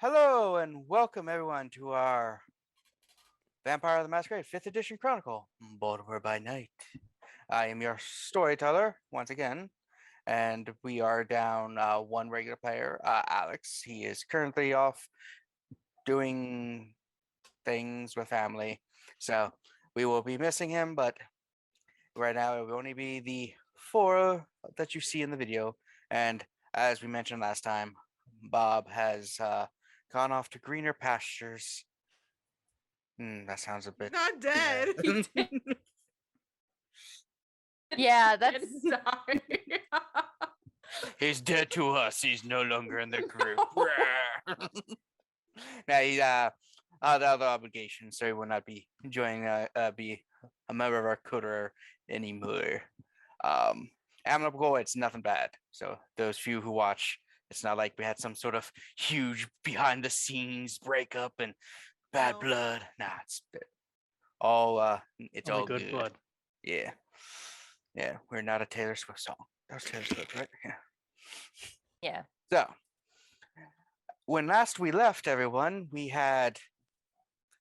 Hello and welcome everyone to our Vampire the Masquerade 5th Edition Chronicle, Baltimore by Night. I am your storyteller once again, and we are down one regular player, Alex. He is currently off doing things with family, so we will be missing him, but right now it will only be the four that you see in the video, and as we mentioned last time, Bob has gone off to greener pastures. That sounds a bit. Not dead. Yeah, that's sorry. He's dead to us. He's no longer in the group. Now he's the other obligation, so he will not be joining be a member of our coterie anymore. Amicable, it's nothing bad. So those few who watch, it's not like we had some sort of huge behind the scenes breakup and bad blood. Nah, it's all it's Only all good blood. Yeah. Yeah, we're not a Taylor Swift song. That was Taylor Swift, right? yeah. So, when last we left everyone, we had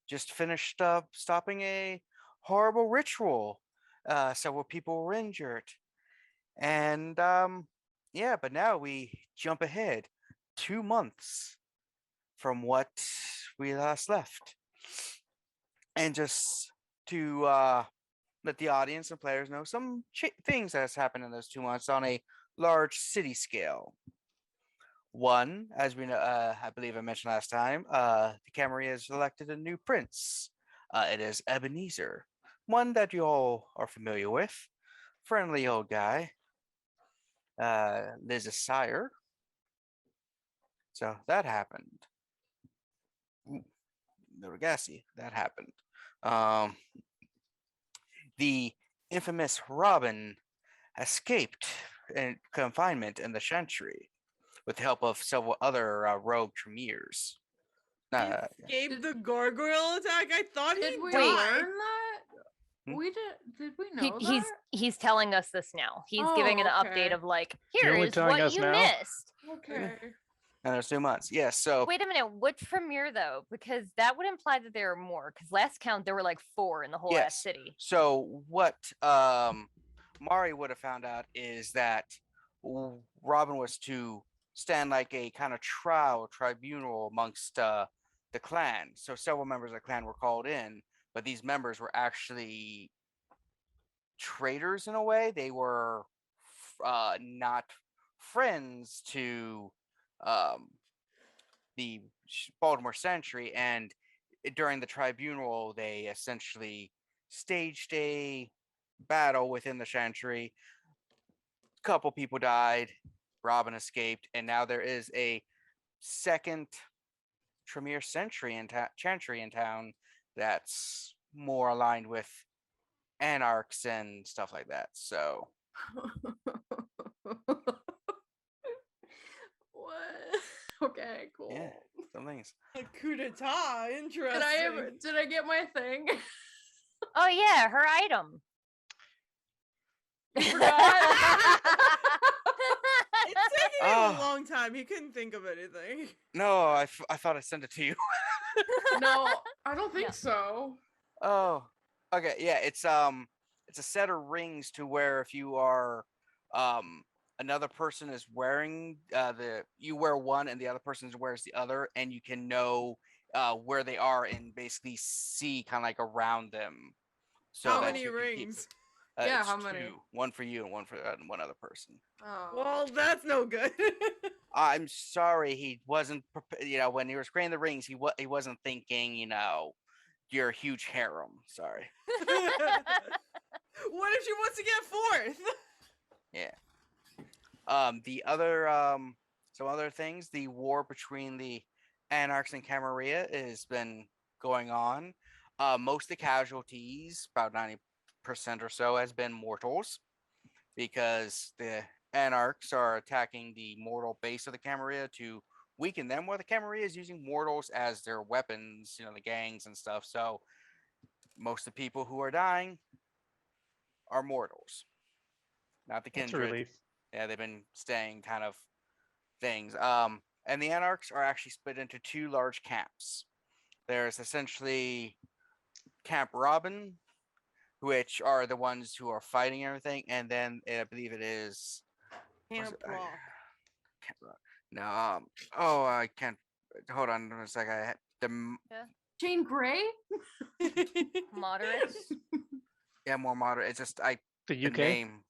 just finished up stopping a horrible ritual. Several people were injured. And yeah, but now we jump ahead 2 months from what we last left. And just to let the audience and players know some things that has happened in those 2 months on a large city scale. One, as we know, I believe I mentioned last time, the Camarilla has elected a new prince. It is Ebenezer, one that you all are familiar with. Friendly old guy. Liz's sire. So that happened. The Regassi, that happened. The infamous Robin escaped in confinement in the Chantry with the help of several other rogue Tremeres. Escaped the gargoyle attack? I thought Did he we died. learn that? Hmm? We did we know He's telling us this now. He's Oh, giving an okay. update of like, You're here only is telling what us you now? missed. Okay. And there's 2 months. Yes. So Wait a minute, what Tremere though? Because that would imply that there are more. Because last count there were like 4 in the whole ass city. So what Mari would have found out is that Robin was to stand like a kind of tribunal amongst the clan. So several members of the clan were called in, but these members were actually traitors in a way. They were not friends to the Baltimore Sentry, and during the tribunal, they essentially staged a battle within the Chantry. A couple people died. Robin escaped, and now there is a second Tremere Chantry in town that's more aligned with Anarchs and stuff like that. So What? Okay, cool. yeah, some things. A coup d'etat. Interesting. Did I get my thing? Oh yeah, her item. Forgot. It's taking him a long time. He couldn't think of anything. No, I thought I sent it to you. No, I don't think Yeah. so. Oh, okay. Yeah, it's a set of rings to where if you are another person is wearing you wear one and the other person wears the other, and you can know where they are and basically see kind of like around them. So How that many you can keep- rings? Yeah, it's how many? 2. One for you and one for one other person. Oh. Well, that's no good. I'm sorry, he wasn't prepared. You know, when he was creating the rings, he wasn't thinking, you know, your huge harem. Sorry. What if she wants to get fourth? Yeah. The other some other things, the war between the Anarchs and Camarilla has been going on. Most of the casualties, about 90% or so, has been mortals, because the Anarchs are attacking the mortal base of the Camarilla to weaken them, while the Camarilla is using mortals as their weapons, you know, the gangs and stuff. So most of the people who are dying are mortals, not the That's a kindred. relief. Yeah, they've been staying kind of things. and the Anarchs are actually split into two large camps. There's essentially Camp Robin, which are the ones who are fighting everything, and then I believe it is Camp Rock. Camp Rock. No, oh, I can't. Hold on a second. Jane Grey? Moderates. Yeah, more moderate. It's just The the UK. name,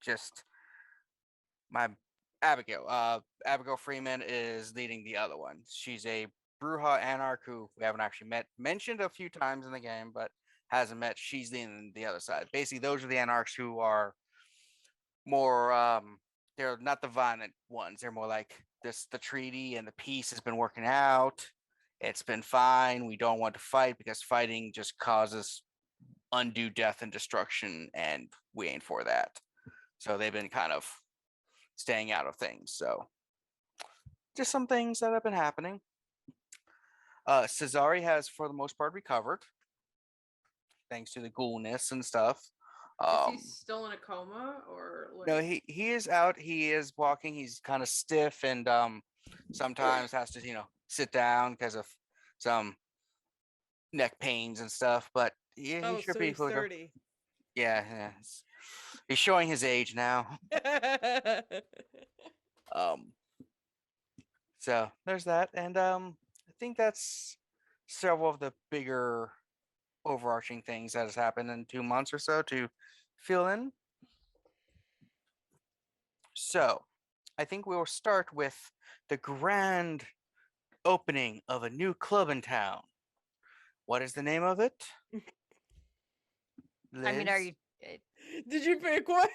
just my Abigail. Abigail Freeman is leading the other one. She's a Bruja Anarch who we haven't actually mentioned a few times in the game, but hasn't met. She's leading the other side. Basically, those are the Anarchs who are more. They're not the violent ones. They're more like this. The treaty and the peace has been working out. It's been fine. We don't want to fight because fighting just causes undue death and destruction, and we ain't for that. So they've been kind of staying out of things. So just some things that have been happening. Cesare has, for the most part, recovered thanks to the ghoulness and stuff. Is he still in a coma or like... No, he is out. He is walking. He's kind of stiff and sometimes has to sit down because of some neck pains and stuff. But yeah, Oh, he should so be he's fully 30. Yeah. He's showing his age now. So there's that, and I think that's several of the bigger overarching things that has happened in 2 months or so to fill in. So I think we will start with the grand opening of a new club in town. What is the name of it? I mean, are Liz? you? Did you pick one?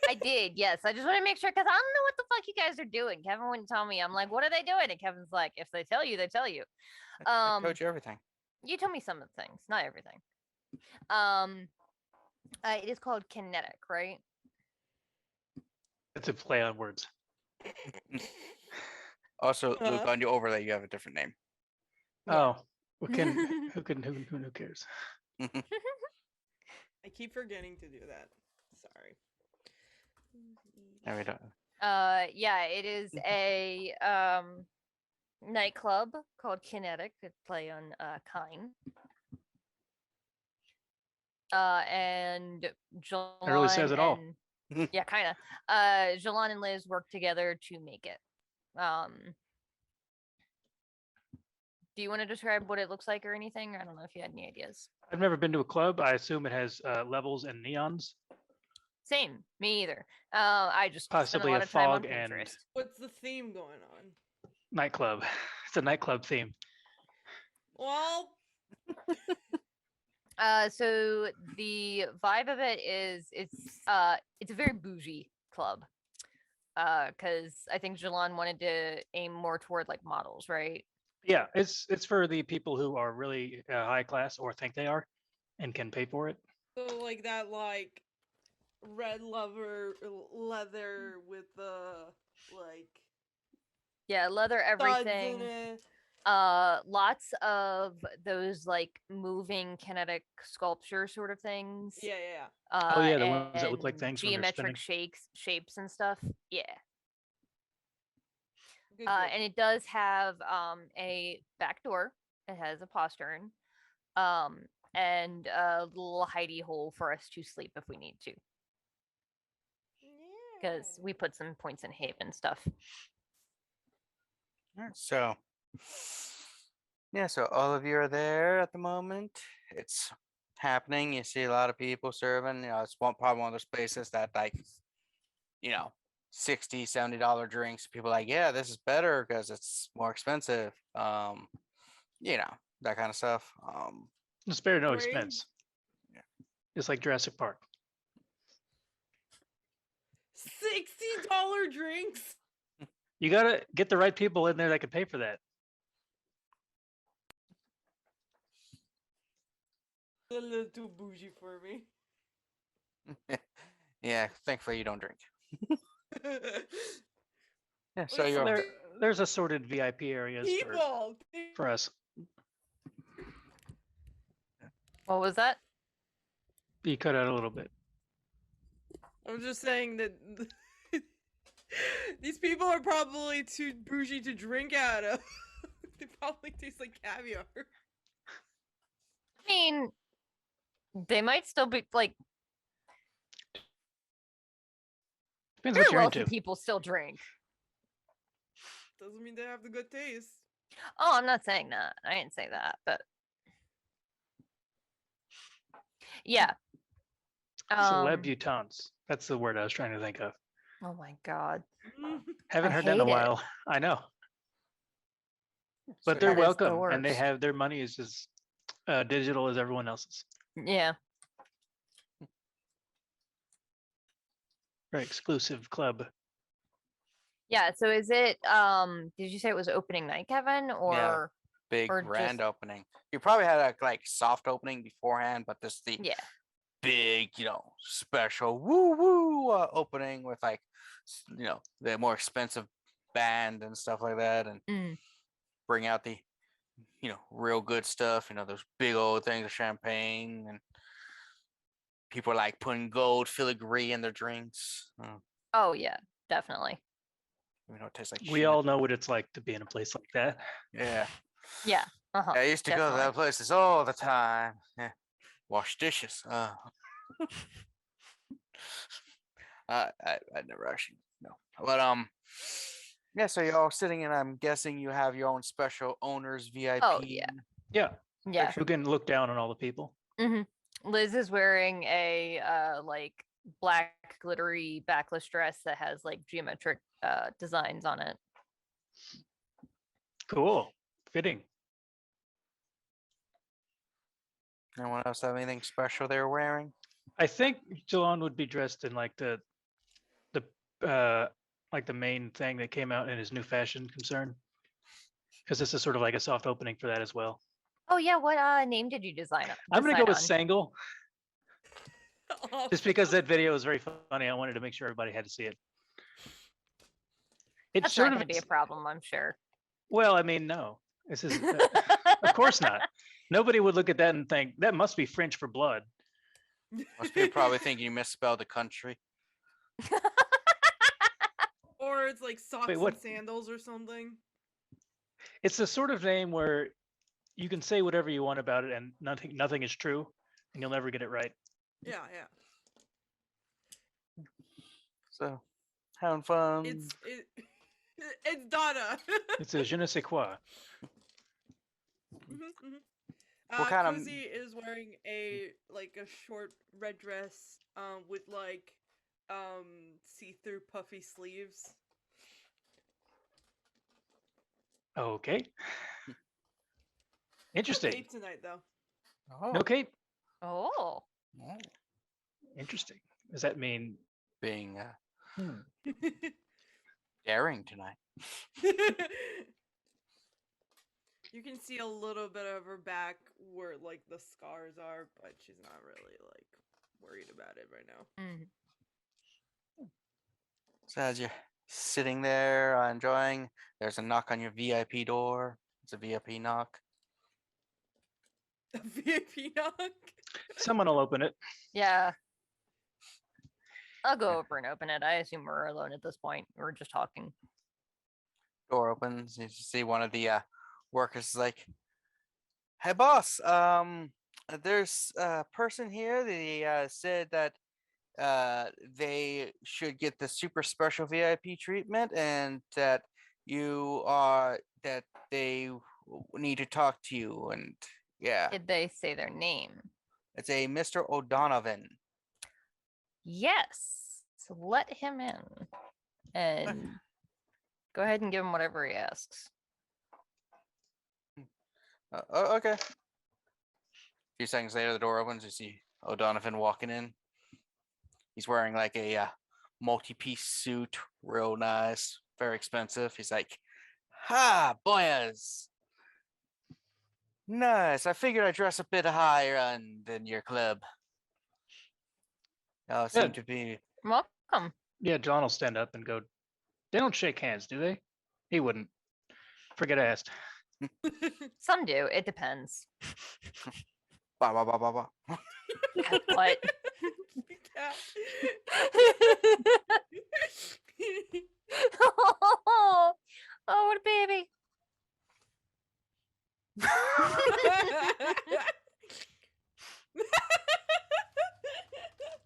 I did, yes. I just want to make sure because I don't know what the fuck you guys are doing. Kevin wouldn't tell me. I'm like, what are they doing? And Kevin's like, if they tell you, they tell you. I told you everything. You told me some of the things, not everything. It is called kinetic, right? It's a play on words. Also, Luke, on your overlay, you have a different name. Yeah. Oh, who cares? I keep forgetting to do that. Sorry. No, we don't. Yeah, it is a nightclub called Kinetic. It's play on kind. And Jilon It really says it all. yeah, kind of. Jilon and Liz work together to make it. Do you want to describe what it looks like or anything? I don't know if you had any ideas. I've never been to a club. I assume it has levels and neons. Same, me either. I just spent Possibly a a lot of time on fog and- Pinterest. What's the theme going on? Nightclub. It's a nightclub theme. Well, So the vibe of it is it's a very bougie club. Because I think Jilon wanted to aim more toward like models, right? Yeah, it's for the people who are really high class or think they are, and can pay for it. so like that red leather with the like Yeah, leather studs everything. in it. Lots of those like moving kinetic sculpture sort of things. Yeah, yeah. Oh, yeah, the ones that look like and things when they're geometric shapes and stuff. Yeah. Good, And it does have a back door. It has a postern. And a little hidey hole for us to sleep if we need to. Because Yeah. we put some points in Haven stuff. Alright, so yeah, so all of you are there at the moment. It's happening. You see a lot of people serving. It's probably one of those places that like, $60, $70 drinks. People are like, yeah, this is better because it's more expensive. That kind of stuff. It's spare no Great. expense. Yeah. It's like Jurassic Park. $60 drinks. You gotta get the right people in there that can pay for that. A little too bougie for me. Yeah, thankfully you don't drink. Yeah, so Wait, you're There's assorted VIP areas People. for us. What was that? You cut out a little bit. I'm just saying that These people are probably too bougie to drink out of. They probably taste like caviar. I mean, they might still be like Depends very what you're wealthy into. people still drink. Doesn't mean they have the good taste. Oh, I'm not saying that. I didn't say that, but yeah. Celebutantes. That's the word I was trying to think of. Oh my god. Haven't I heard that in a hate it. while. I know. But So they're That is the welcome, and they worst. have their money is as digital as everyone else's. Yeah. Very exclusive club. Yeah. So is it did you say it was opening night, Kevin? Or big or grand just- opening. You probably had a like soft opening beforehand, but this is the yeah. big, special woo woo opening with like, the more expensive band and stuff like that, and Mm. bring out the, real good stuff. Those big old things of champagne, and people like putting gold filigree in their drinks. Oh yeah, definitely. It tastes like We shit. all know what it's like to be in a place like that. Yeah. Yeah. Uh-huh. I used to go to that places all the time. Yeah. Wash dishes. I never actually no. But yeah, so you're all sitting and I'm guessing you have your own special owner's VIP. Oh, yeah. Yeah. Yeah. Who can look down on all the people. Mm-hmm. Liz is wearing a like black glittery backless dress that has like geometric designs on it. Cool. Fitting. Anyone else have anything special they're wearing? I think Jilon would be dressed in like the main thing that came out in his new fashion concern. Because this is sort of like a soft opening for that as well. Oh yeah, what name did you design? I'm gonna go with decide Sangle. Just because that video is very funny. I wanted to make sure everybody had to see it. It's That's sort not of going to be a problem, I'm sure. well, I mean, no. This is of course not. Nobody would look at that and think that must be French for blood. Most people probably think you misspelled the country. Or it's like socks Wait, and what? sandals or something. It's the sort of name where you can say whatever you want about it and nothing is true and you'll never get it right. Yeah, yeah. So, having fun. It's Donna. It's a je ne sais quoi. What kind of- Kozi is wearing a short red dress with see-through puffy sleeves. Okay. Interesting. No cape tonight though. Oh, No cape. Oh. oh, Interesting. Does that mean being daring tonight. You can see a little bit of her back where like the scars are, but she's not really like worried about it right now. Mm. So as you're sitting there enjoying, there's a knock on your VIP door. It's a VIP knock. A VIP knock. someone will open it? Yeah. I'll go over and open it. I assume we're alone at this point. We're just talking. Door opens. You see one of the workers is like, "Hey, boss. There's a person here. They said that they should get the super special VIP treatment, and that they need to talk to you." And yeah, Did they say their name? it's a Mr. O'Donovan. Yes. So let him in. And go ahead and give him whatever he asks. Okay. A few seconds later, the door opens. You see O'Donovan walking in. He's wearing like a multi-piece suit, real nice, very expensive. He's like, "Ha, boys. Nice. I figured I'd dress a bit higher than your club. Y'all seem Good. to be." Welcome. Yeah, John will stand up and go. They don't shake hands, do they? He wouldn't. Forget I asked. Some do. It depends. Bah, bah, bah, bah, bah. What? Oh, what a baby.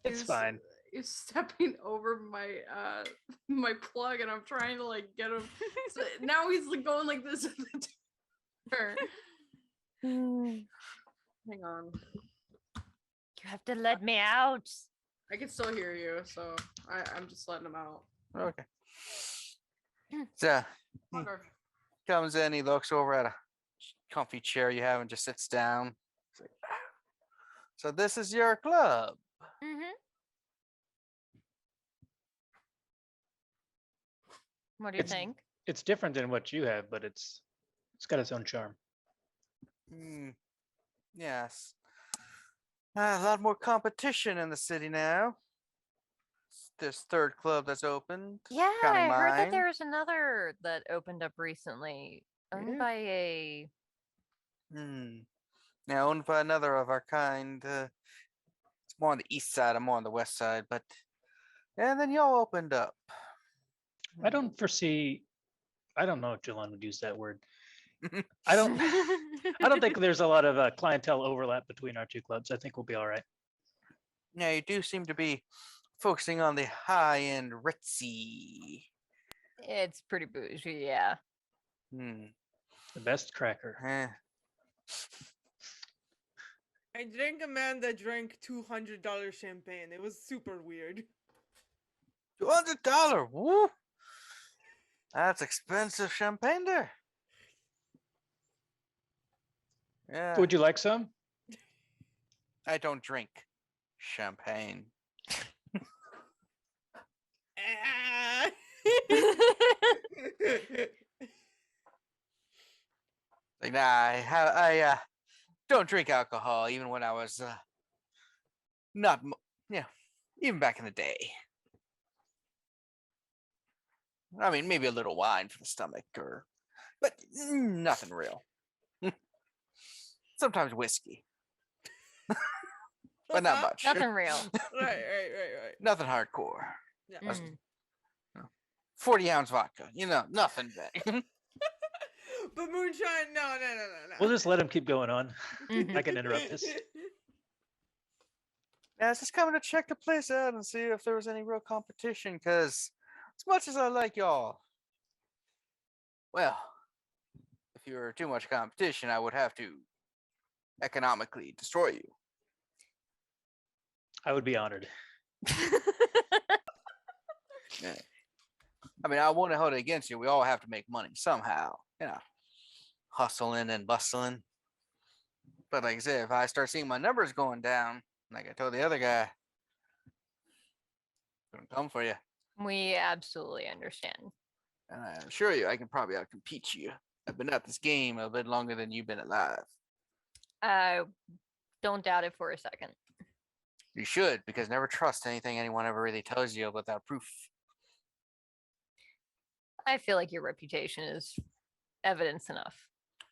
It's fine. You're stepping over my my plug, and I'm trying to like get him. So now he's like going like this. Hang on. You have to let me out. I can still hear you, so I'm just letting him out. Okay. So he comes in, he looks over at a comfy chair you have and just sits down. He's like, "Ah. So this is your club. Mm-hmm. What do you think? It's different than what you have, but it's got its own charm. Yes. A lot more competition in the city now. This third club that's opened. Yeah, counting I heard that mine. there was another that opened up recently, owned Yeah. by a. Yeah, owned by another of our kind. It's more on the east side. I'm more on the west side, but and then y'all opened up. I don't foresee. I don't know if Jilon would use that word. I don't. I don't think there's a lot of clientele overlap between our two clubs. I think we'll be all right. Yeah, you do seem to be focusing on the high-end ritzy. It's pretty bougie, yeah. The best cracker. Eh. I drank a man that drank $200 champagne. It was super weird. $200. Woo! That's expensive champagne there. Yeah. Would you like some? I don't drink champagne. Ah. Like, nah, I don't drink alcohol even when I was even back in the day. I mean, maybe a little wine for the stomach, but nothing real. Sometimes whiskey, but not much. Nothing real. Right. Nothing hardcore. Yeah. That's 40-ounce vodka. Nothing big. But moonshine, no. We'll just let him keep going on. I can interrupt this. Yeah, I was just coming to check the place out and see if there was any real competition, because as much as I like y'all, well, if you were too much competition, I would have to economically destroy you. I would be honored. Yeah. I mean, I won't hold it against you. We all have to make money somehow, hustling and bustling. But like I said, if I start seeing my numbers going down, like I told the other guy, I'm gonna come for you. We absolutely understand. And I assure you, I can probably outcompete you. I've been at this game a bit longer than you've been alive. Don't doubt it for a second. You should, because never trust anything anyone ever really tells you without proof. I feel like your reputation is evidence enough.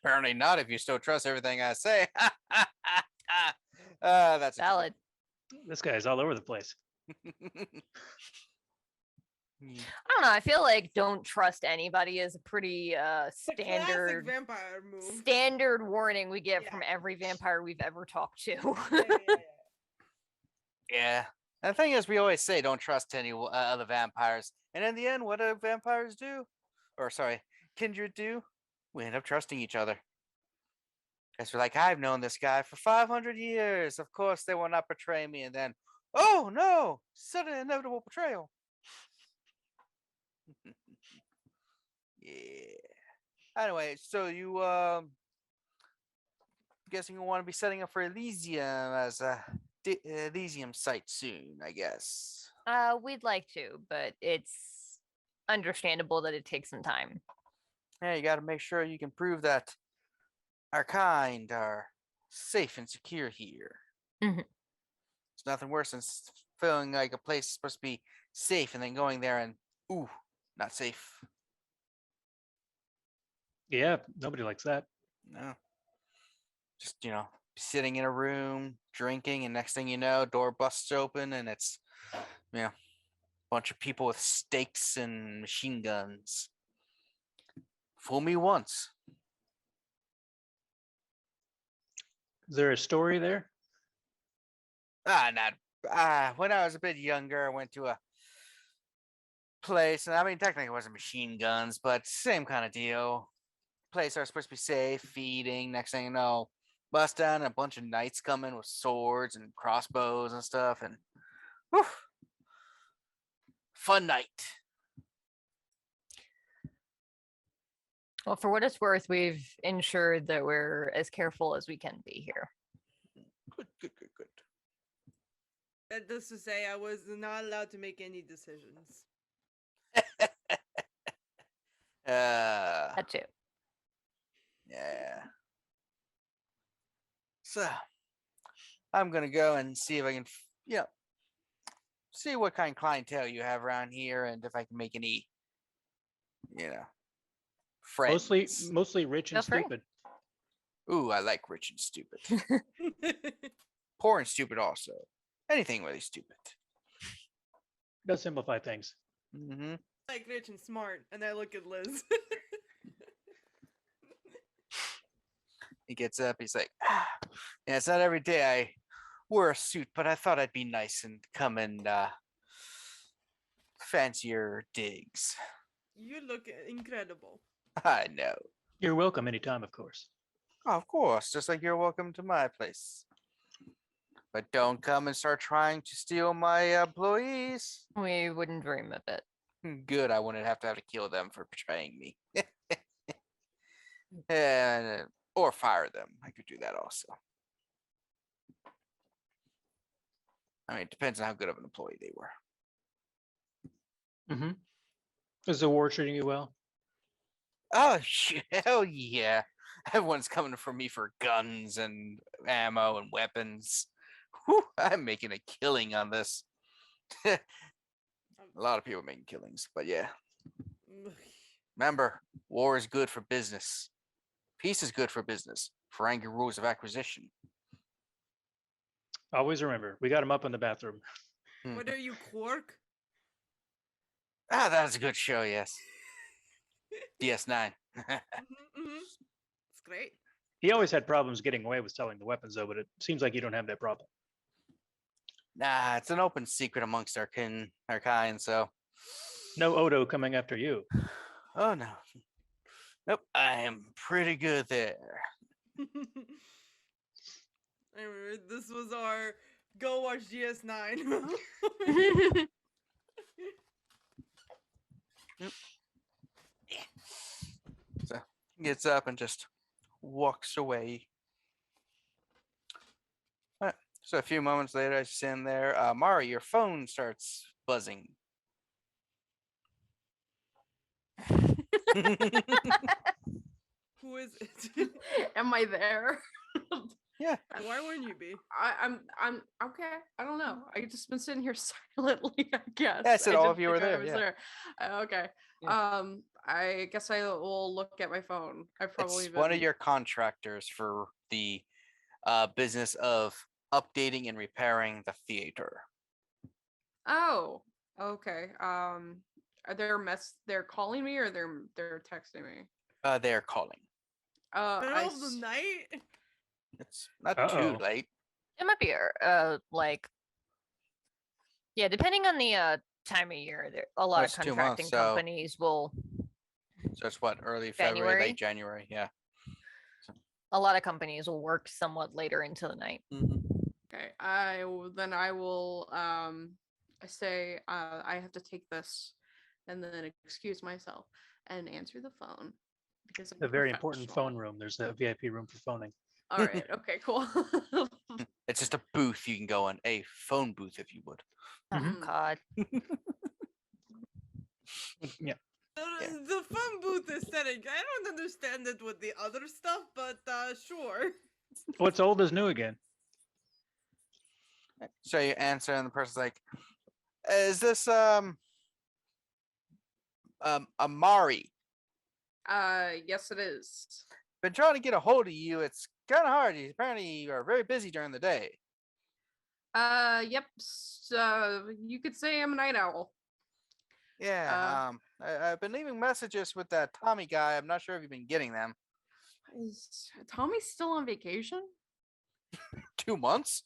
Apparently not if you still trust everything I say. That's valid. This guy's all over the place. I don't know. I feel like don't trust anybody is a pretty standard vampire move. Standard warning we get from every vampire we've ever talked to. Yeah. And the thing is, we always say don't trust any other vampires. And in the end, what do vampires do? Or sorry, kindred do? We end up trusting each other. Because we're like, I've known this guy for 500 years. Of course they will not betray me. And then, oh no, sudden inevitable betrayal. Yeah. Anyway, so you guessing you want to be setting up for Elysium as a Elysium site soon, I guess. We'd like to, but it's understandable that it takes some time. Yeah, you got to make sure you can prove that our kind are safe and secure here. Mm-hmm. It's nothing worse than feeling like a place is supposed to be safe and then going there and, ooh, not safe. Yeah, nobody likes that. No. Just, sitting in a room, drinking, and next thing you know, door busts open and it's, a Bunch of people with stakes and machine guns. Fool me once. Is there a story there? When I was a bit younger, I went to a place, and I mean, technically it wasn't machine guns, but same kind of deal. Place I was supposed to be safe, feeding. Next thing you know, bust down, and a bunch of knights come in with swords and crossbows and stuff, and whew, fun night. Well, for what it's worth, we've ensured that we're as careful as we can be here. Good. That is to say, I was not allowed to make any decisions. That too. Yeah. So, I'm gonna go and see if I can, see what kind of clientele you have around here, and if I can make any, friends. Mostly rich and Feel free. stupid. Ooh, I like rich and stupid. Poor and stupid also. Anything really stupid. Does simplify things. Mm-hmm. Like rich and smart, and I look at Liz. He gets up. He's like, yeah, it's not every day I wear a suit, but I thought I'd be nice and come and fancy your digs. You look incredible. I know. You're welcome anytime, of course. Oh, of course, just like you're welcome to my place. But don't come and start trying to steal my employees. We wouldn't dream of it. Good, I wouldn't have to kill them for betraying me. And, or fire them. I could do that also. I mean, it depends on how good of an employee they were. Mm-hmm. Is the war treating you well? Oh, hell yeah. Everyone's coming for me for guns and ammo and weapons. Whew, I'm making a killing on this. A lot of people making killings, but yeah. Remember, war is good for business. Peace is good for business. For angry rules of acquisition. Always remember, we got him up in the bathroom. What are you, Quark? Ah, that's a good show, yes. DS9. It's great. He always had problems getting away with selling the weapons, though, but it seems like you don't have that problem. Nah, it's an open secret amongst our kind, so. No Odo coming after you. Oh, no. Nope, I am pretty good there. Anyway, this was our go watch GS9. So he gets up and just walks away. Alright, so a few moments later, as you're sitting there, Mari, your phone starts buzzing. Who is it? Am I there? Yeah. Why wouldn't you be? I'm okay. I don't know. I just been sitting here silently, I guess. Yeah, I said all didn't of you were think I there, was yeah. there. Okay. Yeah. I guess I will look at my phone. I probably It's one of your contractors for the business of updating and repairing the theater. Oh, okay. Are they're calling me or they're texting me? They're calling. Middle of the night? It's not Uh-oh. too late. It might be like, yeah, depending on the time of year, a lot of it's 2 months, contracting so- companies will. So it's what, early February, January? late January, yeah. A lot of companies will work somewhat later into the night. Okay. I will I say I have to take this and then excuse myself and answer the phone because I'm A very important professional. phone room. There's a VIP room for phoning. All right. Okay. Cool. It's just a booth you can go on, a phone booth if you would. Oh Mhm. God. Yeah. Yeah. The phone booth aesthetic. I don't understand it with the other stuff, but sure. What's old is new again. So you answer, and the person's like, "Is this Amari? yes, it is. Been trying to get a hold of you. It's kind of hard. Apparently, you are very busy during the day." Yep. You could say I'm a night owl. Yeah. I've been leaving messages with that Tommy guy. I'm not sure if you've been getting them. Is Tommy still on vacation? 2 months.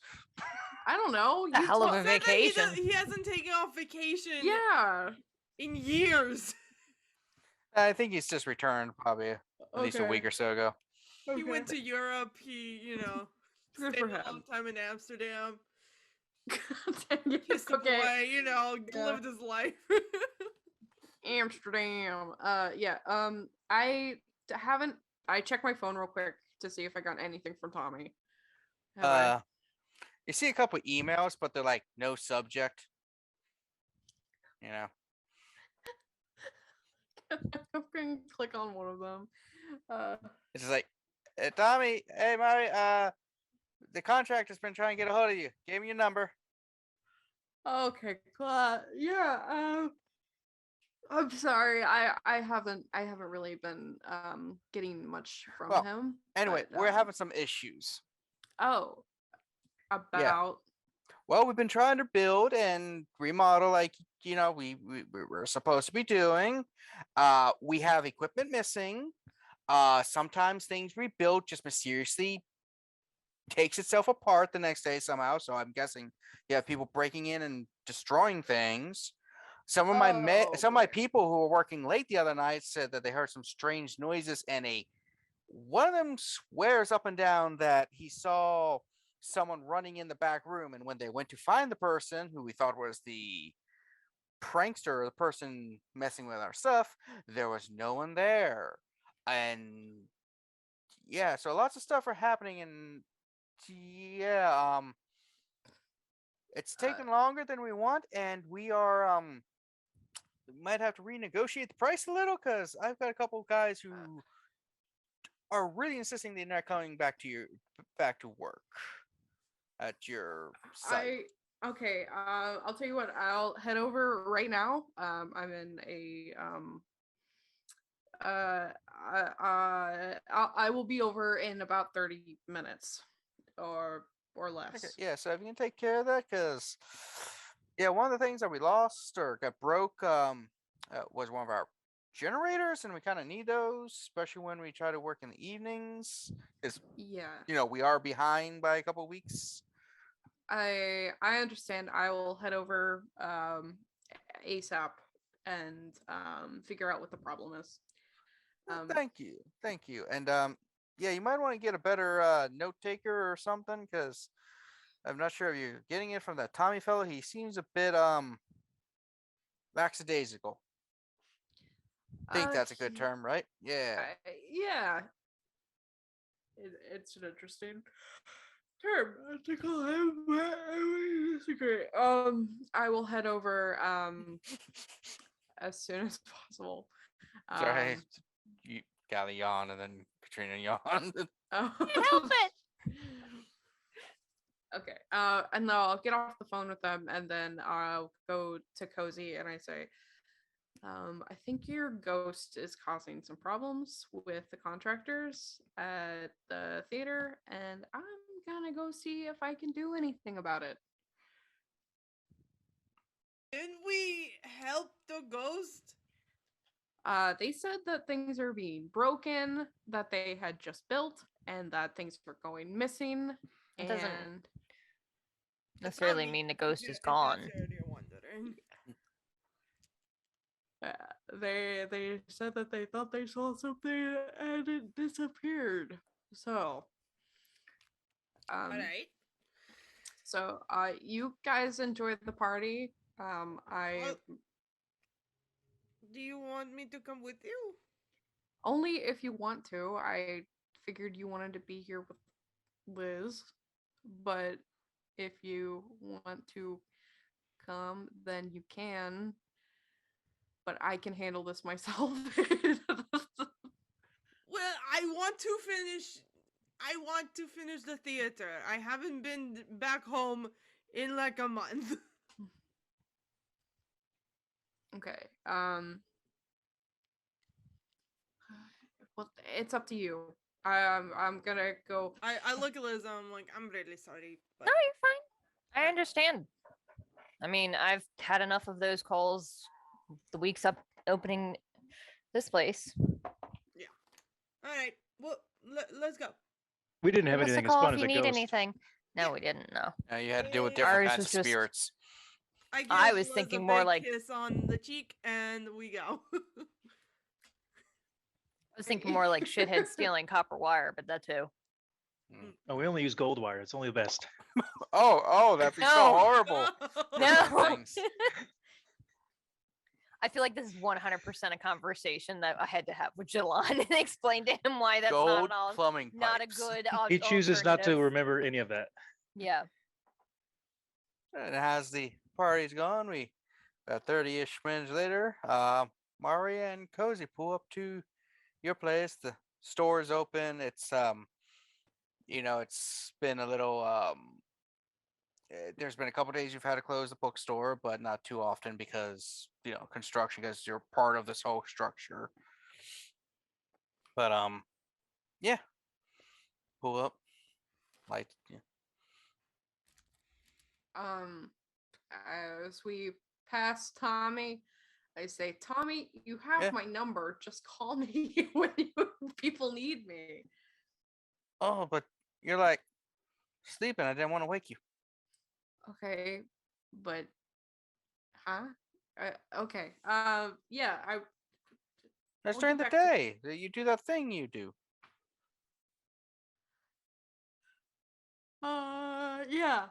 I don't know. A hell of told- a Said that vacation. he hasn't taken off vacation Yeah. in years. I think he's just returned probably at least a week Okay. or so ago. He went Okay. to Europe. He, Good stayed for a long him. time in Amsterdam. Dang it. Kissed a Okay. boy, Yeah. lived his life. Amsterdam. Yeah. I checked my phone real quick to see if I got anything from Tommy. Have I? You see a couple emails, but they're like no subject. You know. I'm going to click on one of them. It's just like, Tommy, hey, Mary, the contractor's been trying to get a hold of you. Gave me your number. Okay, yeah. I'm sorry. I haven't really been getting much from Well, him. Anyway, but, we're having some issues. Oh, about. Well, we've been trying to build and remodel like, we're supposed to be doing. We have equipment missing. Sometimes things rebuilt just mysteriously takes itself apart the next day somehow. So I'm guessing you have people breaking in and destroying things. Some of my Okay. people who were working late the other night said that they heard some strange noises, and one of them swears up and down that he saw someone running in the back room, and when they went to find the person who we thought was the prankster or the person messing with our stuff, there was no one there. And yeah, so lots of stuff are happening, and yeah, it's taken longer than we want, and we might have to renegotiate the price a little, because I've got a couple of guys who are really insisting they're not coming back to work at your site. Okay. I'll tell you what. I'll head over right now. I'm in a I will be over in about 30 minutes or less. Okay, yeah, so if you can take care of that, because yeah, one of the things that we lost or got broke was one of our generators, and we kind of need those, especially when we try to work in the evenings, because Yeah. we are behind by a couple of weeks. I understand. I will head over ASAP and figure out what the problem is. Thank you, and yeah, you might want to get a better note taker or something, because I'm not sure if you're getting it from that Tommy fellow. He seems a bit lackadaisical. Think that's a good term, right? Yeah. Yeah. It's an interesting term to call him, but I disagree. I will head over as soon as possible. Sorry, you Callie yawn and then Katrina yawn. Oh. Can't help it. Okay. And then I'll get off the phone with them, and then I'll go to Kozi and I say, I think your ghost is causing some problems with the contractors at the theater, and I'm gonna go see if I can do anything about it. Didn't we help the ghost? They said that things are being broken, that they had just built, and that things were going missing. It doesn't And necessarily mean the ghost is If that's gone. what you're wondering. they said that they thought they saw something and it disappeared. So, Alright. so you guys enjoyed the party. I Do you want me to come with you? only if you want to. I figured you wanted to be here with Liz, but if you want to come, then you can. But I can handle this myself. Well, I want to finish the theater. I haven't been back home in like a month. Okay. Well, it's up to you. I'm gonna go. I look at Liz and I'm like, I'm really sorry. But No, you're fine. I understand. I mean, I've had enough of those calls the week's up opening this place. All right. Well, let's go. We didn't have Give us a anything as call fun if as you a need ghost. anything. No, Yeah. we didn't. No. You had to deal with Ours different was kinds of just- spirits. I give I was Liz thinking a more big like- kiss on the cheek, and we go. I was thinking more like shithead stealing copper wire, but that too. Oh, we only use gold wire. It's only the best. Oh, that'd be so No. horrible. for some No. things. I feel like this is 100% a conversation that I had to have with Jilon and explain to him why that's Gold not all, plumbing not a pipes. good He chooses not to alternative. remember any of that. Yeah. And as the party's gone, we about 30-ish minutes later, Maria and Kozi pull up to your place. The store's open. It's it's been a little there's been a couple days you've had to close the bookstore, but not too often because construction, because you're part of this whole structure. But yeah, pull up, like As we pass Tommy, I say, Tommy, you have Yeah. my number. Just call me when people need me. oh, but you're like sleeping. I didn't want to wake you. Okay, but huh? Okay. Yeah. That's We'll during get the back to- day. You do that thing you do. Yeah.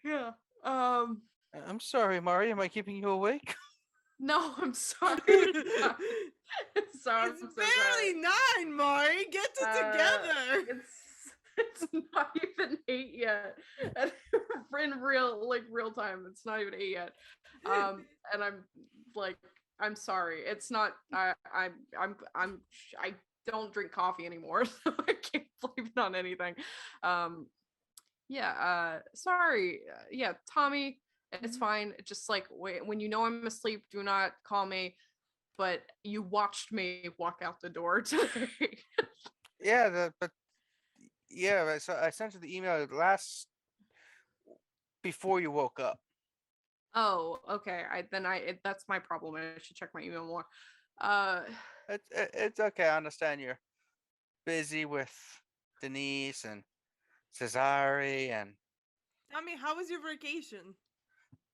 Yeah. I'm sorry, Mario. Am I keeping you awake? No, I'm sorry. Sorry, It's I'm so barely sorry. 9, Mari. Get it together. It's not even 8 yet. And in real time, it's not even 8 yet. And I'm like, I'm sorry. It's not. I don't drink coffee anymore, so I can't blame it on anything. Yeah. Sorry. Yeah, Tommy. It's fine. Just like when you know I'm asleep, do not call me. But you watched me walk out the door today. Yeah, but I sent you the email before you woke up. Oh, okay. That's my problem. I should check my email more. It's okay. I understand you're busy with Denise and Cesare, and Tommy, how was your vacation?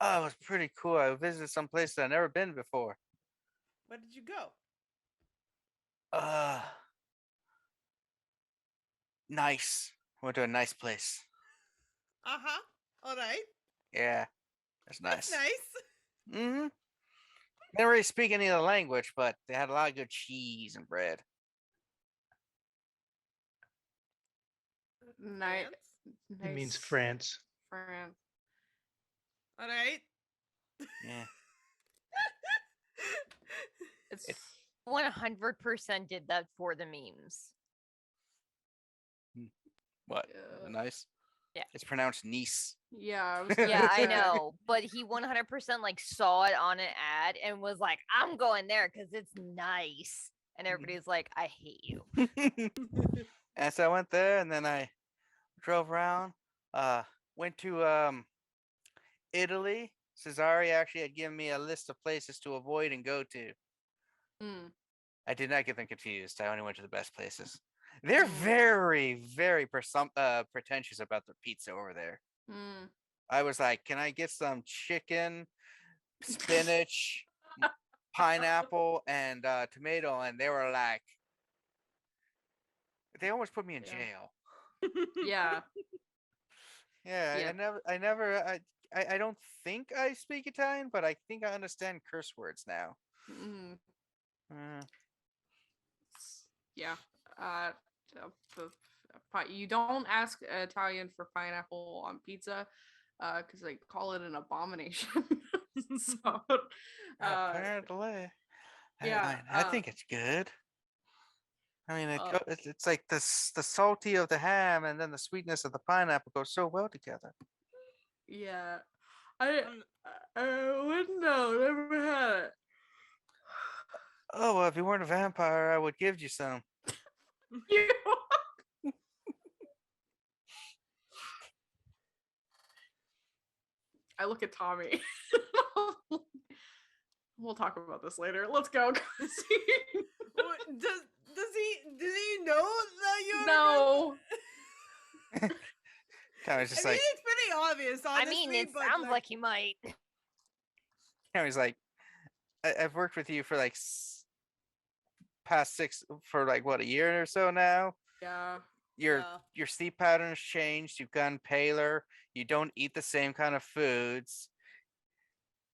oh, it was pretty cool. I visited some place that I've never been before. Where did you go? Nice. Went to a nice place. Uh-huh. All right. Yeah, that's That's nice. nice. Mm-hmm. Didn't really speak any of the language, but they had a lot of good cheese and bread. Nice. It means France. France. All right. Yeah. It's 100% did that for the memes. What? Yeah. Nice. Yeah. It's pronounced Nice. yeah. I was Yeah, gonna I say. know. But he 100% like saw it on an ad and was like, I'm going there because it's nice. And everybody's like, I hate you. And so I went there, and then I drove around. Went to Italy. Cesare actually had given me a list of places to avoid and go to. Mm. I did not get them confused. I only went to the best places. They're Mm. very, very pretentious about their pizza over there. Mm. I was like, "Can I get some chicken, spinach, pineapple, and tomato?" And they were like, they almost put me in Yeah. jail. Yeah. Yeah, Yeah. I don't think I speak Italian, but I think I understand curse words now. Mm. Uh, Yeah. You don't ask Italian for pineapple on pizza, because they call it an abomination. So, apparently, yeah, I think it's good. I mean, uh, it's like the salty of the ham and then the sweetness of the pineapple go so well together. yeah. I Um, wouldn't know. Never had it. Oh, well, if you weren't a vampire, I would give you some. You. I look at Tommy. We'll talk about this later. Let's go. Does he know that you? No. Kind of just I mean, like, it's pretty obvious. Honestly, I mean, it but, sounds like he might. he's like, I've worked with you for like past for like what, a year or so now. Yeah. Your Yeah. your sleep patterns changed. You've gotten paler. You don't eat the same kind of foods.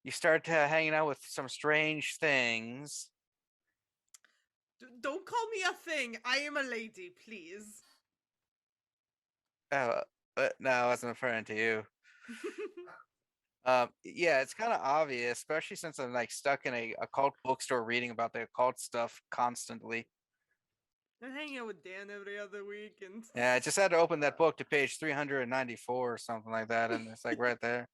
You start hanging out with some strange things. Don't call me a thing. I am a lady, please. Oh, no, I wasn't referring to you. Yeah, it's kind of obvious, especially since I'm like stuck in a occult bookstore reading about the occult stuff constantly. I'm hanging out with Dan every other week, and Yeah, I just had to open that book to page 394 or something like that, and it's like right there.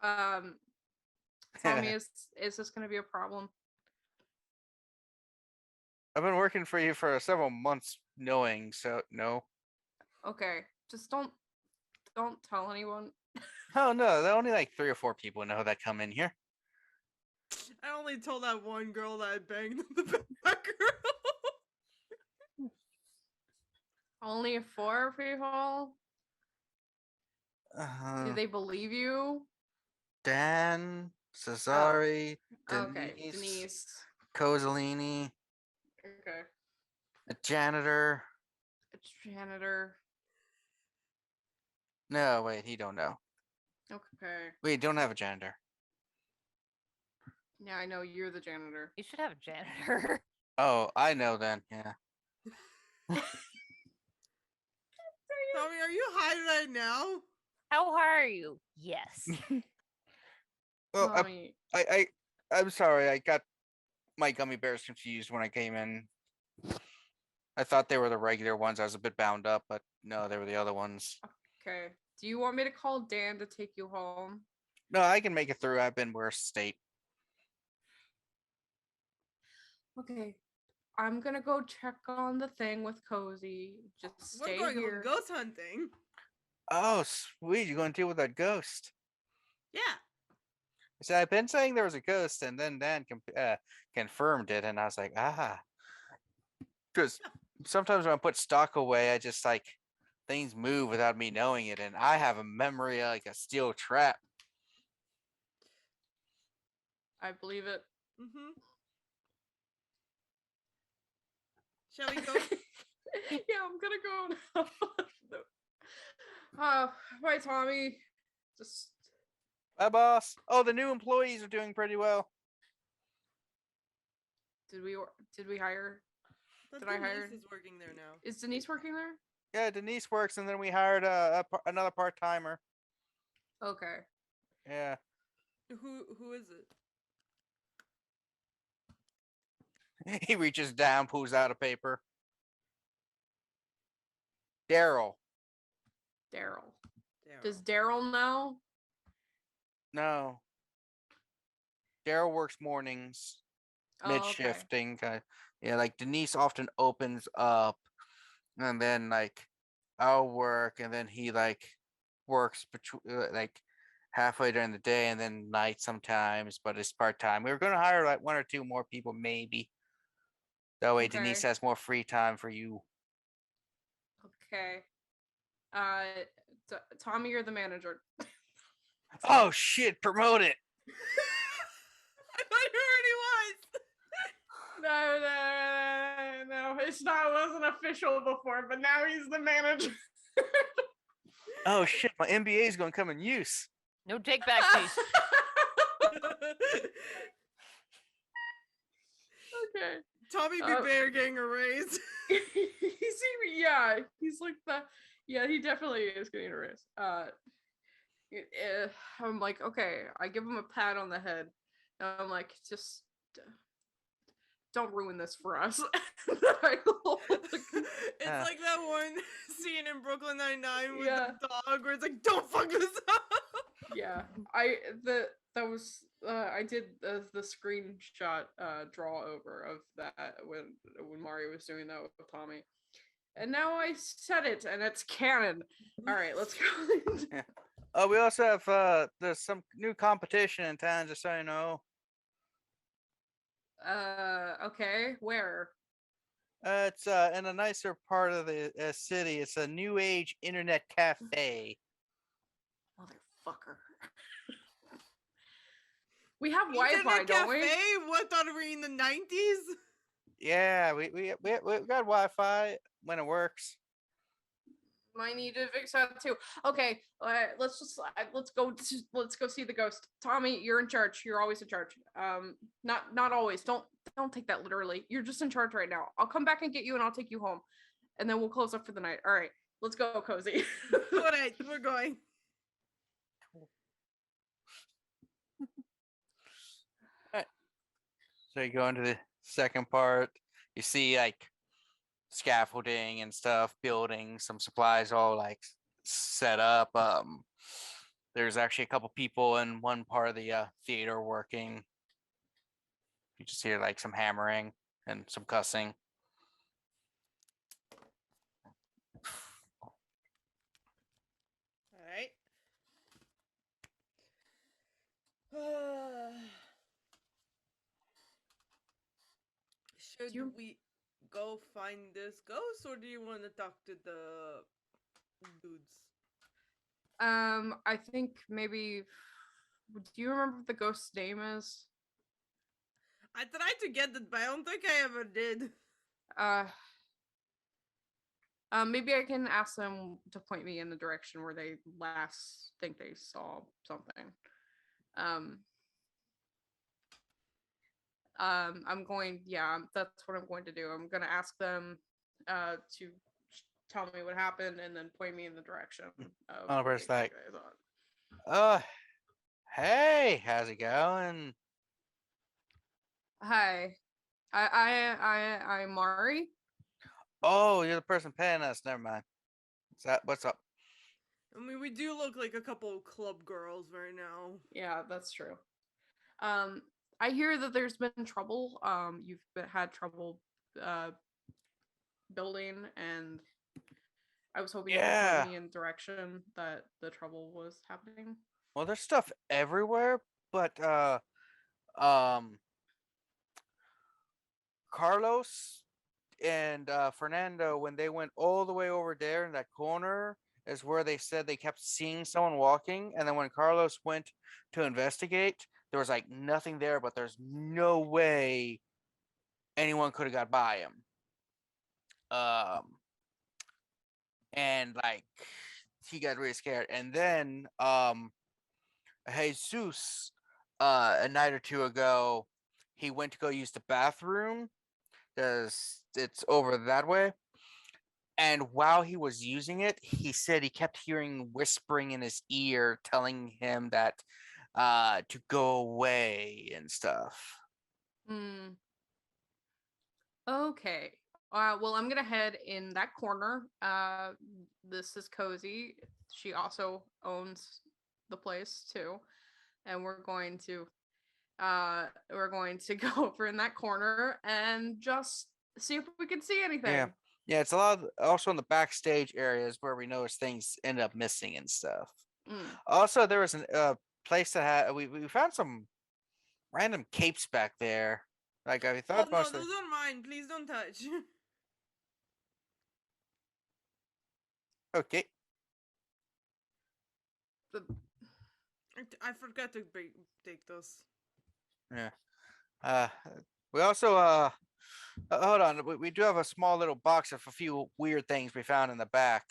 Tommy, is this gonna be a problem? I've been working for you for several months, knowing, so no. Okay. Just don't tell anyone. Oh no, there are only like 3 or 4 people know that come in here. I only told that one girl that I banged the back girl. Only 4 people? Do Uh, they believe you? Dan, Cesare, Okay, Denise, Denise. Kozaline, Okay. a janitor. A janitor. No, wait, he don't know. Okay. Wait, don't have a janitor. Yeah, I know you're the janitor. You should have a janitor. Oh, I know then. Yeah. Tommy, are you high right now? How are you? Yes. Well, Tommy. I'm sorry. I got my gummy bears confused when I came in. I thought they were the regular ones. I was a bit bound up, but no, they were the other ones. Okay. Do you want me to call Dan to take you home? No, I can make it through. I've been worse state. Okay. I'm gonna go check on the thing with Kozi. Just We're stay going here. ghost hunting. Oh, sweet. You're going to deal with that ghost. Yeah. So I've been saying there was a ghost, and then Dan confirmed it, and I was like, ah. Because sometimes when I put stock away, I just like things move without me knowing it, and I have a memory like a steel trap. I believe it. Mm-hmm. Shall we go? Yeah, I'm gonna go now. Bye, Tommy. Just Bye, boss. Oh, the new employees are doing pretty well. did we hire? But Did I hire- Denise is working there now. Is Denise working there? Yeah, Denise works, and then we hired another part timer. Okay. Yeah. Who is it? He reaches down, pulls out a paper. Daryl. Daryl. Daryl. Does Daryl know? No. Daryl works mornings, mid okay. shifting. Yeah, like Denise often opens up, and then like I'll work, and then he like works like halfway during the day, and then night sometimes, but it's part time. We were going to hire like 1 or 2 more people, maybe. That way, Denise Okay. has more free time for you. Okay. Tommy, you're the manager. Oh shit! Promote it. I thought you already was. No, it's not. It wasn't official before, but now he's the manager. Oh shit! My MBA is going to come in use. No take backsies. Okay. Tommy be bear getting a raise. He's like the. Yeah, he definitely is getting a raise. I'm like, okay. I give him a pat on the head. And I'm like, just don't ruin this for us. It's like that one scene in Brooklyn Nine-Nine with the dog where it's like, don't fuck this up. Yeah, I did the screenshot draw over of that when Mario was doing that with Tommy, and now I said it and it's canon. All right, let's go. Oh, we also have there's some new competition in town, just so you know. Okay, where? It's in a nicer part of the city. It's a new age internet cafe. Motherfucker. We have Internet Wi-Fi, don't we? cafe? What, are we in the 90s? Yeah, we got Wi-Fi when it works. Might need to fix that too. Okay, let's go see the ghost. Tommy, you're in charge. You're always in charge. Not always. Don't take that literally. You're just in charge right now. I'll come back and get you, and I'll take you home, and then we'll close up for the night. All right, let's go, Kozi. All right, we're going. So you go into the second part. You see like scaffolding and stuff, building some supplies all like set up. There's actually a couple people in one part of the theater working. You just hear like some hammering and some cussing. All right. Should you- we go find this ghost, or do you want to talk to the dudes? I think maybe. Do you remember what the ghost's name is? I tried to get it, but I don't think I ever did. Maybe I can ask them to point me in the direction where they last think they saw something. I'm going. Yeah, that's what I'm going to do. I'm going to ask them to tell me what happened and then point me in the direction. Of Oh, where first they like, think I saw it. hey, how's it going? Hi, I'm Mari. Oh, you're the person paying us. Never mind. What's up? I mean, we do look like a couple of club girls right now. Yeah, that's true. I hear that there's been trouble. Had trouble building, and I was hoping you could Yeah. point me in direction that the trouble was happening. Well, there's stuff everywhere, but Carlos and Fernando, when they went all the way over there in that corner, is where they said they kept seeing someone walking. And then when Carlos went to investigate, there was like nothing there, but there's no way anyone could have got by him. And like he got really scared. And then Jesus, a night or two ago, he went to go use the bathroom because it's over that way. And while he was using it, he said he kept hearing whispering in his ear telling him that to go away and stuff. Hmm. Okay. Well, I'm gonna head in that corner. This is Kozi. She also owns the place too, and we're going to go over in that corner and just see if we can see anything. Yeah, it's a lot also in the backstage areas where we notice things end up missing and stuff. Also, there was a place that had we found some random capes back there. Like I Oh thought no, most those of are mine. Please don't touch. okay. I forgot to take those. Yeah. We also hold on. We do have a small little box of a few weird things we found in the back.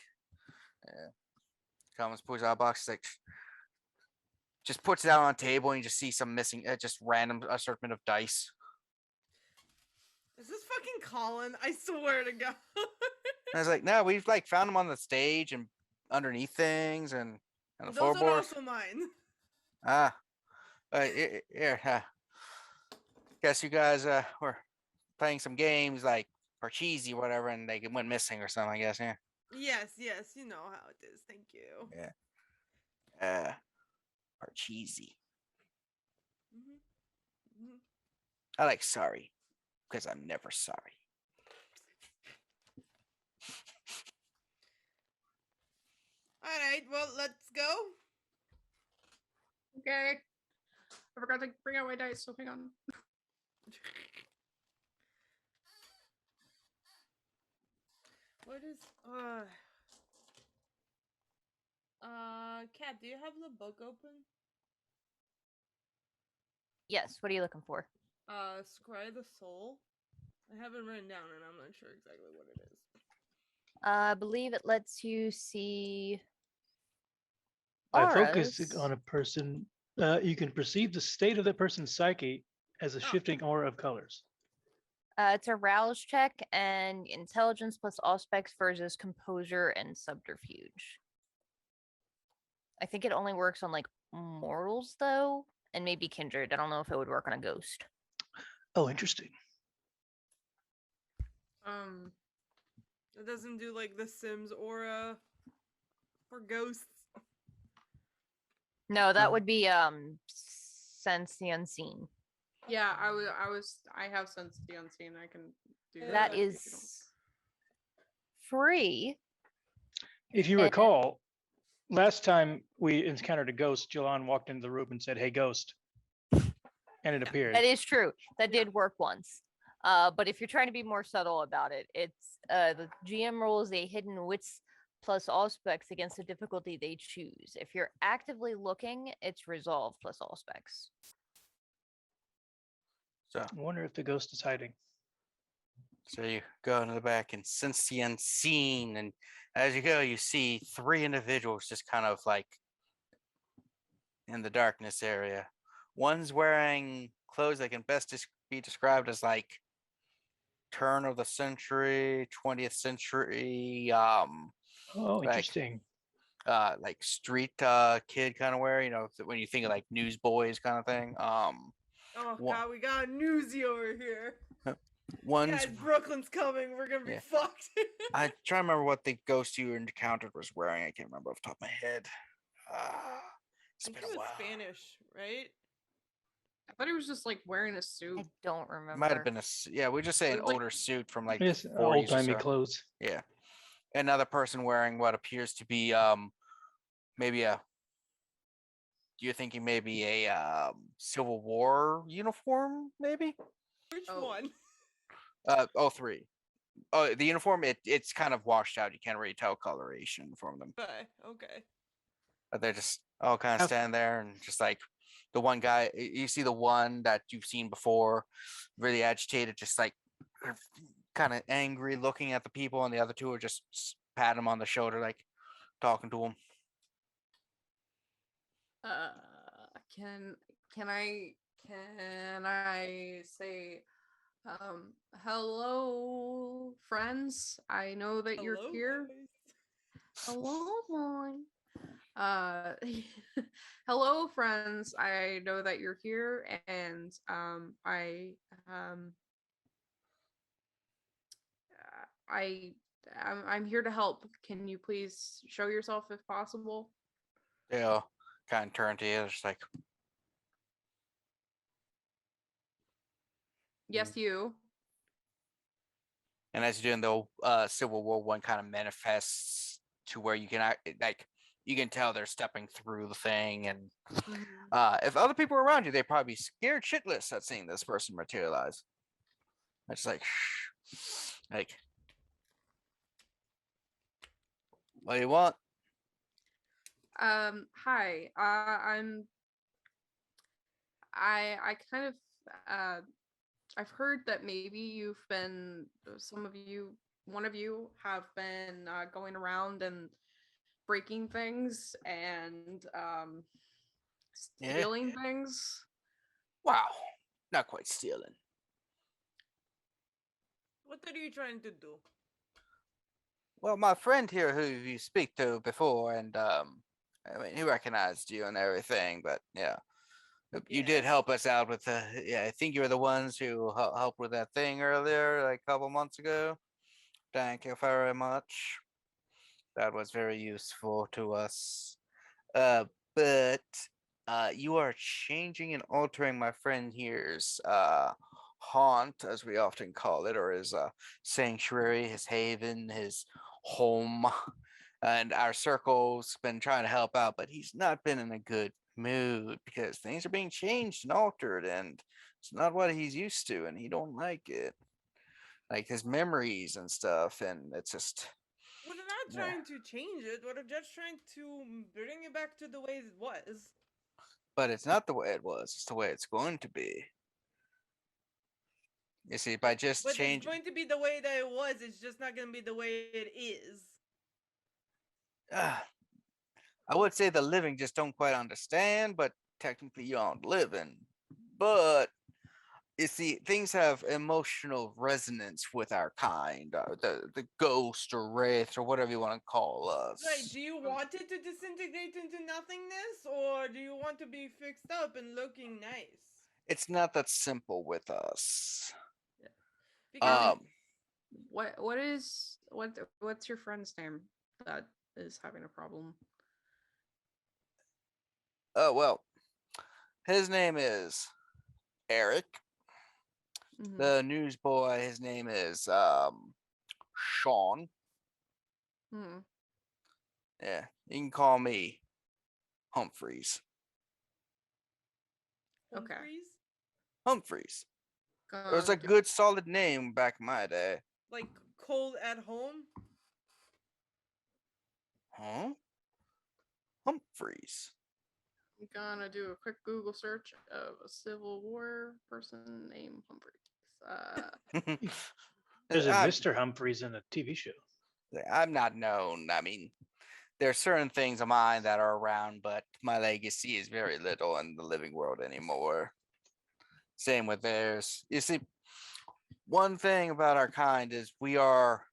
Comes pulls out a box like just puts it out on a table and you just see some missing just random assortment of dice. Is this fucking Colin? I swear to God. And I was like, no, we've like found them on the stage and underneath things and the Those are floorboards. also mine. Yeah. Guess you guys were playing some games like Parcheesi or whatever, and they went missing or something. I guess, yeah. Yes, you know how it is. Thank you. Yeah. Parcheesi. I like sorry because I'm never sorry. All right, well, let's go. Okay. I forgot to bring out my dice, so hang on. What is Kat, do you have the book open? Yes. What are you looking for? Scry the Soul. I have it written down and I'm not sure exactly what it is. I believe it lets you see By auras. focusing on a person, you can perceive the state of the person's psyche as a Oh. shifting aura of colors. It's a rouse check and intelligence plus aspects versus composure and subterfuge. I think it only works on like mortals though, and maybe kindred. I don't know if it would work on a ghost. Oh, interesting. It doesn't do like the Sims aura for ghosts. No, that would be sense the unseen. Yeah, I have Sense the Unseen. I can do that. That if you is don't- free. If you And- recall, last time we encountered a ghost, Jilon walked into the room and said, "Hey, ghost," and it appeared. That is true. That did work once. But if you're trying to be more subtle about it, it's the GM rolls a hidden wits plus all specs against the difficulty they choose. If you're actively looking, it's resolve plus all specs. So, I wonder if the ghost is hiding. so you go into the back and sense the unseen, and as you go, you see 3 individuals just kind of like in the darkness area. One's wearing clothes that can best be described as like turn of the century, 20th century, Oh, Like- interesting. like street kid kind of wear. You know, when you think of like newsboys kind of thing. Oh Wha- god, we got a newsie over here. One's Guys, Brooklyn's coming. We're gonna be Yeah. fucked. I try to remember what the ghost you encountered was wearing. I can't remember off the top of my head. It's I think been it a was while. Spanish, right? I thought he was just like wearing a suit. I don't remember. Might have been yeah. We just say an Like- older suit from like Yes, the 40s old or timey so. clothes. Yeah, another person wearing what appears to be maybe a. You're thinking maybe a Civil War uniform, maybe? Which Oh. one? Oh, 3. Oh, the uniform it's kind of washed out. You can't really tell coloration from them. Okay. But they're just all kind of Have- standing there and just like the one guy. You see the one that you've seen before, really agitated, just like kind of angry, looking at the people, and the other 2 are just patting him on the shoulder, like talking to him. Can I say hello friends? I know that you're Hello, here. guys. Hello, boy. Hello friends. I know that you're here and I'm here to help. Can you please show yourself if possible? They all kind of turn to you, just like, Yes, you. and as you're doing, the Civil War one kind of manifests to where you can like you can tell they're stepping through the thing, and if other people were around you, they'd probably be scared shitless at seeing this person materialize. It's like, like, what do you want? Hi. I kind of I've heard that maybe you've been one of you have been going around and breaking things and Yeah. stealing things. Wow, not quite stealing. What are you trying to do? Well, my friend here, who you speak to before, and I mean, he recognized you and everything, but yeah, you did Yes. help us out with the. Yeah, I think you were the ones who helped with that thing earlier, like a couple months ago. Thank you very much. That was very useful to us. But you are changing and altering my friend here's haunt, as we often call it, or his sanctuary, his haven, his home. And our circle's been trying to help out, but he's not been in a good mood because things are being changed and altered, and it's not what he's used to, and he don't like it. Like his memories and stuff, and it's just We're not Yeah. trying to change it. We're just trying to bring it back to the way it was. but it's not the way it was, it's the way it's going to be. You see, by just But it's changing going to be the way that it was. It's just not going to be the way it is. I would say the living just don't quite understand, but technically you aren't living. But you see, things have emotional resonance with our kind, the ghost or wraith or whatever you want to call us. Right, do you want it to disintegrate into nothingness? Or do you want to be fixed up and looking nice? It's not that simple with us. Because What's your friend's name that is having a problem? Oh well, his name is Eric. Mhm. The newsboy, his name is Sean. Hmm. Yeah, you can call me Humphreys. Okay. Humphreys? Humphreys. It was a Gonna do- good, solid name back in my day. Like cold at home? Huh? Humphreys. I'm gonna do a quick Google search of a Civil War person named Humphreys. There's a I'm, Mr. Humphreys in a TV show. I'm not known. I mean, there are certain things of mine that are around, but my legacy is very little in the living world anymore. Same with theirs. You see, one thing about our kind is we are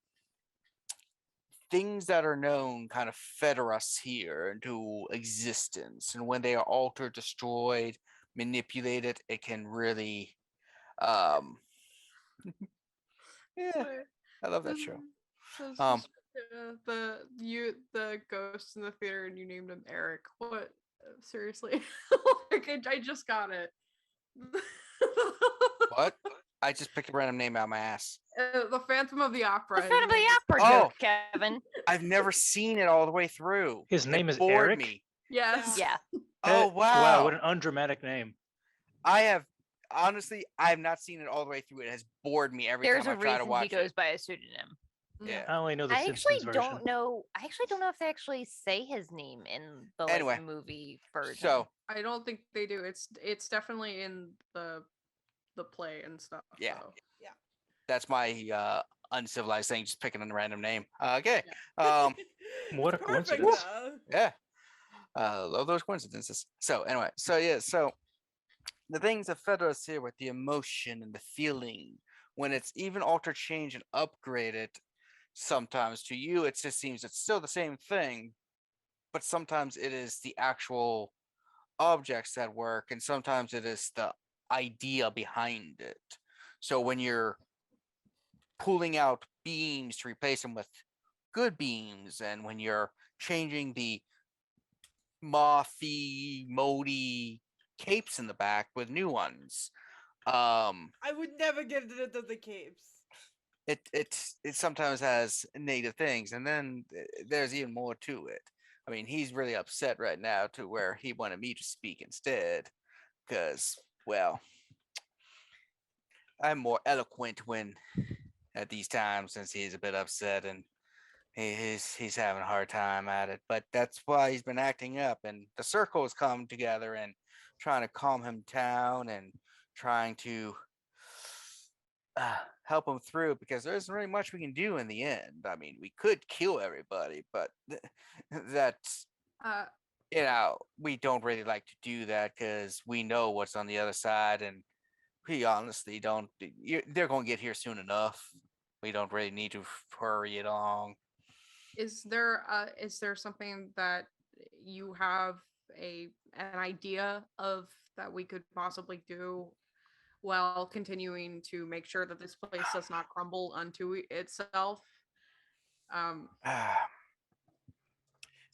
things that are known kind of fetter us here into existence. And when they are altered, destroyed, manipulated, it can really um yeah, Sorry. I love that show. Says Um, the ghost in the theater and you named him Eric. What? Seriously? Like I just got it. What? I just picked a random name out of my ass. The Phantom of the Opera. The his Phantom of name the is- Opera Oh. joke, Kevin. I've never seen it all the way through. His It name is bored Eric? me. Yes. Yeah. Oh Wow, what wow. an undramatic name. I have honestly I have not seen it all the way through. It has bored me every There's time a I try to reason watch he goes it. by a pseudonym. Yeah. I only know the I Simpsons actually version. don't know. I actually don't know if they actually say his name in the Anyway, movie version. So I don't think they do. It's definitely in the play and stuff. Yeah. So. that's my uncivilized thing, just picking a random name. Okay. What It's a perfect, coincidence. though. Yeah. Love those coincidences. So anyway, so the things that feather us here with the emotion and the feeling, when it's even altered, change, and upgraded, sometimes to you it just seems it's still the same thing, but sometimes it is the actual objects that work, and sometimes it is the idea behind it. So when you're pulling out beams to replace them with good beams, and when you're changing the mothy, moldy capes in the back with new ones. I would never give it to the capes. It sometimes has negative things, and then there's even more to it. I mean, he's really upset right now to where he wanted me to speak instead, because well, I'm more eloquent when at these times since he's a bit upset and he's having a hard time at it. But that's why he's been acting up, and the circle has come together and trying to calm him down and trying to help him through, because there isn't really much we can do in the end. I mean, we could kill everybody, but that's Uh, we don't really like to do that because we know what's on the other side, and we honestly don't. They're going to get here soon enough. We don't really need to hurry it along. is there something that you have an idea of that we could possibly do while continuing to make sure that this place does not crumble unto itself?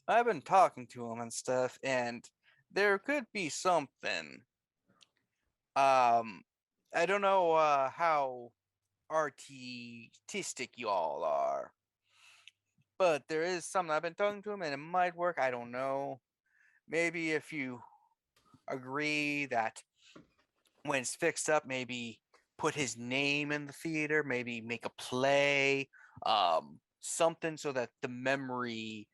I've been talking to him and stuff, and there could be something. I don't know how artistic you all are, but there is something. I've been talking to him, and it might work. I don't know. Maybe if you agree that when it's fixed up, maybe put his name in the theater, maybe make a play, something so that the memory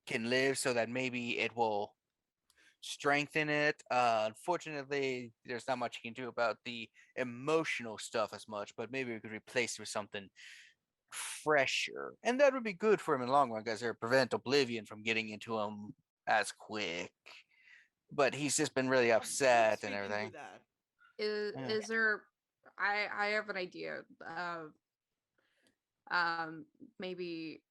can live, so that maybe it will strengthen it. Unfortunately, there's not much you can do about the emotional stuff as much, but maybe we could replace it with something fresher, and that would be good for him in the long run because it would prevent oblivion from getting into him as quick. But he's just been really upset and everything. Yeah. Is there? I have an idea. Maybe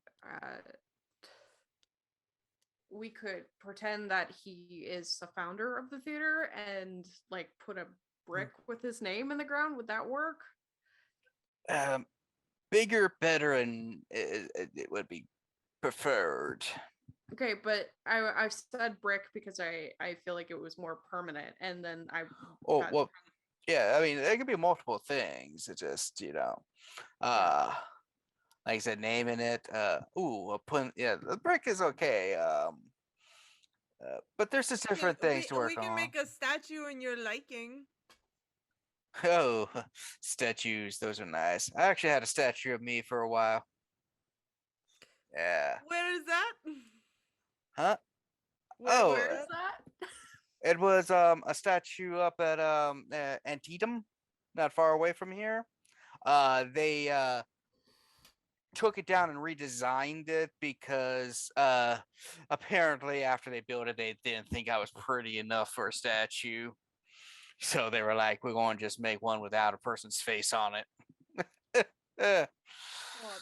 we could pretend that he is the founder of the theater and like put a brick with his name in the ground. Would that work? Bigger, better, and it would be preferred. Okay, but I said brick because I feel like it was more permanent, and then I Oh got- well, yeah. I mean, it could be multiple things. It just like I said, naming it. The brick is okay. But there's just different things to work We can on. make a statue in your liking. Oh, statues. Those are nice. I actually had a statue of me for a while. Yeah. Where is that? Huh? Where Oh, is What's that? it was a statue up at Antietam, not far away from here. They took it down and redesigned it because apparently after they built it, they didn't think I was pretty enough for a statue. So they were like, we're going to just make one without a person's face on it. Oh,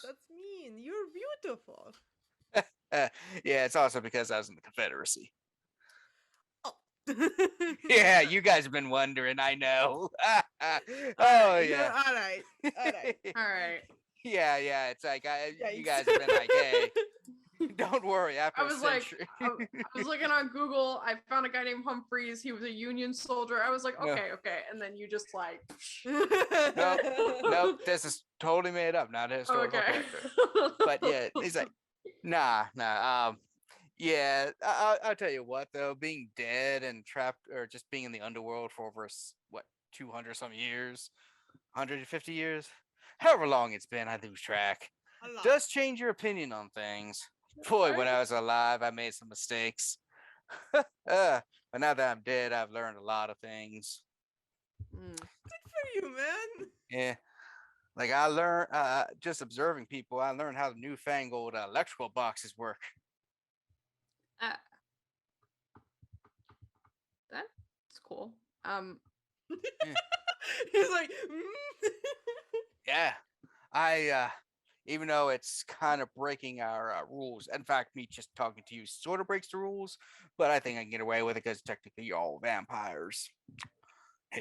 that's mean. You're beautiful. Yeah, it's also because I was in the Confederacy. Oh. Yeah, you guys have been wondering, I know. Alright, Yeah. All right. All right. All right. Yeah, it's like you Yikes. guys have been like, hey, don't worry. After I a was like, century, I was looking on Google. I found a guy named Humphreys. He was a Union soldier. I was like, No. okay. And then you just like, nope, this is totally made up, not a historical okay. character. But yeah, he's like, nah. Yeah, I'll tell you what though, being dead and trapped, or just being in the underworld for over 200 some years, 150 years, however long it's been, I lose track. A lot. Does change your opinion on things. Boy, when I was alive, I made some mistakes. But now that I'm dead, I've learned a lot of things. Mm. Good for you, man. Yeah. Like I learned, just observing people, I learned how the newfangled electrical boxes work. That's cool. He's like, Yeah. I, even though it's kind of breaking our rules, in fact, me just talking to you sort of breaks the rules, but I think I can get away with it because technically you're all vampires.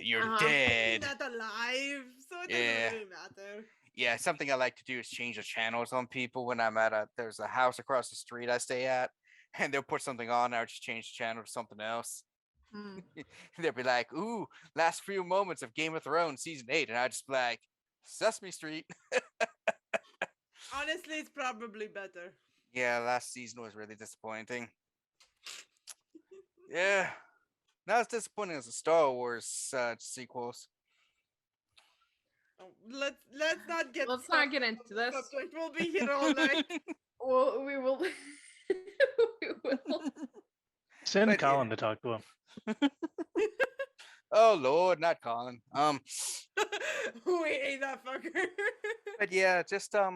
You're Uh-huh. dead. not alive, so it Yeah. doesn't really matter. Yeah, something I like to do is change the channels on people when I'm there's a house across the street I stay at, and they'll put something on, I'll just change the channel to something else. Mm. They'll be like, ooh, last few moments of Game of Thrones season 8, and I just be like, Sesame Street. Honestly, it's probably better. Yeah, last season was really disappointing. Yeah, not as disappointing as the Star Wars sequels. Oh, let's not get. Let's not get into this. Subject. We'll be here all night. Well, we will. We will. Send But, yeah. Colin to talk to him. Oh Lord, not Colin. We hate that fucker. But yeah, just like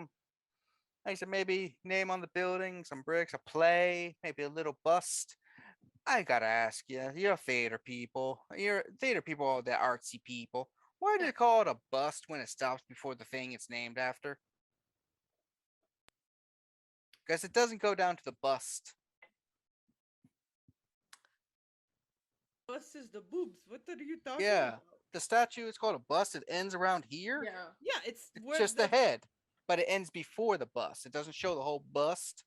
I said, maybe name on the building, some bricks, a play, maybe a little bust. I gotta ask you, you're theater people. You're theater people, all the artsy people. Why do they call it a bust when it stops before the thing it's named after? Because it doesn't go down to the bust. Bust is the boobs. What are you talking Yeah. about? The statue is called a bust. It ends around here. Yeah. Yeah, it's It's just the head, but it ends before the bust. It doesn't show the whole bust.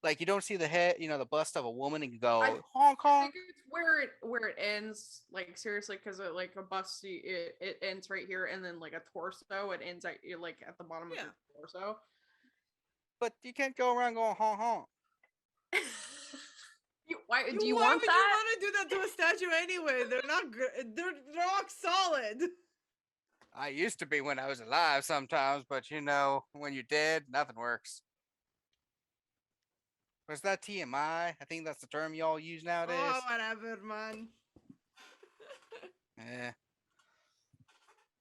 Like you don't see the head, the bust of a woman, and you go Hong I Kong. think it's where it ends. Like seriously, because like a bust, it ends right here, and then like a torso, it ends at like at the bottom Yeah. of the torso. But you can't go around going Hong Kong. Why do you Why want would that? you want to do that to a statue anyway? They're not. They're rock solid. I used to be when I was alive sometimes, but you know, when you're dead, nothing works. Was that TMI? I think that's the term y'all use nowadays. Oh, whatever, man. Yeah.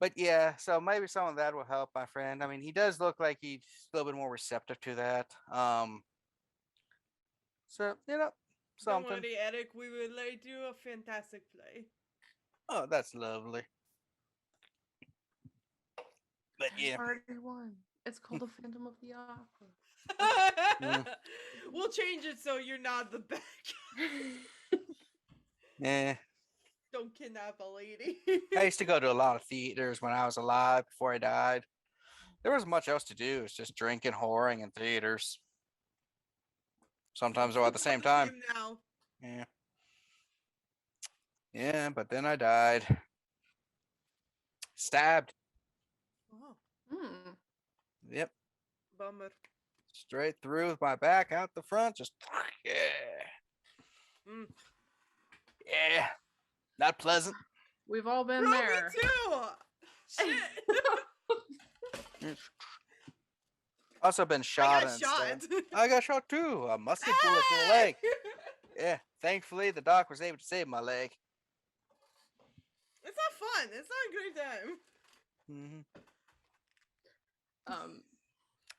But yeah, so maybe some of that will help my friend. I mean, he does look like he's a little bit more receptive to that. So you know, Don't something. worry, Eric. We will let you a fantastic play. Oh, that's lovely. But There's yeah, already one. It's called the Phantom of the Opera. We'll change it so you're not the back. yeah. Don't kidnap a lady. I used to go to a lot of theaters when I was alive before I died. There wasn't much else to do. It's just drinking, whoring, and theaters. Sometimes they're all at the same time. Now. Yeah. Yeah, but then I died. Stabbed. Oh, Hmm. Yep. bummer. Straight through with my back out the front. Just yeah. Mm. Yeah. Not pleasant. We've all been Bro, there. me too. Shit. Also been I shot. got and shot. stuff. I got shot too. A musket bullet to the leg. Yeah. Thankfully, the doc was able to save my leg. It's not fun. It's not a great time.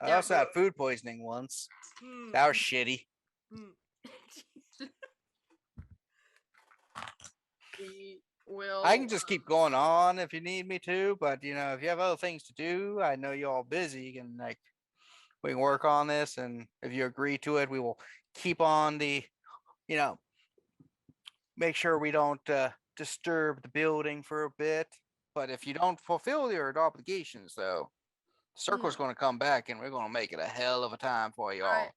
I Yeah, also had food poisoning once. Hmm. That was shitty. we will. I can just keep going on if you need me to, but you know, if you have other things to do, I know you're all busy. You can like we can work on this, and if you agree to it, we will keep on the, you know, make sure we don't disturb the building for a bit. But if you don't fulfill your obligations, though, Circle's going to come back, and we're going to make it a hell of a time for you all.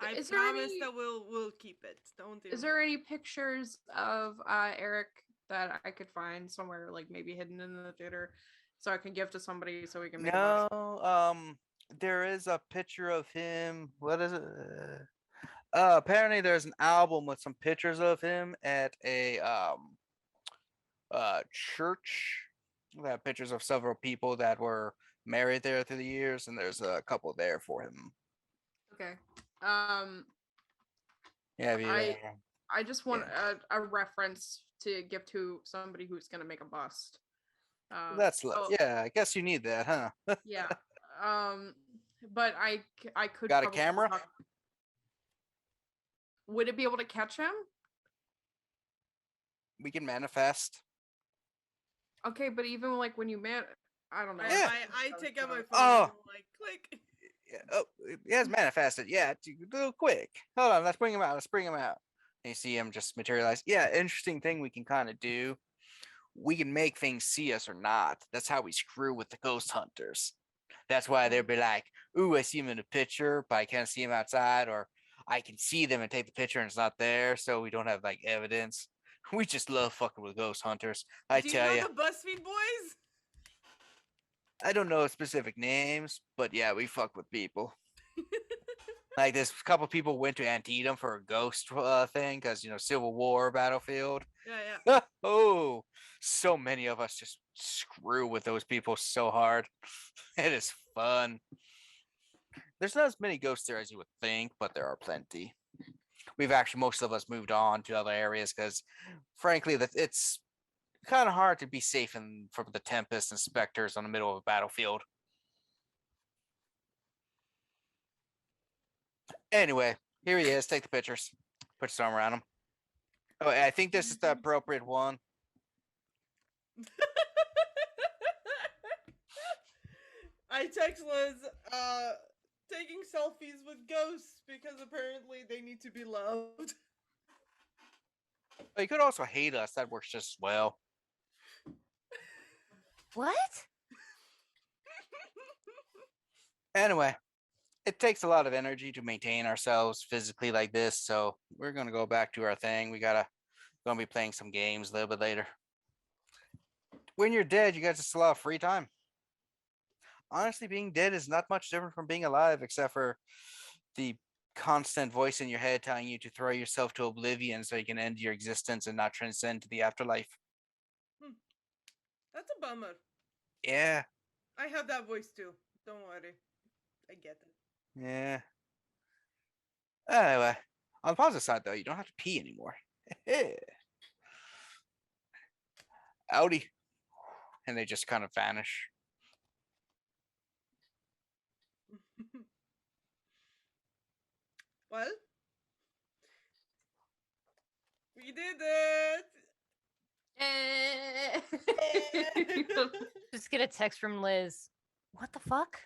I Is there promise any- that we'll keep it. Don't. Is there any pictures of Eric that I could find somewhere, like maybe hidden in the theater, so I can give to somebody so we can make a bust? No, there is a picture of him. What is it? Apparently, there's an album with some pictures of him at a church. We have pictures of several people that were married there through the years, and there's a couple there for him. Okay. Yeah, I just want a reference to give to somebody who's gonna make a bust. yeah. I guess you need that, huh? Yeah. But I could Got a probably camera? Would it be able to catch him? We can manifest. Okay, but even like when you I don't know. Yeah. I take out my phone Oh. and like click. Yeah, oh, he has manifested. Yeah, a little quick. Hold on, let's bring him out. Let's bring him out. And you see him just materialize. Yeah, interesting thing we can kind of do. We can make things see us or not. That's how we screw with the ghost hunters. That's why they'll be like, ooh, I see him in a picture, but I can't see him outside, or I can see them and take the picture and it's not there, so we don't have like evidence. We just love fucking with ghost hunters. I Do you tell know you. the BuzzFeed boys? I don't know specific names, but yeah, we fuck with people. Like this couple people went to Antietam for a ghost thing because you know Civil War battlefield. Yeah. Oh, so many of us just screw with those people so hard. It is fun. There's not as many ghosts there as you would think, but there are plenty. We've actually most of us moved on to other areas because, frankly, that it's kind of hard to be safe from the Tempest and Spectres on the middle of a battlefield. Anyway, here he is. Take the pictures. Put your arm around him. Oh, I think this is the appropriate one. I text Liz, taking selfies with ghosts because apparently they need to be loved. But you could also hate us. That works just as well. What? Anyway, it takes a lot of energy to maintain ourselves physically like this, so we're gonna go back to our thing. Gonna be playing some games a little bit later. When you're dead, you got just a lot of free time. Honestly, being dead is not much different from being alive, except for the constant voice in your head telling you to throw yourself to oblivion so you can end your existence and not transcend to the afterlife. That's a bummer. Yeah, I have that voice too. Don't worry. I get it. yeah. Anyway, on the positive side though, you don't have to pee anymore. Outie. And they just kind of vanish. Well, we did it. Just get a text from Liz. What the fuck?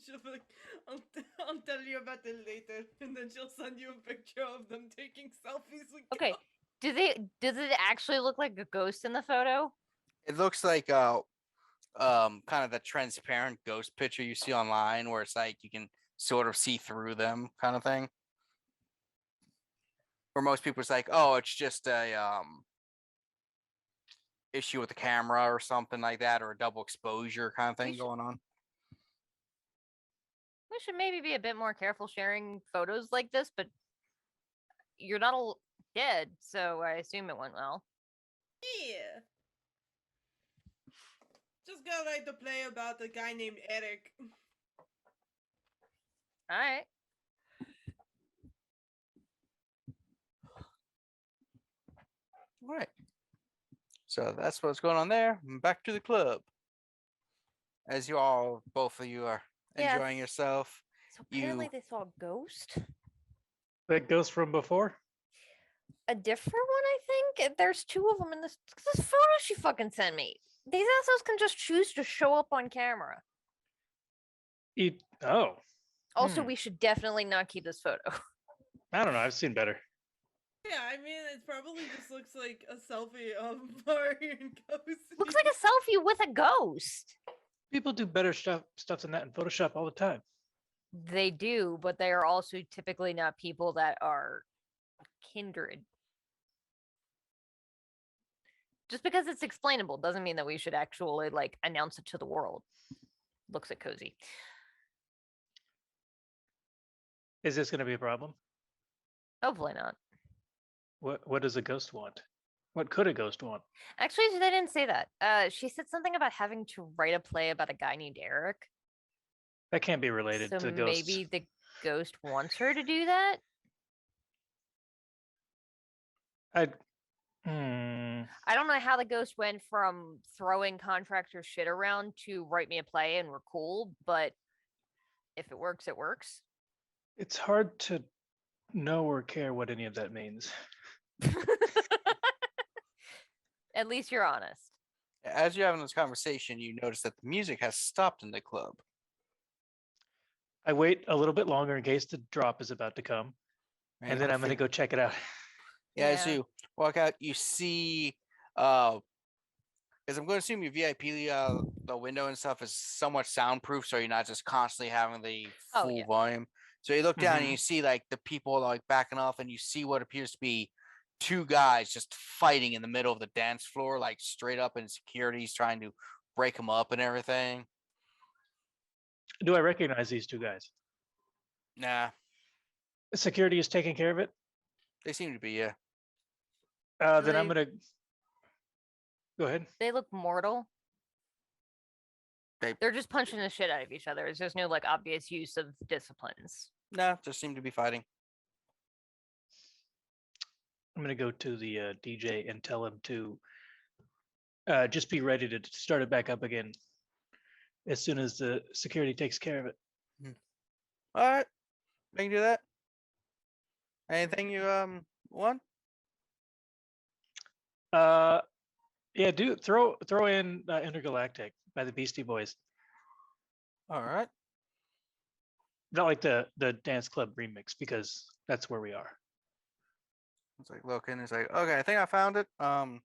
She'll be like, I'll tell you about it later, and then she'll send you a picture of them taking selfies with. Okay. Does it actually look like a ghost in the photo? It looks like kind of the transparent ghost picture you see online where it's like you can sort of see through them kind of thing. Where most people it's like, oh, it's just a issue with the camera or something like that, or a double exposure kind of thing going on. We should maybe be a bit more careful sharing photos like this, but you're not all dead, so I assume it went well. Yeah. Just gotta write the play about a guy named Eric. All right. All right. So that's what's going on there. Back to the club. As you all, both of you are Yeah. enjoying yourself. So apparently You- they saw a ghost. That ghost from before? A different one, I think. There's two of them in this photo she fucking sent me. These assholes can just choose to show up on camera. Oh, Also, we should definitely not keep this photo. I don't know. I've seen better. Yeah, I mean, it probably just looks like a selfie of Mario and Kozi. Looks like a selfie with a ghost. People do better stuff than that in Photoshop all the time. They do, but they are also typically not people that are kindred. Just because it's explainable doesn't mean that we should actually like announce it to the world. Looks at Kozi. Is this going to be a problem? Hopefully not. What does a ghost want? What could a ghost want? Actually, they didn't say that. She said something about having to write a play about a guy named Eric. That can't be related So to ghosts. maybe the ghost wants her to do that. I don't know how the ghost went from throwing contractor shit around to write me a play and we're cool, but if it works, it works. It's hard to know or care what any of that means. At least you're honest. As you're having this conversation, you notice that the music has stopped in the club. I wait a little bit longer in case the drop is about to come, and then I'm going to go check it out. Yeah, as Yeah. you walk out, you see, because I'm going to assume your VIP, the window and stuff is somewhat soundproof, so you're not just constantly having the Oh, full yeah. volume. So you look down and Mhm. you see like the people like backing off, and you see what appears to be two guys just fighting in the middle of the dance floor, like straight up, and security's trying to break them up and everything. Do I recognize these two guys? Nah, Security is taking care of it. they seem to be, yeah. Then I'm They- going to go ahead. They look mortal. They- They're just punching the shit out of each other. There's no like obvious use of disciplines. Nah, just seem to be fighting. I'm going to go to the DJ and tell him to just be ready to start it back up again as soon as the security takes care of it. All right, we can do that. Anything you want? Yeah, do throw in Intergalactic by the Beastie Boys. All right. Not like the dance club remix, because that's where we are. It's like looking. It's like, okay, I think I found it. Don't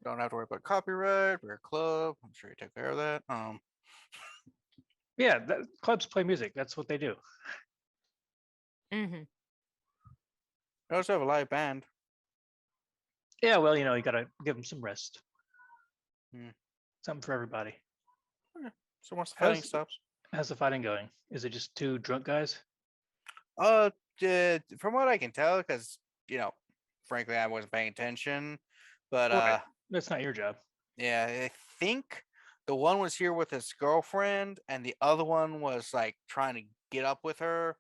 have to worry about copyright. We're a club. I'm sure you take care of that. Yeah, clubs play music. That's what they do. Mm-hmm. We also have a live band. Yeah, well, you gotta give them some rest. Hmm. Something for everybody. So once the fighting How's- stops. How's the fighting going? Is it just two drunk guys? From what I can tell, because frankly, I wasn't paying attention. But Right. That's not your job. yeah, I think the one was here with his girlfriend, and the other one was like trying to get up with her,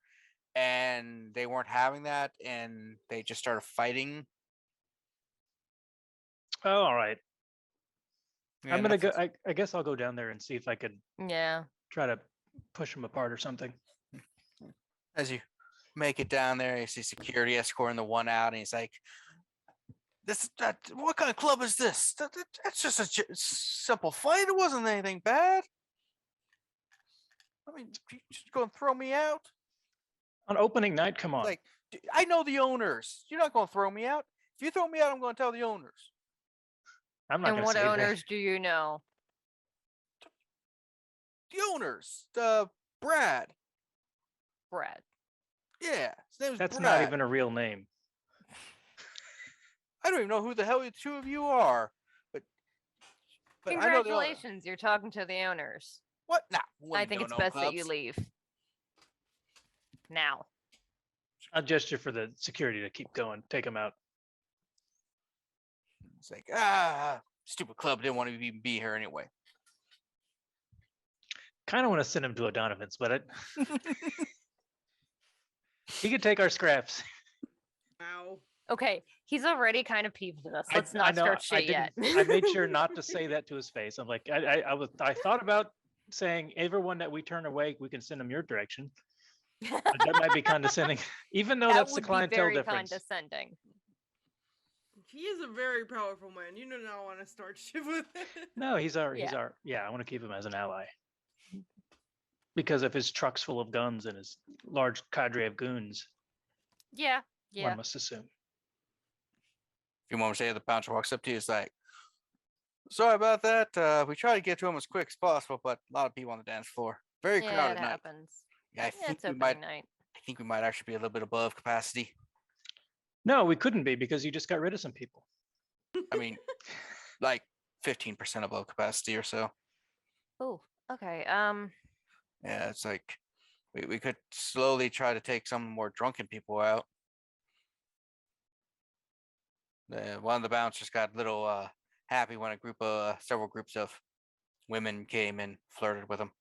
and they weren't having that, and they just started fighting. Oh, all right. Yeah, I'm gonna go. nothing- I guess I'll go down there and see if I could Yeah. try to push them apart or something. As you make it down there, you see security escorting the one out, and he's like, what kind of club is this? That's just a simple fight. It wasn't anything bad. I mean, you just gonna throw me out? On opening night, come on. Like, I know the owners. You're not gonna throw me out. If you throw me out, I'm gonna tell the owners. I'm not And gonna what say that. owners do you know? The owners, Brad. Brad. Yeah, his name's That's Brad. not even a real name. I don't even know who the hell the two of you are, but I know the owner. Congratulations, you're talking to the owners. What? Nah, I think it's best that you leave. Now. I'll gesture for the security to keep going. Take them out. It's like stupid club didn't want to even be here anyway. Kind of want to send him to O'Donovan's, but he could take our scraps. Ow. Okay, he's already kind of peeved at us. I- Let's I not know, start shit yet. I made sure not to say that to his face. I'm like, I thought about saying everyone that we turn away, we can send them your direction. But that might be condescending, even though That that's the would be clientele very difference. condescending. He is a very powerful man. You do not want to start shit with him. No, he's our, Yeah. I want to keep him as an ally. Because of his trucks full of guns and his large cadre of goons, Yeah, yeah. one must assume. A few moments later, the bouncer walks up to you. It's like, sorry about that. We try to get to him as quick as possible, but a lot of people on the dance floor. Very Yeah, crowded it night. happens. Yeah, I Yeah, think it's we opening might. night. I think we might actually be a little bit above capacity. No, we couldn't be because you just got rid of some people. I mean, like 15% above capacity or so. Oh, okay. Yeah, it's like we could slowly try to take some more drunken people out. One of the bouncers got a little happy when several groups of women came and flirted with him.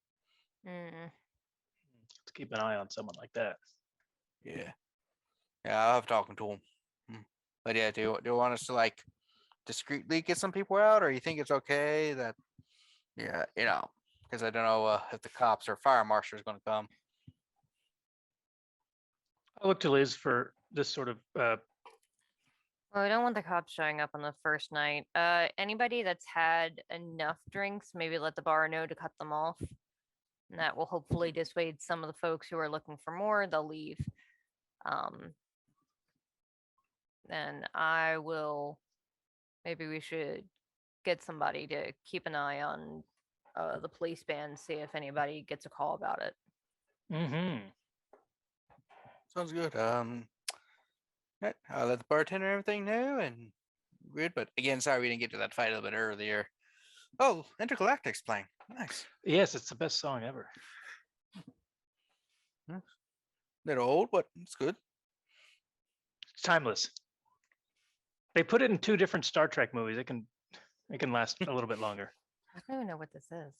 Let's keep an eye on someone like that. Yeah, I'll have talking to him. But yeah, do you want us to like discreetly get some people out, or you think it's okay that because I don't know if the cops or fire marshal is going to come. I'll look to Liz for this sort of Well, we don't want the cops showing up on the first night. Anybody that's had enough drinks, maybe let the bar know to cut them off. And that will hopefully dissuade some of the folks who are looking for more. They'll leave. Then I will. Maybe we should get somebody to keep an eye on the police band, see if anybody gets a call about it. Sounds good. Right, I'll let the bartender and everything know, and good. But again, sorry we didn't get to that fight a little bit earlier. Oh, Intergalactic's playing. Nice. Yes, it's the best song ever. Little old, but it's good. It's timeless. They put it in 2 different Star Trek movies. It can last a little bit longer. I don't even know what this is.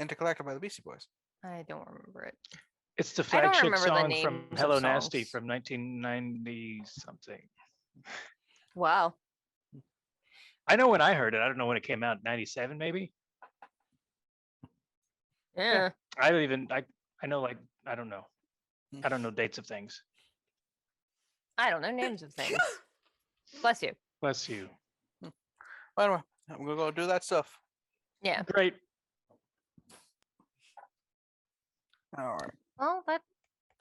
Intergalactic by the Beastie Boys. I don't remember it. It's the I don't flagship remember the song names from of Hello Nasty songs. from 1990 something. Wow. I know when I heard it. I don't know when it came out. 97 maybe. Yeah. I don't even. I know like I don't know. I don't know dates of things. I don't know names of things. Bless you. Bless you. Anyway, I'm gonna go do that stuff. Yeah. Great. All right. Well, that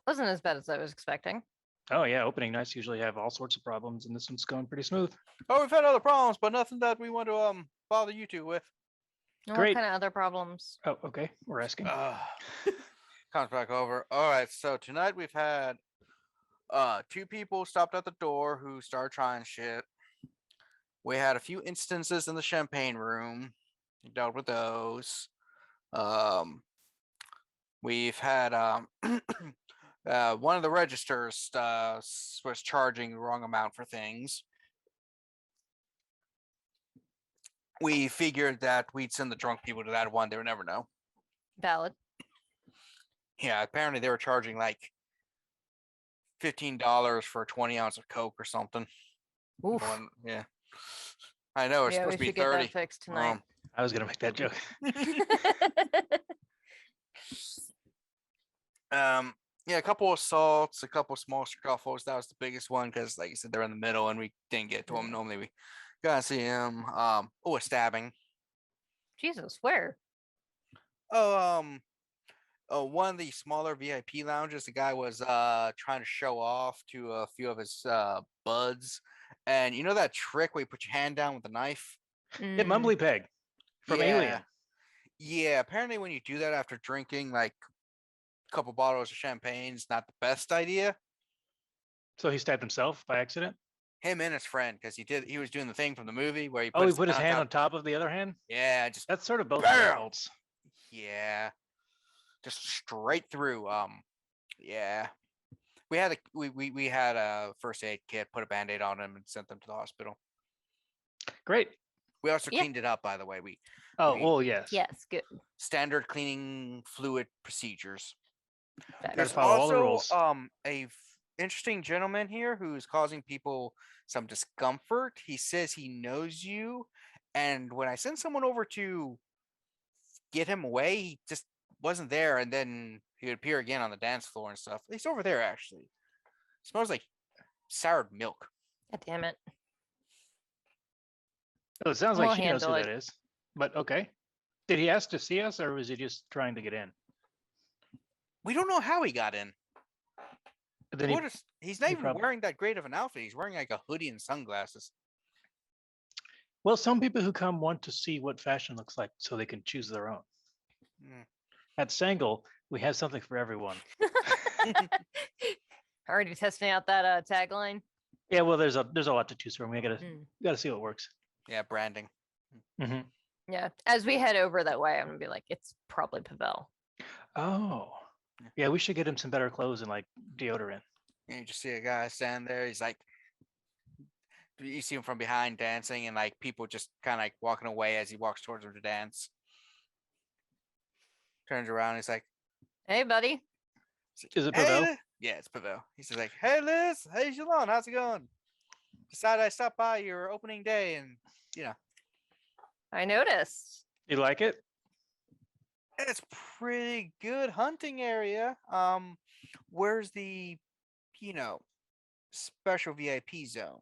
wasn't as bad as I was expecting. Oh yeah, opening nights usually have all sorts of problems, and this one's going pretty smooth. Oh, we've had other problems, but nothing that we want to bother you two with. And Great. What kind of other problems? Oh, okay. We're asking. Comes back over. All right, so tonight we've had 2 people stopped at the door who started trying shit. We had a few instances in the champagne room. We dealt with those. We've had one of the registers was charging the wrong amount for things. We figured that we'd send the drunk people to that one. They would never know. Valid. Yeah, apparently they were charging like $15 for a 20 ounce of Coke or something. Oof. Yeah, I know it's Yeah, we supposed to be should get 30. that fixed tonight. I was gonna make that joke. Yeah, a couple assaults, a couple small scuffles. That was the biggest one because, like you said, they're in the middle and we didn't get to them. Normally we gotta see him. A stabbing. Jesus, where? Oh, one of the smaller VIP lounges. The guy was trying to show off to a few of his buds, and you know that trick where you put your hand down with a knife. Yeah, Mumbly Peg from Alien. Yeah, apparently when you do that after drinking like a couple bottles of champagne is not the best idea. So he stabbed himself by accident. Him and his friend, because he was doing the thing from the movie where he Oh, he put his hand on top of the other hand. Yeah, just That's sort of both their bam! faults. Yeah, just straight through. Yeah, we had a first aid kit, put a band-aid on him, and sent them to the hospital. Great. We also Yeah. cleaned it up, by the way. Oh, we- well, yes. Yes, good. Standard cleaning fluid procedures. Better. There's follow all the also rules. interesting gentleman here who's causing people some discomfort. He says he knows you, and when I sent someone over to get him away, he just wasn't there, and then he would appear again on the dance floor and stuff. He's over there actually. Smells like soured milk. God damn it. Oh, it sounds We'll like she knows who handle that is. But okay. Did he ask to see us, or was he just trying to get in? We don't know how he got in. Then he, He's not he even prob- wearing that great of an outfit. He's wearing like a hoodie and sunglasses. well, some people who come want to see what fashion looks like so they can choose their own. Mm. At Sangle, we have something for everyone. Already testing out that tagline. Yeah, well, there's a lot to choose from. We gotta Mm. see what works. Yeah, branding. Hmm. Yeah. As we head over that way, I'm gonna be like, it's probably Pavel. Oh, yeah, we should get him some better clothes and like deodorant. And you just see a guy stand there. He's like, you see him from behind dancing, and like people just kind of like walking away as he walks towards him to dance. Turns around, he's like, Hey, buddy. Is it "Hey, Pavel? yeah, it's Pavel. He says like, "Hey, Liz. Hey, Jilon. How's it going? Decided I stopped by your opening day, and I noticed. You like it? it's pretty good hunting area. Where's the, special VIP zone?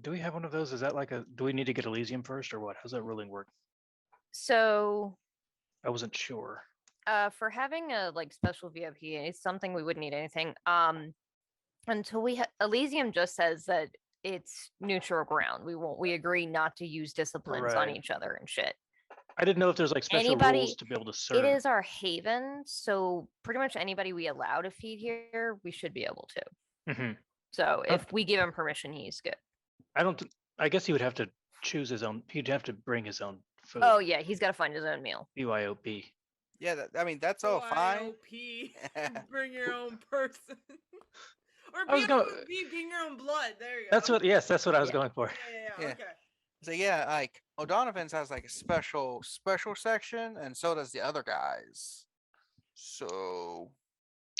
Do we have one of those? Is that like a? Do we need to get Elysium first, or what? How's that ruling work? So I wasn't sure. for having a like special VIP, it's something we wouldn't need anything. Until Elysium just says that it's neutral ground. We agree not to use disciplines on Right. each other and shit. I didn't know if there's like special Anybody- rules to be able to serve. It is our haven, so pretty much anybody we allow to feed here, we should be able to. Mhm. So if we give him permission, he's good. I don't. I guess he would have to choose his own. He'd have to bring his own food. Oh yeah, he's got to find his own meal. BYOP. Yeah, that's all fine. YOP. Bring your own person. Or I was gonna- bring your own blood. There you go. That's what. Yes, that's what I was Yeah. going for. Yeah, Yeah. okay. So yeah, like O'Donovan's has like a special section, and so does the other guys. So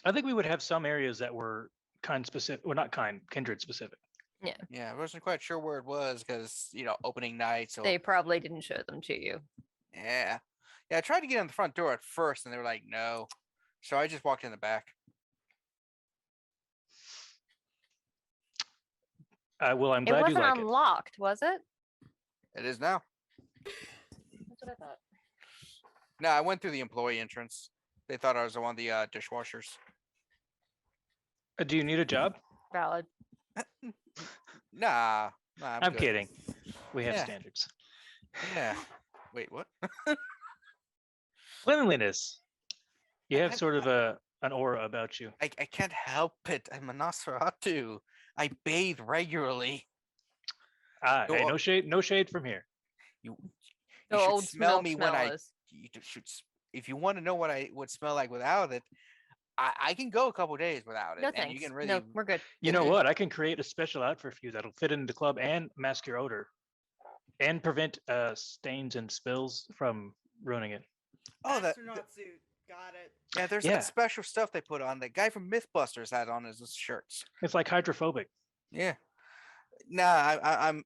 I think we would have some areas that were kind specific. Well, not kind, kindred specific. yeah, I wasn't quite sure where it was because opening night. So They probably didn't show them to you. yeah, I tried to get in the front door at first, and they were like, no. So I just walked in the back. Well, I'm It glad you wasn't like it. unlocked, was it? It is now. That's what I thought. No, I went through the employee entrance. They thought I was one of the dishwashers. Do you need a job? Valid. Nah, I'm good. kidding. We have Yeah. standards. Yeah. Wait, what? Cleanliness. You have I- sort of an aura about you. I can't help it. I'm a Nosferatu. I bathe regularly. Ah, Go hey, up. no shade from here. You The should old smell milk me when I. smell is- You should if you want to know what I would smell like without it, I can go a couple days without it, No and thanks. you can really. No, we're good. You know what? I can create a special outfit for you that'll fit into the club and mask your odor, and prevent stains and spills from ruining it. Oh, that. Astronaut suit. Got it. Yeah, there's Yeah. that special stuff they put on. The guy from MythBusters had on his shirts. It's like hydrophobic. Yeah. Nah,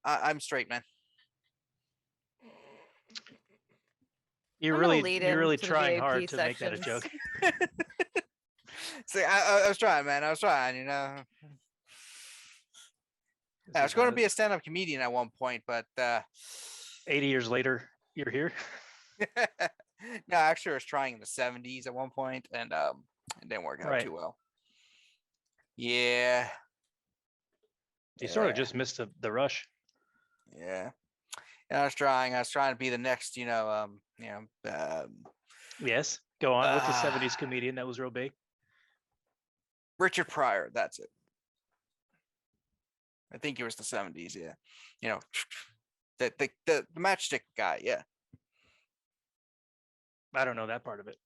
I'm straight, man. You're I'm gonna really lead you're really into the trying VIP hard to make that a sections. joke. See, I was trying, man. I was trying, you know. This I was is going to not be a stand-up comedian at one point, but 80 years later, you're here. no, actually, I was trying in the '70s at one point, and it didn't work out Right. too well. Yeah, You sort of Yeah. just missed the rush. yeah. And I was trying to be the next, Yes. Go on. What's a Ah. 70s comedian that was real big? Richard Pryor. That's it. I think it was the '70s. Yeah, you know, the matchstick guy. Yeah. I don't know that part of it.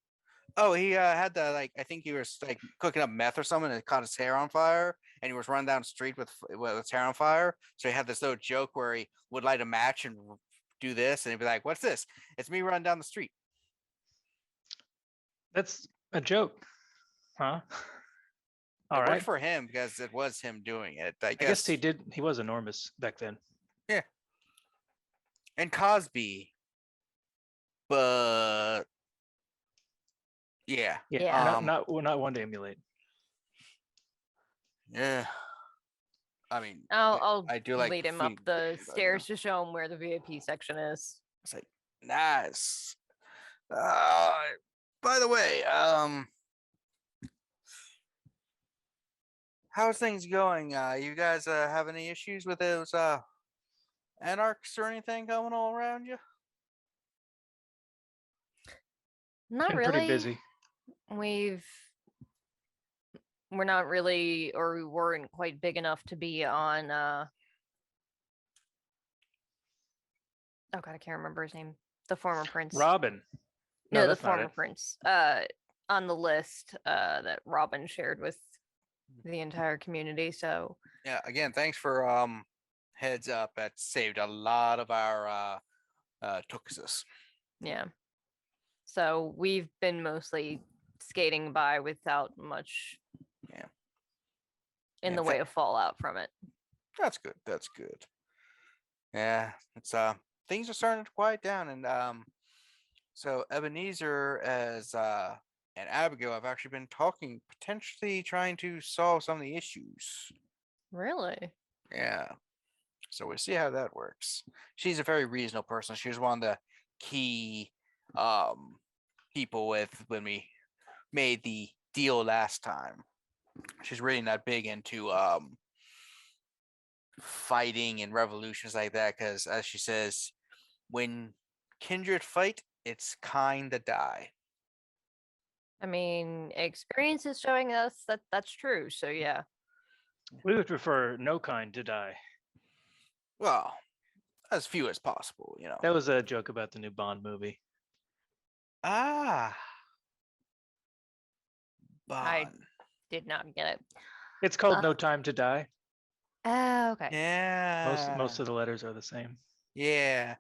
Oh, he had the I think he was cooking up meth or something, and it caught his hair on fire, and he was running down the street with his hair on fire. So he had this little joke where he would light a match and do this, and he'd be like, "What's this? It's me running down the street." That's a joke. Huh? It All worked right. for him because it was him doing it. I I guess. guess he was enormous back then. And Cosby, but yeah, Yeah. Not one to emulate. yeah. I mean, I'll I do like lead him food up and the cooking, but, stairs to show him where the VIP section is. It's like nice. By the way, how's things going? You guys have any issues with those anarchs or anything going all around you? Not Been really. pretty busy. We're not really, or we weren't quite big enough to be on oh god, I can't remember his name. The former prince. Robin. No, the that's not former it. prince. On the list that Robin shared with the entire community. So Yeah. Again, thanks for heads up. That saved a lot of our tuxes. yeah. So we've been mostly skating by without much Yeah. in Yeah, the way of fallout from it. That's good. That's good. Yeah, it's things are starting to quiet down, and so Ebenezer as and Abigail have actually been talking, potentially trying to solve some of the issues. Really? Yeah. So we'll see how that works. She's a very reasonable person. She was one of the key people with when we made the deal last time. She's really not big into fighting and revolutions like that, because as she says, when kindred fight, it's kind to die. I mean, experience is showing us that that's true. So yeah. We would prefer no kind to die. Well, as few as possible, you know. That was a joke about the new Bond movie. Ah. I- Bond. Did not get it. It's called Uh, No Time to Die. Oh, okay. Yeah. Most of the letters are the same. Yeah.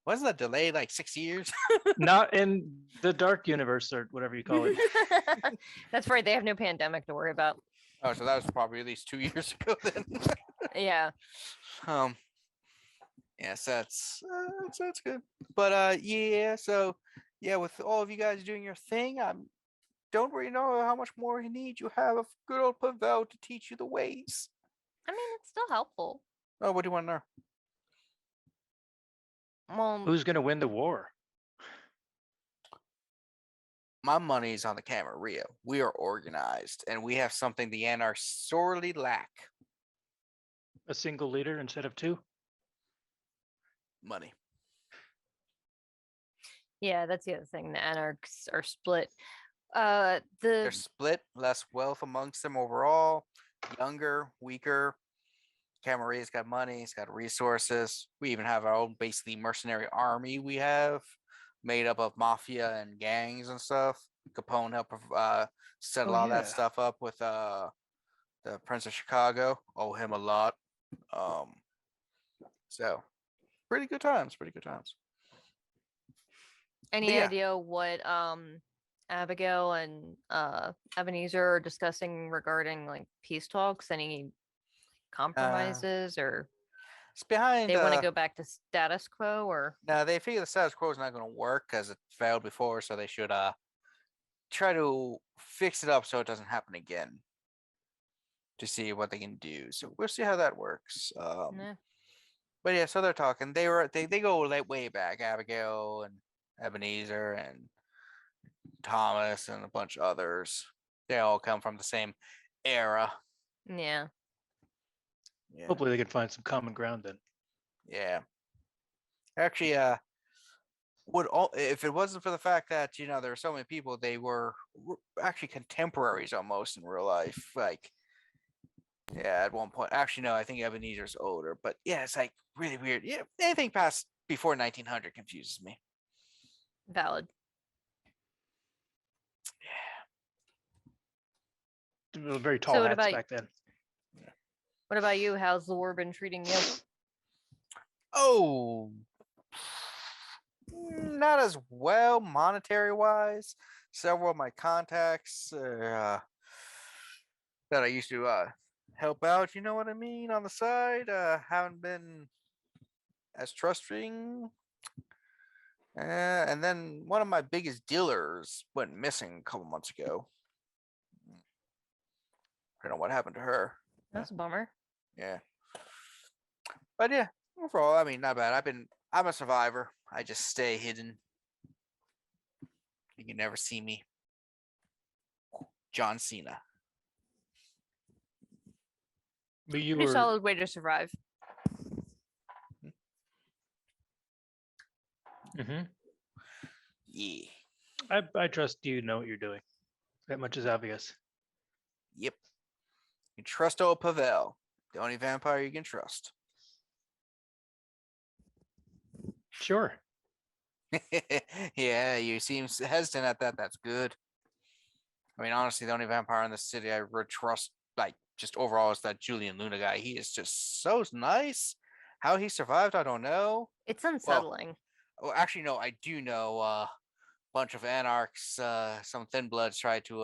Wasn't that delayed like 6 years? Not in the dark universe or whatever you call it. That's right. They have no pandemic to worry about. Oh, so that was probably at least 2 years ago then. Yeah. Yes, that's good. But yeah, so yeah, with all of you guys doing your thing, don't really know how much more you need. You have a good old Pavel to teach you the ways. I mean, it's still helpful. Oh, what do you want to know? Well, Who's going to win the war? My money's on the Camarilla. We are organized, and we have something the Anarch sorely lack: A single leader instead of two? money. yeah, that's the other thing. The anarchs are split. They're split, less wealth amongst them overall, younger, weaker. Camarilla's got money, it's got resources. We even have our own basically mercenary army we have made up of mafia and gangs and stuff. Capone helped settle Oh, all that yeah. stuff up with the Prince of Chicago. Owe him a lot. So pretty good times. Pretty good times. Any yeah. idea what Abigail and Ebenezer are discussing regarding like peace talks? Any compromises, or It's behind. they want to go back to status quo, or No, they figure the status quo is not going to work because it failed before, so they should try to fix it up so it doesn't happen again. To see what they can do. So we'll see how that works. nah. But yeah, so they're talking. They go way back. Abigail and Ebenezer and Thomas and a bunch of others. They all come from the same era. Yeah. Yeah. Hopefully they can find some common ground then. Yeah. Actually, if it wasn't for the fact that there were so many people, they were actually contemporaries almost in real life. Like, yeah, at one point. Actually, no, I think Ebenezer's older, but yeah, it's like really weird. Yeah, anything past before 1900 confuses me. Valid. Very tall So what hats about back then. what about you? How's the war been treating you? Oh, not as well monetary wise. Several of my contacts that I used to help out, you know what I mean, on the side, haven't been as trusting. And then one of my biggest dealers went missing a couple months ago. I don't know what happened to her. That's a bummer. Yeah. But yeah, overall, I mean, not bad. I'm a survivor. I just stay hidden. You can never see me. John Cena. But you Pretty were solid way to survive. Mhm. Yeah. I trust you know what you're doing. That much is obvious. Yep. You trust old Pavel. The only vampire you can trust. Sure. Yeah, you seem hesitant at that. That's good. I mean, honestly, the only vampire in the city I would trust, like, just overall, is that Julian Luna guy. He is just so nice. How he survived, I don't know. It's unsettling. Well, actually, no, I do know. Bunch of anarchs, some thin bloods tried to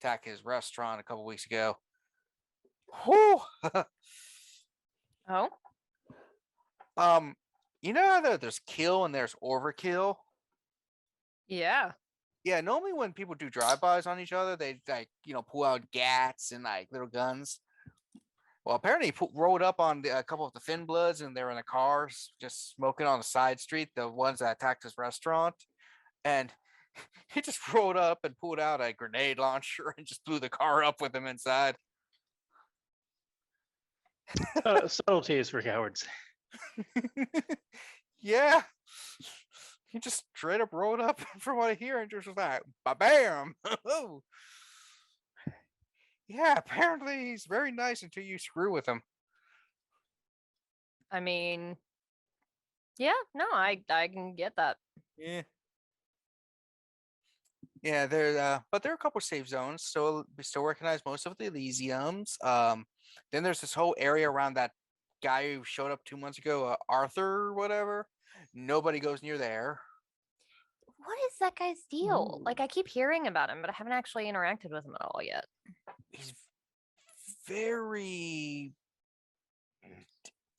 attack his restaurant a couple weeks ago. Whew. Oh, You know how there's kill and there's overkill? yeah. Yeah, normally when people do drive-bys on each other, they like pull out gats and like little guns. Well, apparently he rolled up on a couple of the Thin Bloods, and they were in the cars just smoking on the side street. The ones that attacked his restaurant, and he just rolled up and pulled out a grenade launcher and just blew the car up with him inside. Subtlety is for cowards. Yeah. He just straight up rolled up from what I hear and just was like, bam. Yeah, apparently he's very nice until you screw with him. I mean, yeah. No, I can get that. Yeah. Yeah, but there are a couple safe zones. So we still recognize most of the Elysiums. Then there's this whole area around that guy who showed up 2 months ago, Arthur or whatever. Nobody goes near there. What is that guy's deal? Ooh. Like, I keep hearing about him, but I haven't actually interacted with him at all yet. He's very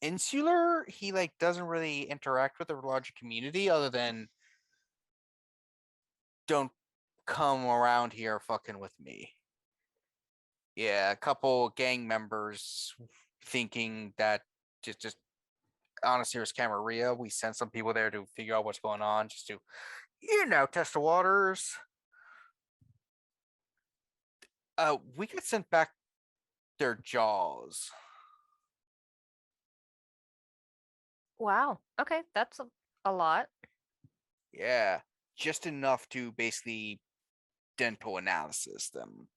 insular. He like doesn't really interact with the larger community other than don't come around here fucking with me. Yeah, a couple gang members thinking that just honestly, it was Camarilla. We sent some people there to figure out what's going on, just to test the waters. We got sent back their jaws. Wow. Okay, that's a lot. Yeah, just enough to basically dental analysis them.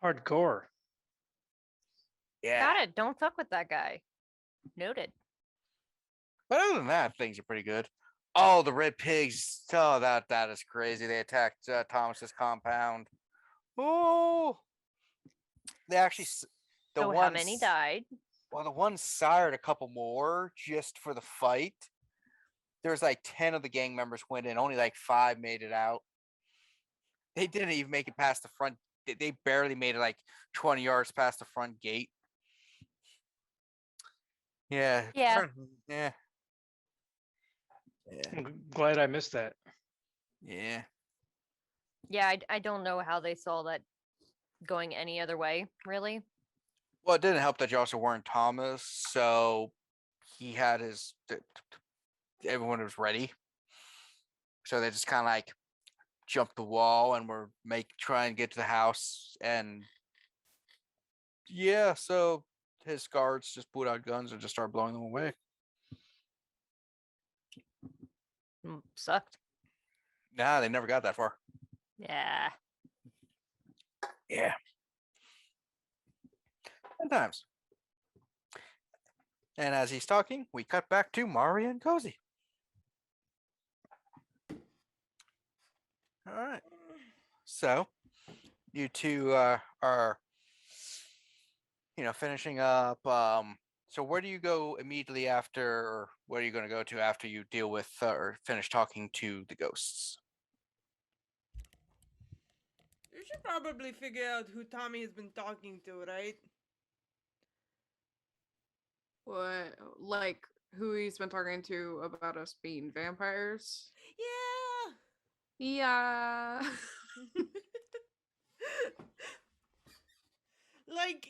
Hardcore. Yeah. Got it. Don't fuck with that guy. Noted. But other than that, things are pretty good. Oh, the red pigs. Oh, that is crazy. They attacked Thomas's compound. Oh, they actually the So how many ones. died? Well, the one sired a couple more just for the fight. There's like 10 of the gang members went in. Only like 5 made it out. They didn't even make it past the front. They barely made it like 20 yards past the front gate. Yeah. Yeah. Yeah. I'm glad I missed that. Yeah. Yeah, I don't know how they saw that going any other way, really. Well, it didn't help that you also weren't Thomas, so he had his. Everyone was ready, so they just kind of like jumped the wall and were try and get to the house, and yeah, so his guards just pulled out guns and just started blowing them away. Sucked. Nah, they never got that far. Yeah. Yeah. Sometimes. And as he's talking, we cut back to Mari and Kozi. All right. So, you two are, finishing up. So where do you go immediately after, or where are you going to go to after you deal with or finish talking to the ghosts? You should probably figure out who Tommy has been talking to, right? What, like, who he's been talking to about us being vampires? Yeah. Yeah. Like,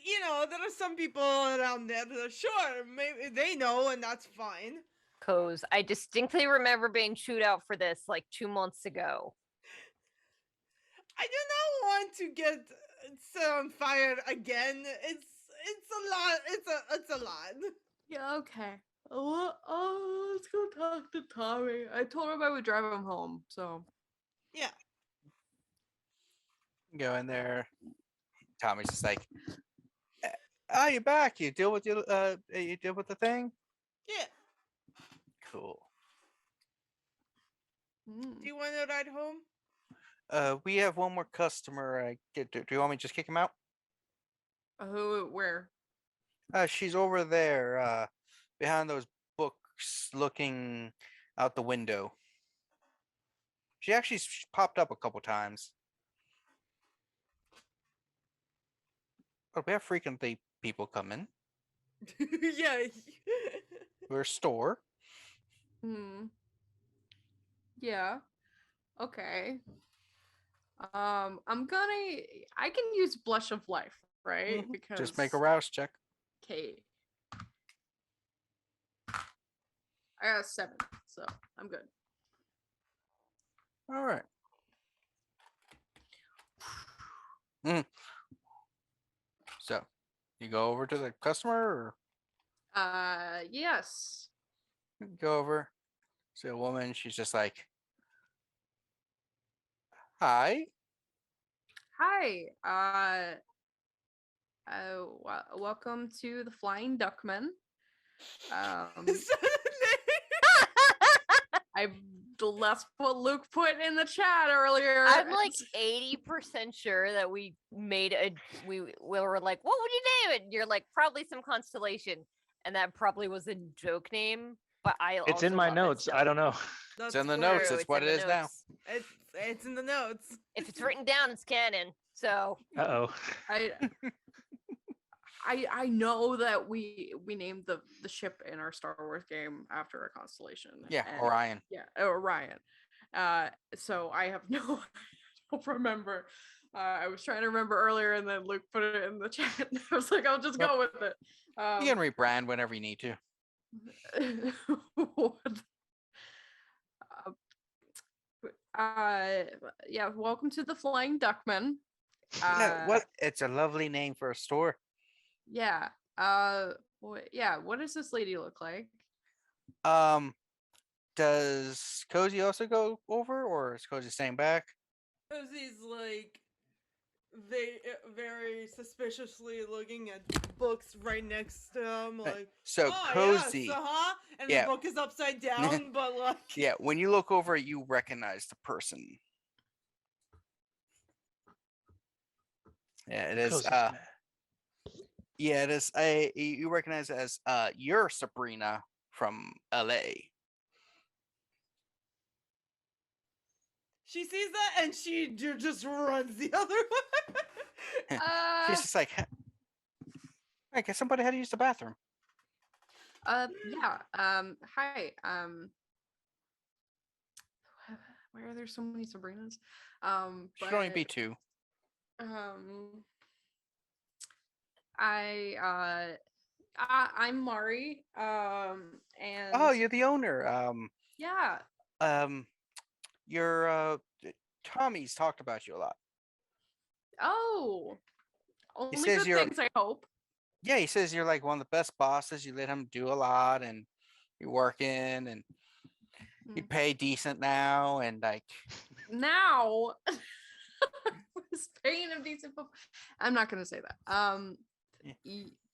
there are some people around there that are sure, maybe they know, and that's fine. Coz, I distinctly remember being chewed out for this like 2 months ago. I do not want to get set on fire again. It's a lot. It's a lot. Yeah, okay. Oh, let's go talk to Tommy. I told him I would drive him home, so. Yeah. Go in there. Tommy's just like, "Oh, you're back. You deal with the thing." Yeah. Cool. Do you want to ride home? We have one more customer. Do you want me to just kick him out? Who, where? She's over there, behind those books, looking out the window. She actually popped up a couple times. But we have frequently people come in. Yeah. We're a store. Yeah. Okay. I can use Blush of Life, right? Mhm. Because Just make a rouse check. Okay. I got 7, so I'm good. All right. So, you go over to the customer, or Yes. you go over. See a woman. She's just like, "Hi." Hi. Welcome to the Flying Duckman. That's what Luke put in the chat earlier. I'm like 80% sure that we were like, what would you name it? And you're like, probably some constellation. And that probably was a joke name, but It's in my notes. I don't know. It's in the notes. True, It's what in it the is now. notes. It's in the notes. If it's written down, it's canon. So Uh-oh. I know that we named the ship in our Star Wars game after a constellation. Yeah, and- Orion. Yeah, Orion. So I have no, I don't remember. I was trying to remember earlier, and then Luke put it in the chat. And I was like, I'll just go with it. You can rebrand whenever you need to. Yeah, welcome to the Flying Duckman. What? It's a lovely name for a store. Yeah. What does this lady look like? Does Kozi also go over, or is Kozi staying back? Because he's like, they very suspiciously looking at books right next to him, Right. like, So oh Kozi, yes, and yeah. the book is upside down, but like, yeah, when you look over, you recognize the person. Yeah, it is. Cozy's mad. Yeah, it is. You recognize it as you're Sabrina from LA. she sees that and she just runs the other way. She's just like, I guess somebody had to use the bathroom. Yeah. Hi. Why are there so many Sabrinas? Should only be But 2. I'm Mari. And Oh, you're the owner. yeah. Your Tommy's talked about you a lot. Oh, only says good you're- things, I hope. Yeah, he says you're like one of the best bosses. You let him do a lot, and you're working, and you Hmm. pay decent now, and like, Now, was paying him decent. I'm not gonna say that.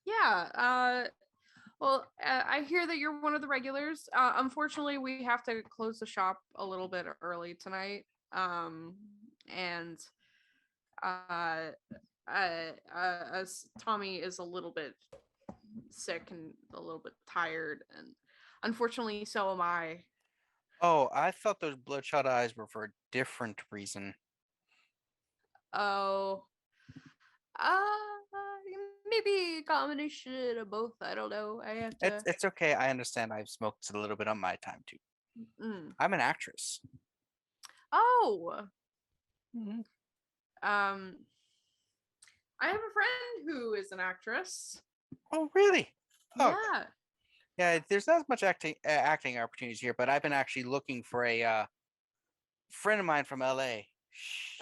Yeah. Well, I hear that you're one of the regulars. Unfortunately, we have to close the shop a little bit early tonight. And as Tommy is a little bit sick and a little bit tired, and unfortunately, so am I. oh, I thought those bloodshot eyes were for a different reason. Oh, uh, maybe a combination of both. I don't know. I have to. It's okay. I understand. I've smoked a little bit on my time too. Mm. I'm an actress. Oh, Mhm. I have a friend who is an actress. Oh, really? Oh, Yeah. yeah. There's not as much acting opportunities here, but I've been actually looking for a friend of mine from LA.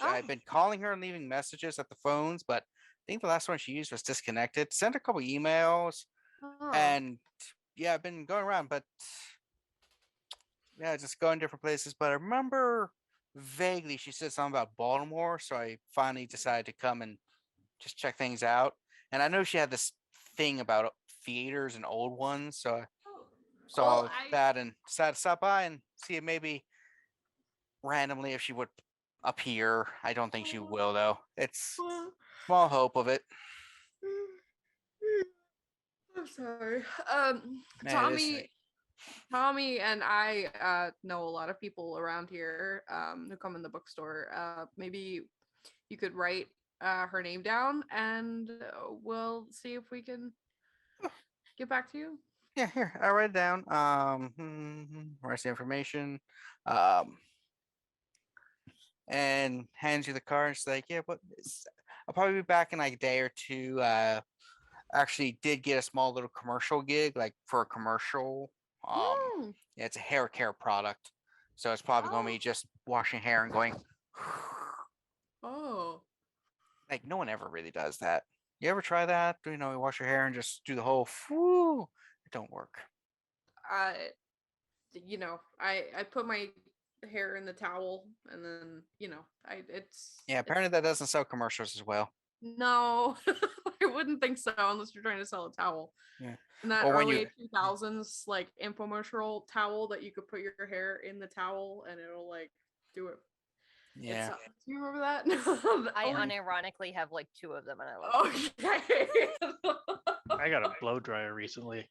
I've Oh. been calling her and leaving messages at the phones, but I think the last one she used was disconnected. Sent her a couple emails, Oh. and yeah, I've been going around, but yeah, just going different places. But I remember vaguely she said something about Baltimore, so I finally decided to come and just check things out. And I know she had this thing about theaters and old ones, so I saw Well, that and decided to stop by and see if maybe randomly if she would appear. I don't think she will though. It's small hope of it. I'm sorry. Man, it is Tommy and I know a lot of people around here who come in the bookstore. Maybe you could write her name down and we'll see if we can get back to you. yeah, here, I'll write it down. Where's the information? Um, and hands you the card. It's like, yeah, I'll probably be back in like a day or two. Actually did get a small little commercial gig, like for a commercial. Mm. Yeah, it's a hair care product, so it's probably going to be Oh. just washing hair and going. Oh. Like no one ever really does that. You ever try that? You wash your hair and just do the whole. Whoo, it don't work. I put my hair in the towel and then it's Yeah, apparently that doesn't sell commercials as well. no. I wouldn't think so unless you're trying to sell a towel. Yeah. And that Or when early you- 2000s like infomercial towel that you could put your hair in the towel and it'll like do it. Yeah. Do you remember that? I Only- unironically have like 2 of them, and I love them. Okay. I got a blow dryer recently.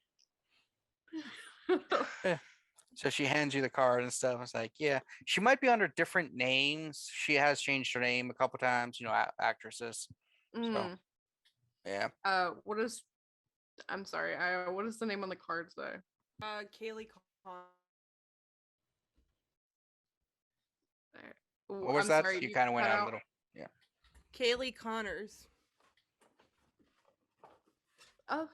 So she hands you the card and stuff. It's like, yeah, she might be under different names. She has changed her name a couple times. Actresses. Mm. Yeah. What is? I'm sorry. What is the name on the card say? Callie. What was I'm that? sorry, You kind of went cut out a little. Yeah. Kaylee Connors. Oh,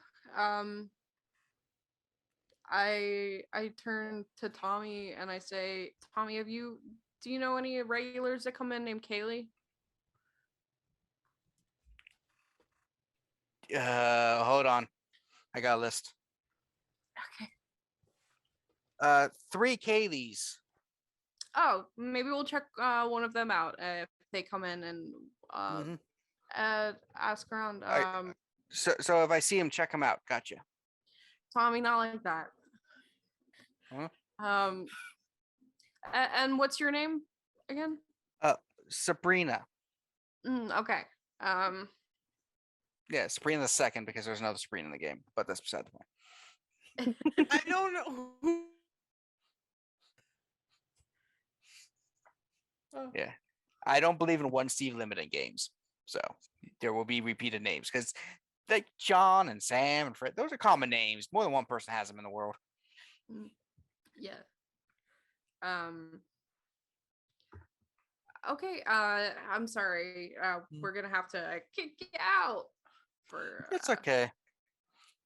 I turn to Tommy and I say, Tommy, do you know any regulars that come in named Callie? Hold on. I got a list. Okay. 3 Kayleys. Oh, maybe we'll check one of them out if they come in and Mhm. Ask around. So if I see him, check him out. Gotcha. Tommy, not like that. Huh? And what's your name again? Sabrina. Okay. Yeah, Sabrina the second because there's another Sabrina in the game, but that's beside the point. I don't know who. Yeah, I don't believe in one Steve limit in games, so there will be repeated names because like John and Sam and Fred, those are common names. More than one person has them in the world. Yeah. Okay. I'm sorry. We're gonna have to kick you out for. It's okay.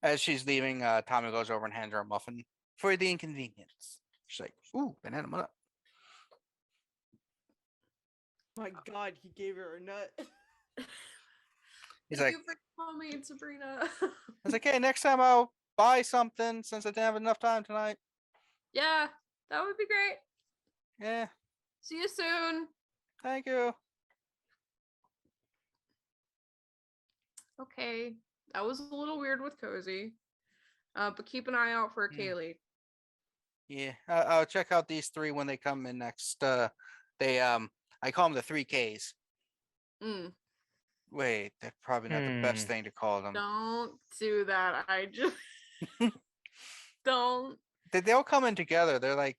As she's leaving, Tommy goes over and hands her a muffin for the inconvenience. She's like, "Ooh, banana nut." My God, he gave her a nut. He's Thank like, you for calling me, Sabrina. I was like, "Hey, next time I'll buy something since I didn't have enough time tonight." Yeah, that would be great. Yeah, See you soon. thank you. Okay, that was a little weird with Kozi. But keep an eye out for Callie. Yeah, I'll check out these three when they come in next. I call them the 3Ks. Wait, that's probably not the best thing to call them. Don't do that. I just don't. They all come in together. They're like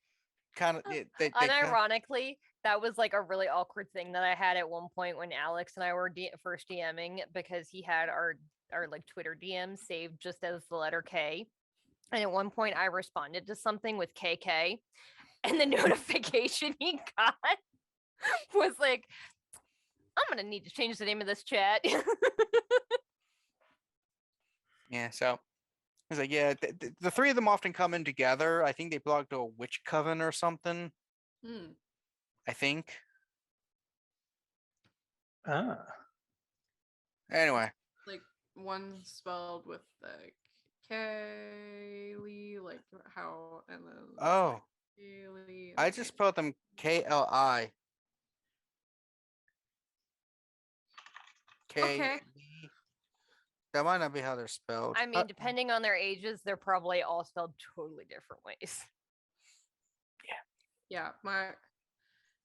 kind of. Unironically, that was like a really awkward thing that I had at one point when Alex and I were first DMing because he had our like Twitter DM saved just as the letter K. And at one point I responded to something with KK and the notification he got was like, I'm going to need to change the name of this chat. Yeah, so it's like, yeah, the three of them often come in together. I think they belong to a witch coven or something. I think. Anyway. Like one spelled with the Callie, like how, and then. Oh. Callie, I just spelled them KLI. Okay. That might not be how they're spelled. I mean, depending on their ages, they're probably all spelled totally different ways. Yeah, my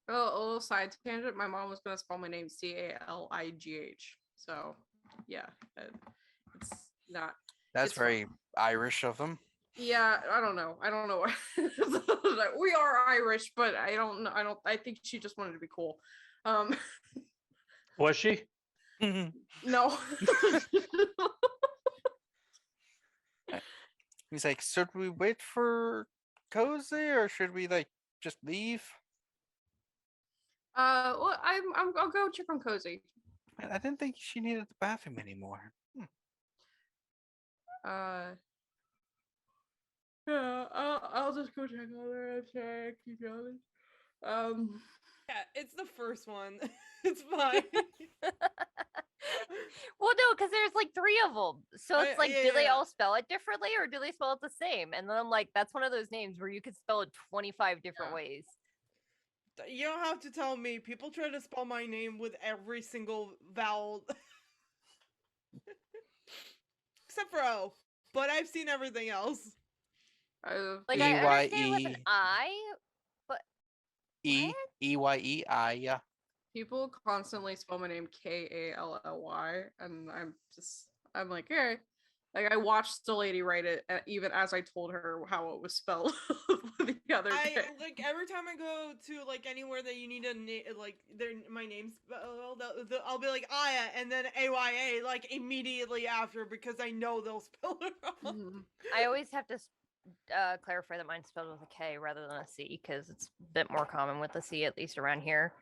a little side tangent. My mom was gonna spell my name Caligh. So, yeah, it's not. That's it's very fine. Irish of them. Yeah, I don't know. We are Irish, but I don't know. I think she just wanted to be cool. Was she? No. He's like, should we wait for Kozi or should we like just leave? Well, I'll go check on Kozi. Man, I didn't think she needed the bathroom anymore. Yeah, I'll just go check on her and check. Keep going. Yeah, it's the first one. It's fine. Well, no, because there's like three of them. So it's like, do they yeah. all spell it differently or do they spell it the same? And then I'm like, that's one of those names where you could spell it 25 different ways. You don't have to tell me. People try to spell my name with every single vowel. Except for O. But I've seen everything else. Like, I understand with an I, but E-Y-E-I, yeah. People constantly spell my name Kally, and I'm like, hey. Like, I watched the lady write it, even as I told her how it was spelled the other day. Like, every time I go to, like, anywhere that you need a name, like, my name's spelled, I'll be like, Aya, and then AYA, like, immediately after, because I know they'll spell it wrong. I always have to clarify that mine's spelled with a K rather than a C, because it's a bit more common with a C, at least around here.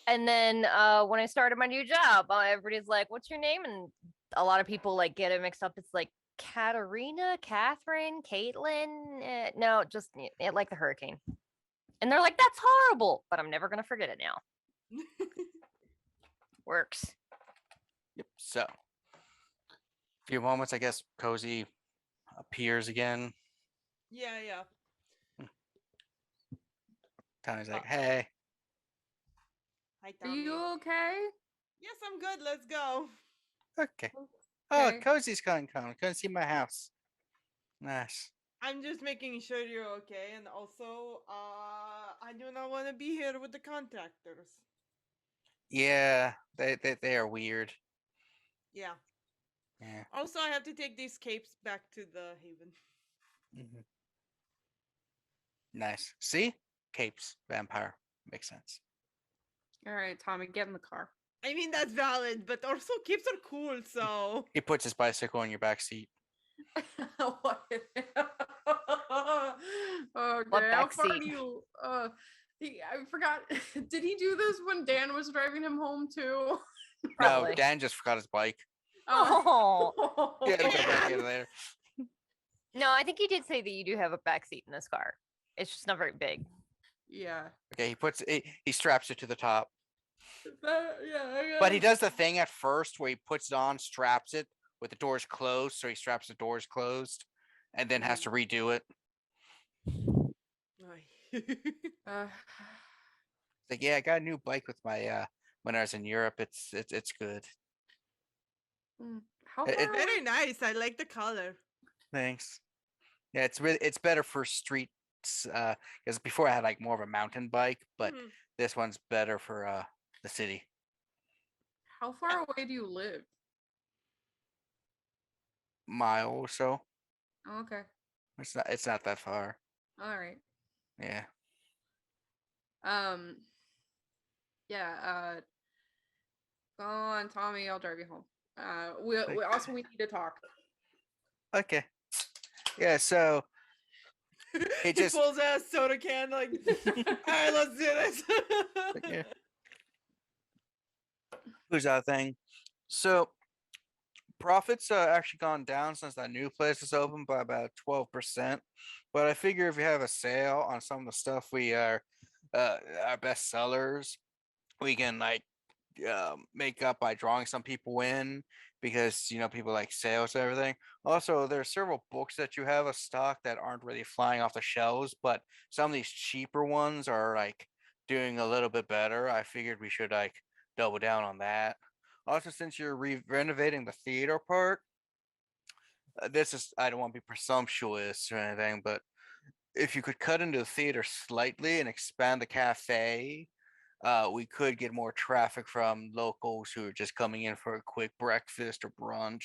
And then when I started my new job, everybody's like, what's your name? And a lot of people like get it mixed up. It's like Katarina, Catherine, Caitlin. No, just like the hurricane. And they're like, that's horrible, but I'm never going to forget it now. Works. Yep. So, a few moments, I guess Kozi appears again. Yeah. Tommy's like, hey. Hi, Are Tommy. you okay? Yes, I'm good. Let's go. Okay. Oh, Okay. Kozi's coming. Come see my house. Nice. I'm just making sure you're okay, and also, I do not want to be here with the contractors. Yeah, they are weird. Yeah. Yeah. Also, I have to take these capes back to the Haven. Mhm. Nice. See? Capes, vampire. Makes sense. All right, Tommy, get in the car. I mean, that's valid, but also capes are cool, so. He puts his bicycle in your back seat. What? Okay, how back far seat? do you? I forgot. Did he do this when Dan was driving him home too? No, Probably. Dan just forgot his bike. Oh. He had to go back Dan! in later. No, I think you did say that you do have a back seat in this car. It's just not very big. Yeah. Okay, he straps it to the top. Yeah. But he does the thing at first where he puts it on, straps it with the doors closed, so he straps the doors closed, and then has to redo it. Uh, Like, yeah, I got a new bike with my when I was in Europe. It's good. how It- far away? Very nice. I like the color. Thanks. Yeah, it's better for streets. Because before I had like more of a mountain bike, but Mhm. this one's better for the city. How far away do you live? Mile or so. Oh, okay. It's not that far. All right. Yeah. Um. Yeah. Go on, Tommy. I'll drive you home. We also we need to talk. Okay. Yeah. So He just- pulls out a soda can, like, alright, let's do this. yeah. Who's that thing? So profits actually gone down since that new place is open by about 12%. But I figure if you have a sale on some of the stuff we are our best sellers, we can like make up by drawing some people in because people like sales and everything. Also, there are several books that you have a stock that aren't really flying off the shelves, but some of these cheaper ones are like doing a little bit better. I figured we should like double down on that. Also, since you're renovating the theater part, this is I don't want to be presumptuous or anything, but if you could cut into the theater slightly and expand the cafe, we could get more traffic from locals who are just coming in for a quick breakfast or brunch.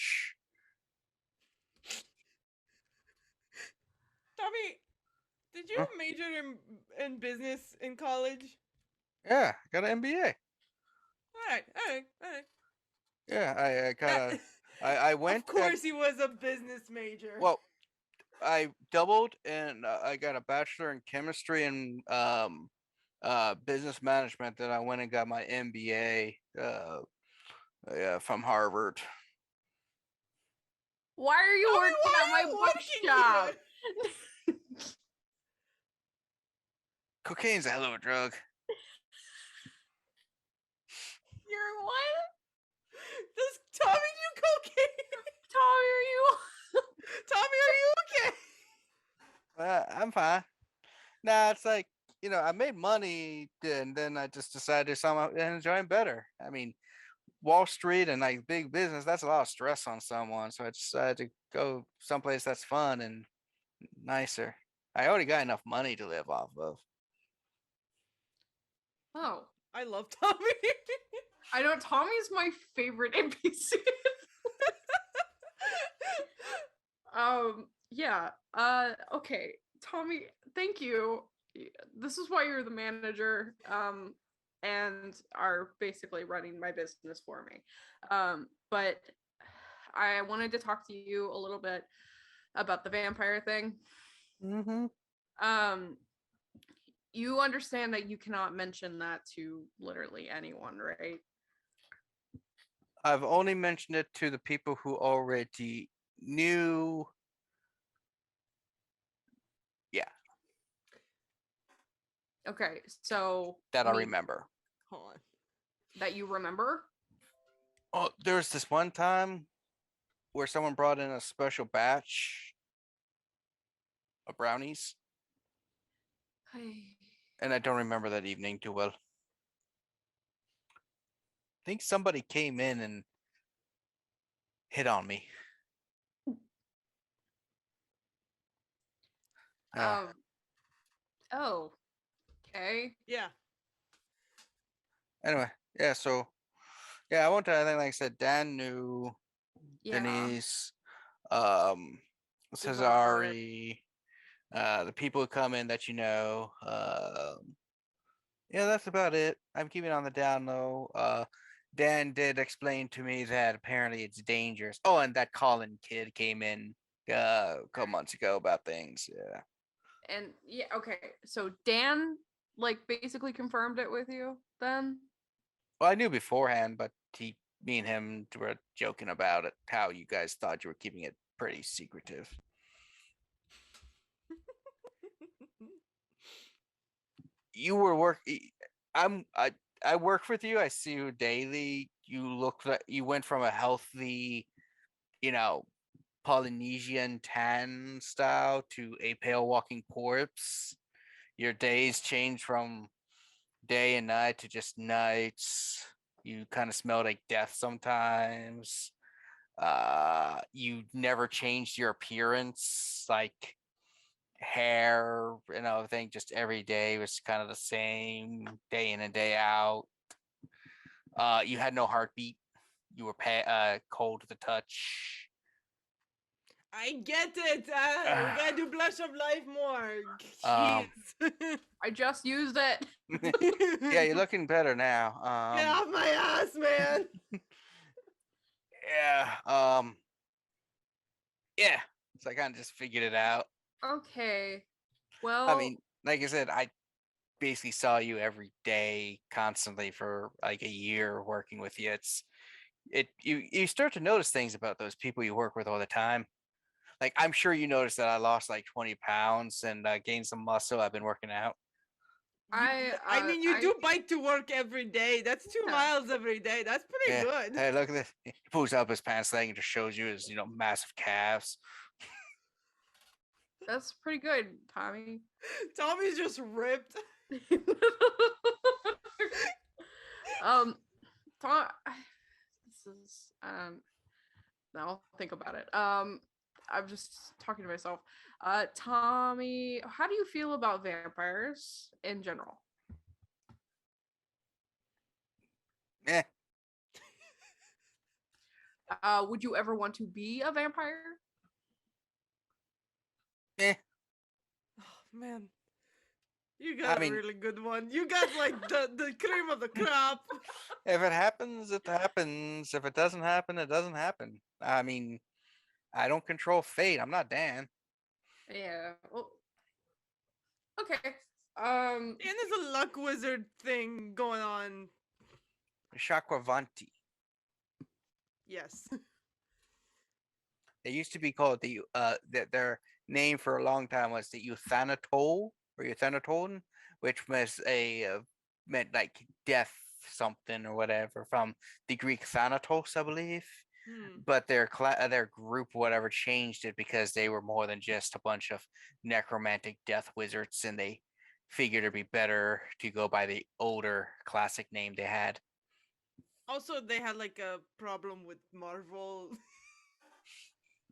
Tommy, did you Huh? major in business in college? Yeah, got an MBA. Alright. Yeah, I kind of I went. Of course, he was a business major. Well, I doubled and I got a bachelor in chemistry and business management. Then I went and got my MBA from Harvard. Why are you Tommy, working why at my are you working bookshop? here? Cocaine's a hell of a drug. You're what? Does Tommy do cocaine? Tommy, are you? Tommy, are you okay? I'm fine. Nah, it's like I made money and then I just decided to do something I'm enjoying better. I mean, Wall Street and like big business, that's a lot of stress on someone. So I decided to go someplace that's fun and nicer. I already got enough money to live off of. Oh, I love Tommy. I know Tommy's my favorite NPC. Yeah. Okay, Tommy, thank you. This is why you're the manager. And are basically running my business for me. But I wanted to talk to you a little bit about the vampire thing. Mm-hmm. You understand that you cannot mention that to literally anyone, right? I've only mentioned it to the people who already knew. Yeah, Okay, so that I me- remember. Hold on. that you remember. Oh, there was this one time where someone brought in a special batch of brownies, and I don't remember that evening too well. think somebody came in and hit on me. Uh, Oh. Okay. Yeah. anyway, yeah. So yeah, I won't tell anything. Like I said, Dan knew Yeah. Denise, Devon. Cesare, the people who come in that you know. Yeah, that's about it. I'm keeping it on the down low. Dan did explain to me that apparently it's dangerous. Oh, and that Colin kid came in a couple months ago about things. Yeah. And yeah, okay. So Dan like basically confirmed it with you then? Well, I knew beforehand, but me and him were joking about it. How you guys thought you were keeping it pretty secretive. You were I work with you. I see you daily. You look like you went from a healthy, you know, Polynesian tan style to a pale walking corpse. Your days change from day and night to just nights. You kind of smell like death sometimes. You never changed your appearance, like hair and everything. Just every day was kind of the same, day in and day out. You had no heartbeat. You were cold to the touch. I get it. We gotta do Blush of Life more. Um, Jeez. I just used it. Yeah, you're looking better now. Get off my ass, man. Yeah. Yeah. So I kind of just figured it out. Okay. Well, I mean, like I said, I basically saw you every day, constantly for like a year working with you. You start to notice things about those people you work with all the time. Like I'm sure you noticed that I lost like 20 pounds and gained some muscle. I've been working out. I mean, you do bike to work every day. That's 2 Yeah. miles every day. That's pretty Yeah. good. Hey, look at this. He pulls up his pants leg and just shows you his, massive calves. that's pretty good, Tommy. Tommy's just ripped. Tom, this is no, I'll think about it. I'm just talking to myself. Tommy, how do you feel about vampires in general? Eh. Would you ever want to be a vampire? Eh. Oh, man. You got I mean- a really good one. You got like the cream of the crop. If it happens, it happens. If it doesn't happen, it doesn't happen. I mean, I don't control fate. I'm not Dan. Yeah. Well, okay. And there's a luck wizard thing going on. Chakravanti. Yes. They used to be called their name for a long time was the Euthanatol or Euthanatolin, which was meant like death something or whatever from the Greek Thanatos, I believe. But their group whatever changed it because they were more than just a bunch of necromantic death wizards, and they figured it'd be better to go by the older classic name they had. Also, they had like a problem with Marvel.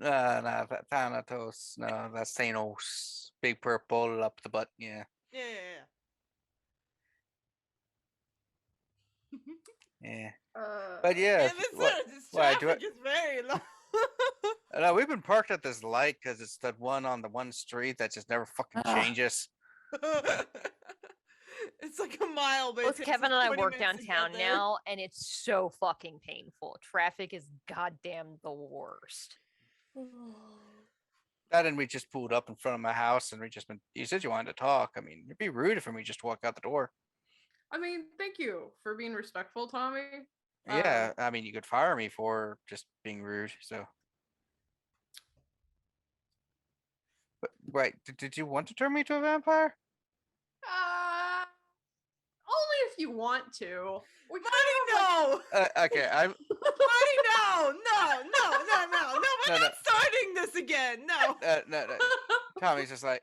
No, Thanatos. No, that's Thanos. Big purple up the butt. Yeah. Yeah. Yeah. Uh, But yeah, Yeah, if- this, what- this why, do traffic is very long. no, we've been parked at this light because it's that one on the one street that just never fucking Ah. changes. It's like a mile, but it Both takes Kevin us and I 20 work minutes to get downtown there. now, and it's so fucking painful. Traffic is goddamn the worst. That and we just pulled up in front of my house and you said you wanted to talk. I mean, it'd be rude for me just to walk out the door. I mean, thank you for being respectful, Tommy. Yeah, I mean, you could fire me for just being rude. So, but right, did you want to turn me into a vampire? Only if you want to. We Marty, no! Okay, I'm Marty, no! No! We're No, not starting this again. No. no. Tommy's just like,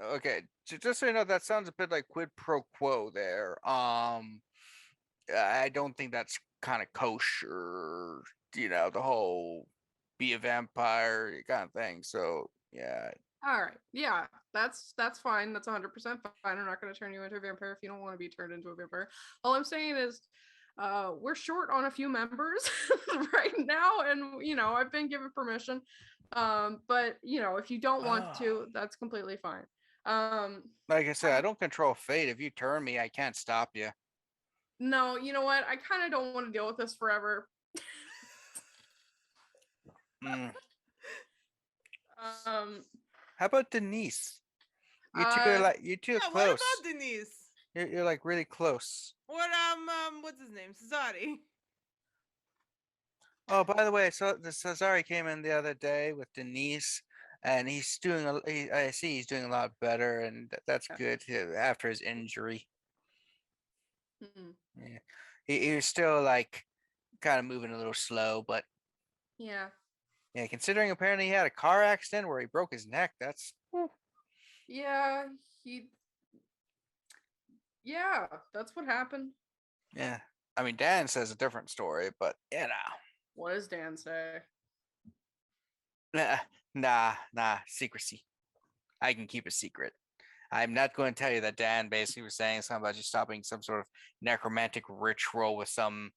okay, just so you know, that sounds a bit like quid pro quo there. I don't think that's kind of kosher. The whole be a vampire kind of thing. So yeah. All right. Yeah, that's fine. That's 100% fine. I'm not going to turn you into a vampire if you don't want to be turned into a vampire. All I'm saying is we're short on a few members right now, and I've been given permission. But if you don't want to, that's completely fine. Like I said, I don't control fate. If you turn me, I can't stop you. No, you know what? I kind of don't want to deal with this forever. Mm. Um, How about Denise? You two are Yeah, close. what about Denise? You're like really close. What what's his name? Cesare. Oh, by the way, so the Cesare came in the other day with Denise, and he's doing I see he's doing a lot better, and that's Yeah. good after his injury. mhm. Yeah, he was still like kind of moving a little slow, but Yeah. yeah, considering apparently he had a car accident where he broke his neck, that's Yeah, yeah, that's what happened. yeah. I mean, Dan says a different story, but What does Dan say? nah, secrecy. I can keep a secret. I'm not going to tell you that Dan basically was saying something about you stopping some sort of necromantic ritual with some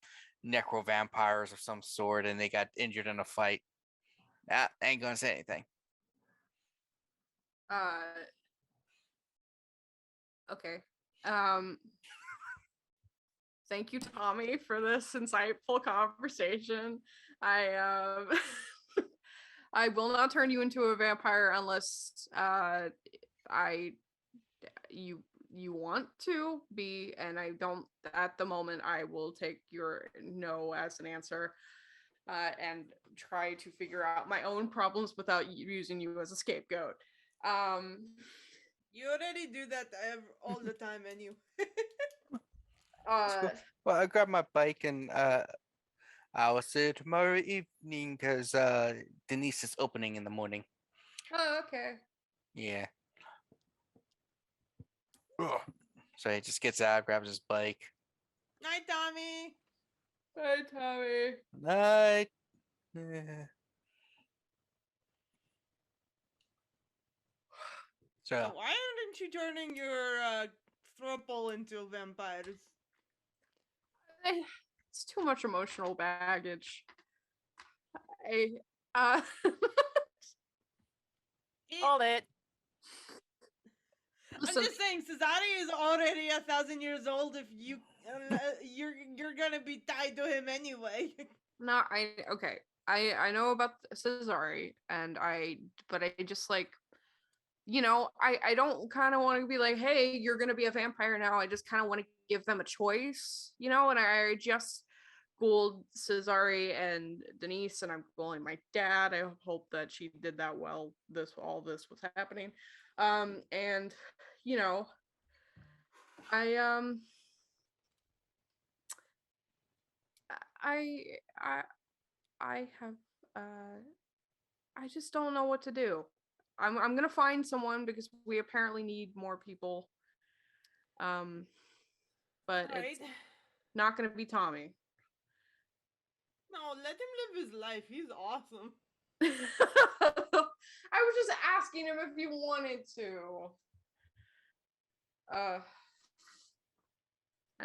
necro vampires of some sort, and they got injured in a fight. Nah, I ain't going to say anything. Okay. Thank you, Tommy, for this insightful conversation. I I will not turn you into a vampire unless you want to be, and I don't at the moment. I will take your no as an answer and try to figure out my own problems without using you as a scapegoat. You already do that all the time, anyway. Well, I grabbed my bike and I'll see you tomorrow evening because Denise is opening in the morning. Oh, okay. Yeah. Ugh. So he just gets out, grabs his bike. Night, Tommy. Bye, Tommy. Night. Yeah. So Why aren't you turning your thruple into vampires? It's too much emotional baggage. I Called it. listen, I'm just saying, Cesare is already 1,000 years old. If you're gonna be tied to him anyway. no, okay. I know about Cesare, but I just like, I don't kind of want to be like, hey, you're gonna be a vampire now. I just kind of want to give them a choice, and I just schooled Cesare and Denise, and I'm schooling my dad. I hope that she did that while all this was happening. And I I I have I just don't know what to do. I'm gonna find someone because we apparently need more people. But Right? it's not gonna be Tommy. No, let him live his life. He's awesome. I was just asking him if he wanted to. I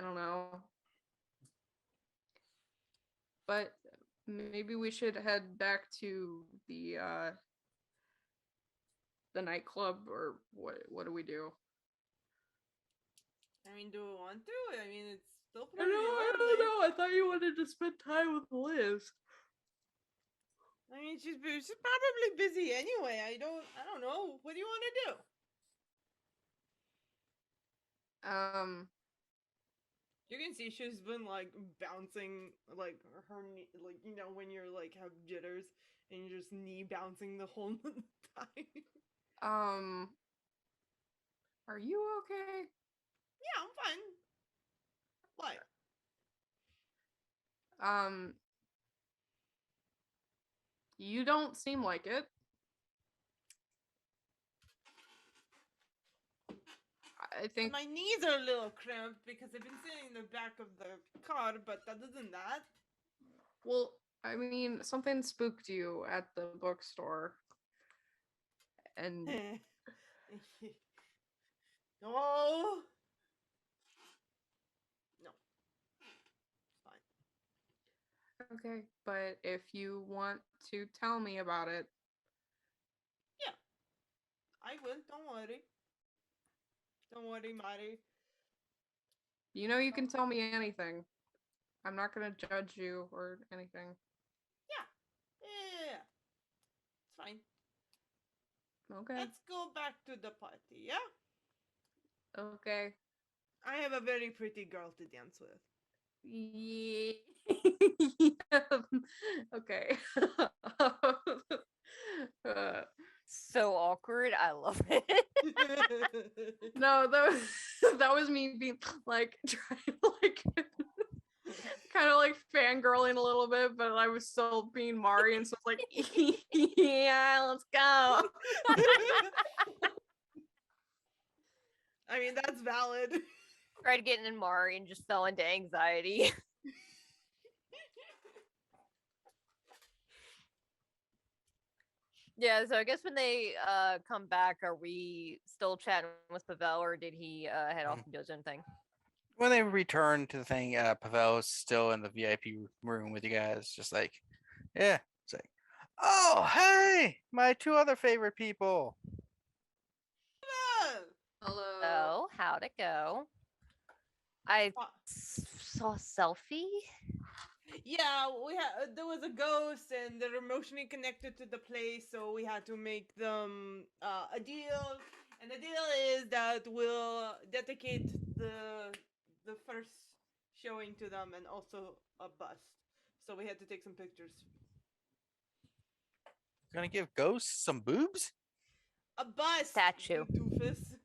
don't know. But maybe we should head back to the nightclub, or what do we do? I mean, do we want to? I mean, it's still I pretty don't early. know. I thought you wanted to spend time with Liz. I mean, she's probably busy anyway. I don't know. What do you want to do? You can see she's been like bouncing like her knee, like when you're like have jitters and you're just knee bouncing the whole time. Are you okay? Yeah, I'm fine. What? You don't seem like it. I think My knees are a little cramped because I've been sitting in the back of the car, but other than that, well, I mean, something spooked you at the bookstore. And no, no, it's fine. okay, but if you want to tell me about it, I will. Don't worry. Don't worry, Mari. you know you can tell me anything. I'm not gonna judge you or anything. Yeah, it's fine. Okay. Let's go back to the party. Yeah, Okay. I have a very pretty girl to dance with. Yeah. Okay. uh, So awkward. I love it. no, that was that was me being like trying to like kind of like fangirling a little bit, but I was still being Mari, and so it's like, yeah, let's go. I mean, that's valid. Tried getting in Mari and just fell into anxiety. Yeah, so I guess when they come back, are we still chatting with Pavel, or did he head off and do his own thing? When they return to the thing, Pavel's still in the VIP room with you guys, just like, yeah. It's like, oh, hey, my two other favorite people. Hello. So, how'd it go? I Uh, saw a selfie. Yeah, we had there was a ghost, and they're emotionally connected to the place, so we had to make them a deal. And the deal is that we'll dedicate the first showing to them, and also a bust. So we had to take some pictures. Gonna give ghosts some boobs? A bust, Statue. you doofus.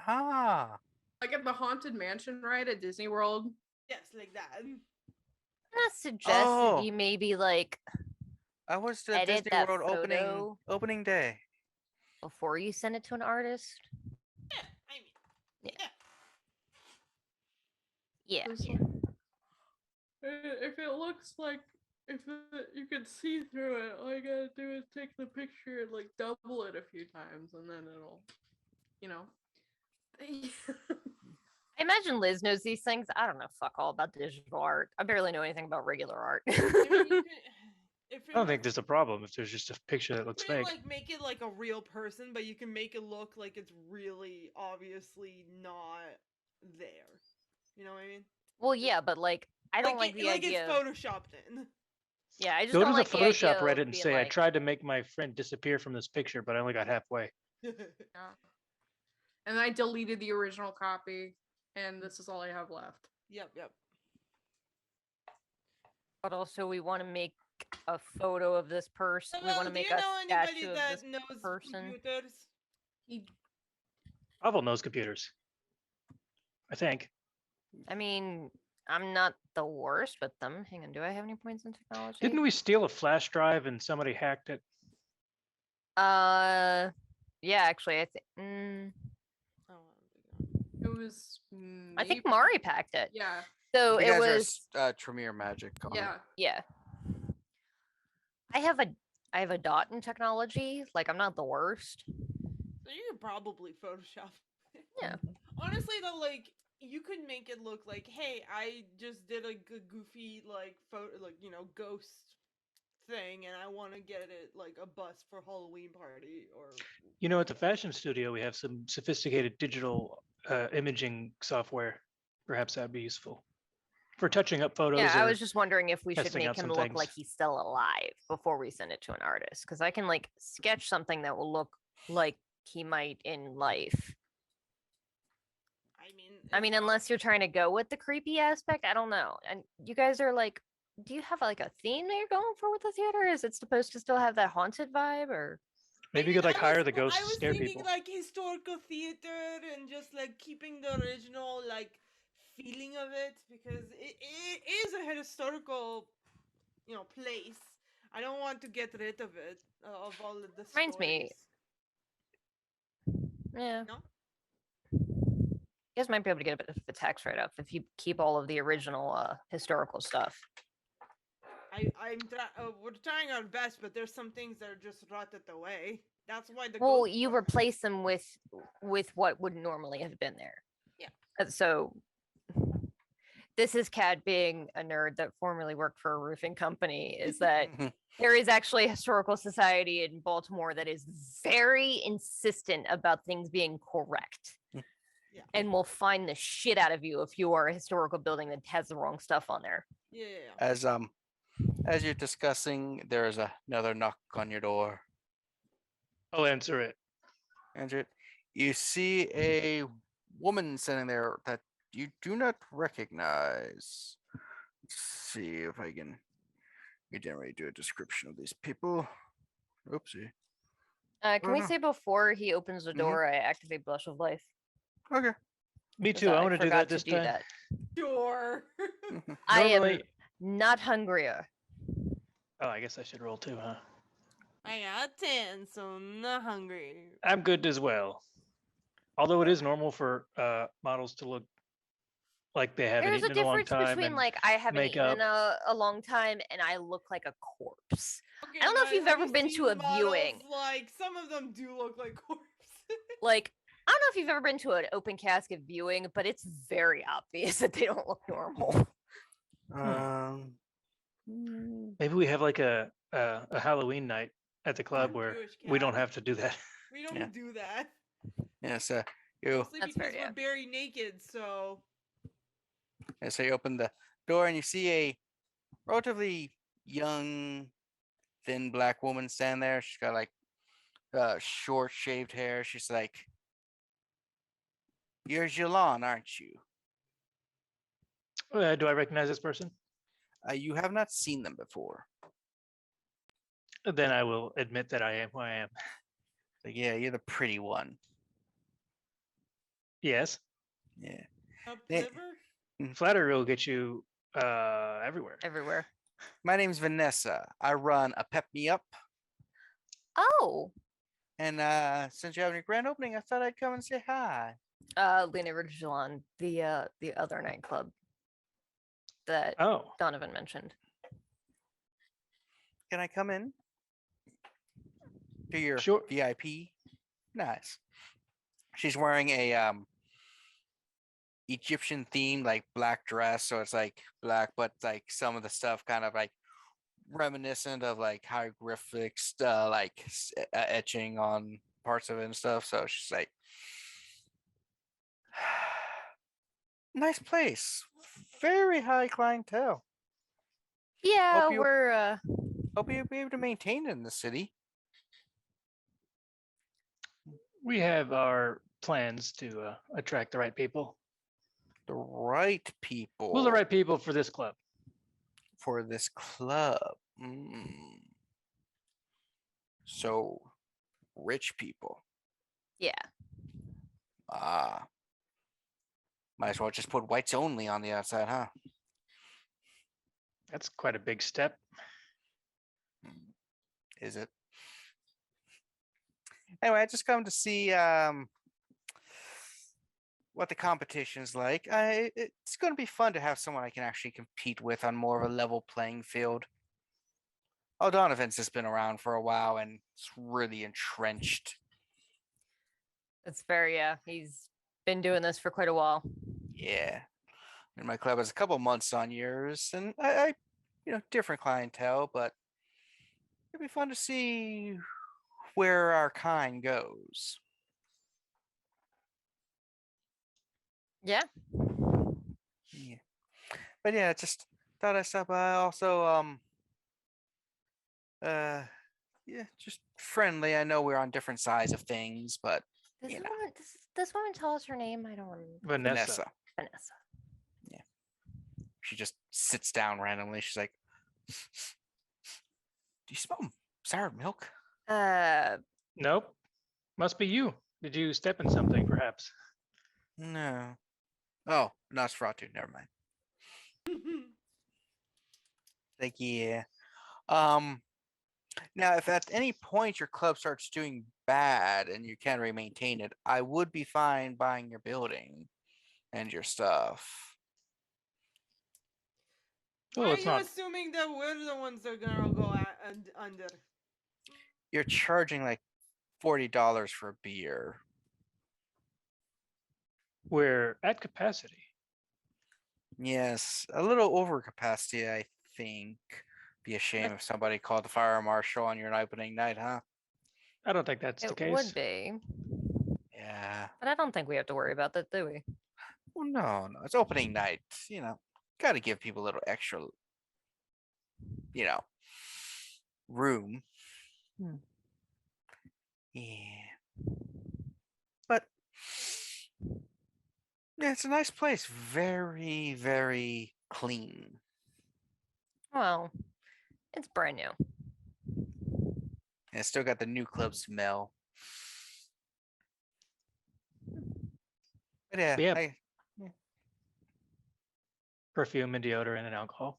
Ah, Like at the Haunted Mansion, right, at Disney World. Yes, like that. I suggested Oh. you maybe like I was the edit Disney that World photo opening day. before you send it to an artist. Yeah, I mean, Yeah. yeah. Yeah. This if it looks like you can see through it, all you gotta do is take the picture and like double it a few times, and then it'll, you know. I imagine Liz knows these things. I don't know fuck all about digital art. I barely know anything about regular art. I mean, you can, if I don't think there's a problem if there's just a picture that looks you can, fake. like make it like a real person, but you can make it look like it's really obviously not there. You know what I mean? Well, yeah, but like I don't like the like idea. it's photoshopped in. Yeah, I just Go don't to the like the idea Photoshop of Reddit and being say, I like, tried to make my friend disappear from this picture, but I only got halfway. Yeah. And I deleted the original copy, and this is all I have left. Yep. But also, we want to make a photo of this person. We want to Do make you a know anybody statue of that this knows person. computers? Pavel knows computers. I think. I mean, I'm not the worst with them. Hang on, do I have any points in technology? Didn't we steal a flash drive and somebody hacked it? Yeah, actually, I think. Oh, I'm It was. I think maybe- Mari packed it. Yeah. So You it guys was. are Tremere magic. on it. Yeah. Yeah. I have a dot in technology. Like I'm not the worst. So you could probably Photoshop. Yeah. Honestly, though, like you could make it look like, hey, I just did a goofy like photo, like ghost thing, and I want to get it like a bust for Halloween party or. You know, at the fashion studio, we have some sophisticated digital imaging software. Perhaps that'd be useful for touching up photos. Yeah, I or was just wondering if we should testing make out him some look like things. he's still alive before we send it to an artist. Because I can like sketch something that will look like he might in life. I mean, unless you're trying to go with the creepy aspect, I don't know. And you guys are like, do you have like a theme that you're going for with the theater? Is it supposed to still have that haunted vibe, or? Maybe you could like hire the I ghost to was scare thinking people. like historical theater and just like keeping the original like feeling of it, because it is a historical place. I don't want to get rid of it, of all of the Reminds me. stories. Yeah. No? You guys might be able to get a bit of a tax write-off if you keep all of the original historical stuff. We're trying our best, but there's some things that are just rotted away. That's why the Well, ghost you book- replace them with what would normally have been there. Yeah. So this is Kat being a nerd that formerly worked for a roofing company. Is that there is actually a historical society in Baltimore that is very insistent about things being correct. Yeah. And will find the shit out of you if you are a historical building that has the wrong stuff on there. Yeah. As you're discussing, there is another knock on your door. I'll answer it. Andrew, you see a woman sitting there that you do not recognize. Let's see if I can generate do a description of these people. Oopsie. Can we no. say before he opens the Mhm. door, I activate Blush of Life? Okay. Me 'Cause too. I want to do forgot that this do time. that. Sure. I am Normally- not hungrier. Oh, I guess I should roll too, huh? I got 10, so not hungry. I'm good as well. Although it is normal for models to look like they haven't There's a eaten in a long difference time. between and like I haven't eaten in makeup. a long time and I look like a corpse. Okay, I don't know if but you've have ever you been to seen a models? viewing. Like some of them do look like corpses. Like I don't know if you've ever been to an open casket viewing, but it's very obvious that they don't look normal. Maybe we have like a Halloween night at the club I'm where Jewish, we don't Kat. have to do that. We don't Yeah. do that. Yes, you Mostly That's because fair, yeah. we're very naked, so so you open the door and you see a relatively young, thin black woman stand there. She's got like short shaved hair. She's like, "You're Jilon, aren't you? Do I recognize this person? You have not seen them before." Then I will admit that I am who I am. Like, yeah, you're the pretty one. Yes. Yeah. up They- liver. Flattery will get you everywhere. Everywhere. My name's Vanessa. I run a Pep Me Up. Oh. And since you're having a grand opening, I thought I'd come and say hi. Lean over to Jilon, the other nightclub that Oh, Donovan mentioned. Can I come in? To your Sure. VIP? Nice. She's wearing a Egyptian themed like black dress, so it's like black, but like some of the stuff kind of like reminiscent of like hieroglyphics, like etching on parts of it and stuff. So she's like, nice place, very high clientele. Yeah, you- we're Hope you'll be able to maintain it in the city. we have our plans to attract the right people. The right people. Well, the right people for this club. For this club. So, rich people. yeah. Ah. Might as well just put whites only on the outside, huh? That's quite a big step. Is it? Anyway, I just come to see what the competition's like. It's going to be fun to have someone I can actually compete with on more of a level playing field. Donovan's just been around for a while and it's really entrenched. That's fair, yeah. He's been doing this for quite a while. Yeah. And my club has a couple months on yours, and I different clientele, but it'd be fun to see where our kind goes. Yeah. Yeah. But yeah, just thought I'd stop by. Also, yeah, just friendly. I know we're on different sides of things, but Does You this know. woman, this woman tell us her name? I don't remember. Vanessa. Vanessa. She just sits down randomly. She's like, "Do you smell sour milk?" Nope. Must be you. Did you step in something, perhaps? No. Oh, Nosferatu. Never mind. Like, yeah. Now, if at any point your club starts doing bad and you can't really maintain it, I would be fine buying your building. and your stuff. Oh, Why are it's you not. assuming that we're the ones that are gonna go under? You're charging like $40 for a beer. We're at capacity. Yes, a little over capacity, I think. Be a shame if somebody called the fire marshal on your opening night, huh? I don't think that's the It case. would be, Yeah. but I don't think we have to worry about that, do we? Well, no, it's opening night. Got to give people a little extra, you know, room. Hmm. Yeah. But yeah, it's a nice place. Very, very clean. Well, it's brand new. And it's still got the new club smell. But yeah, Yeah. Perfume and deodorant and alcohol.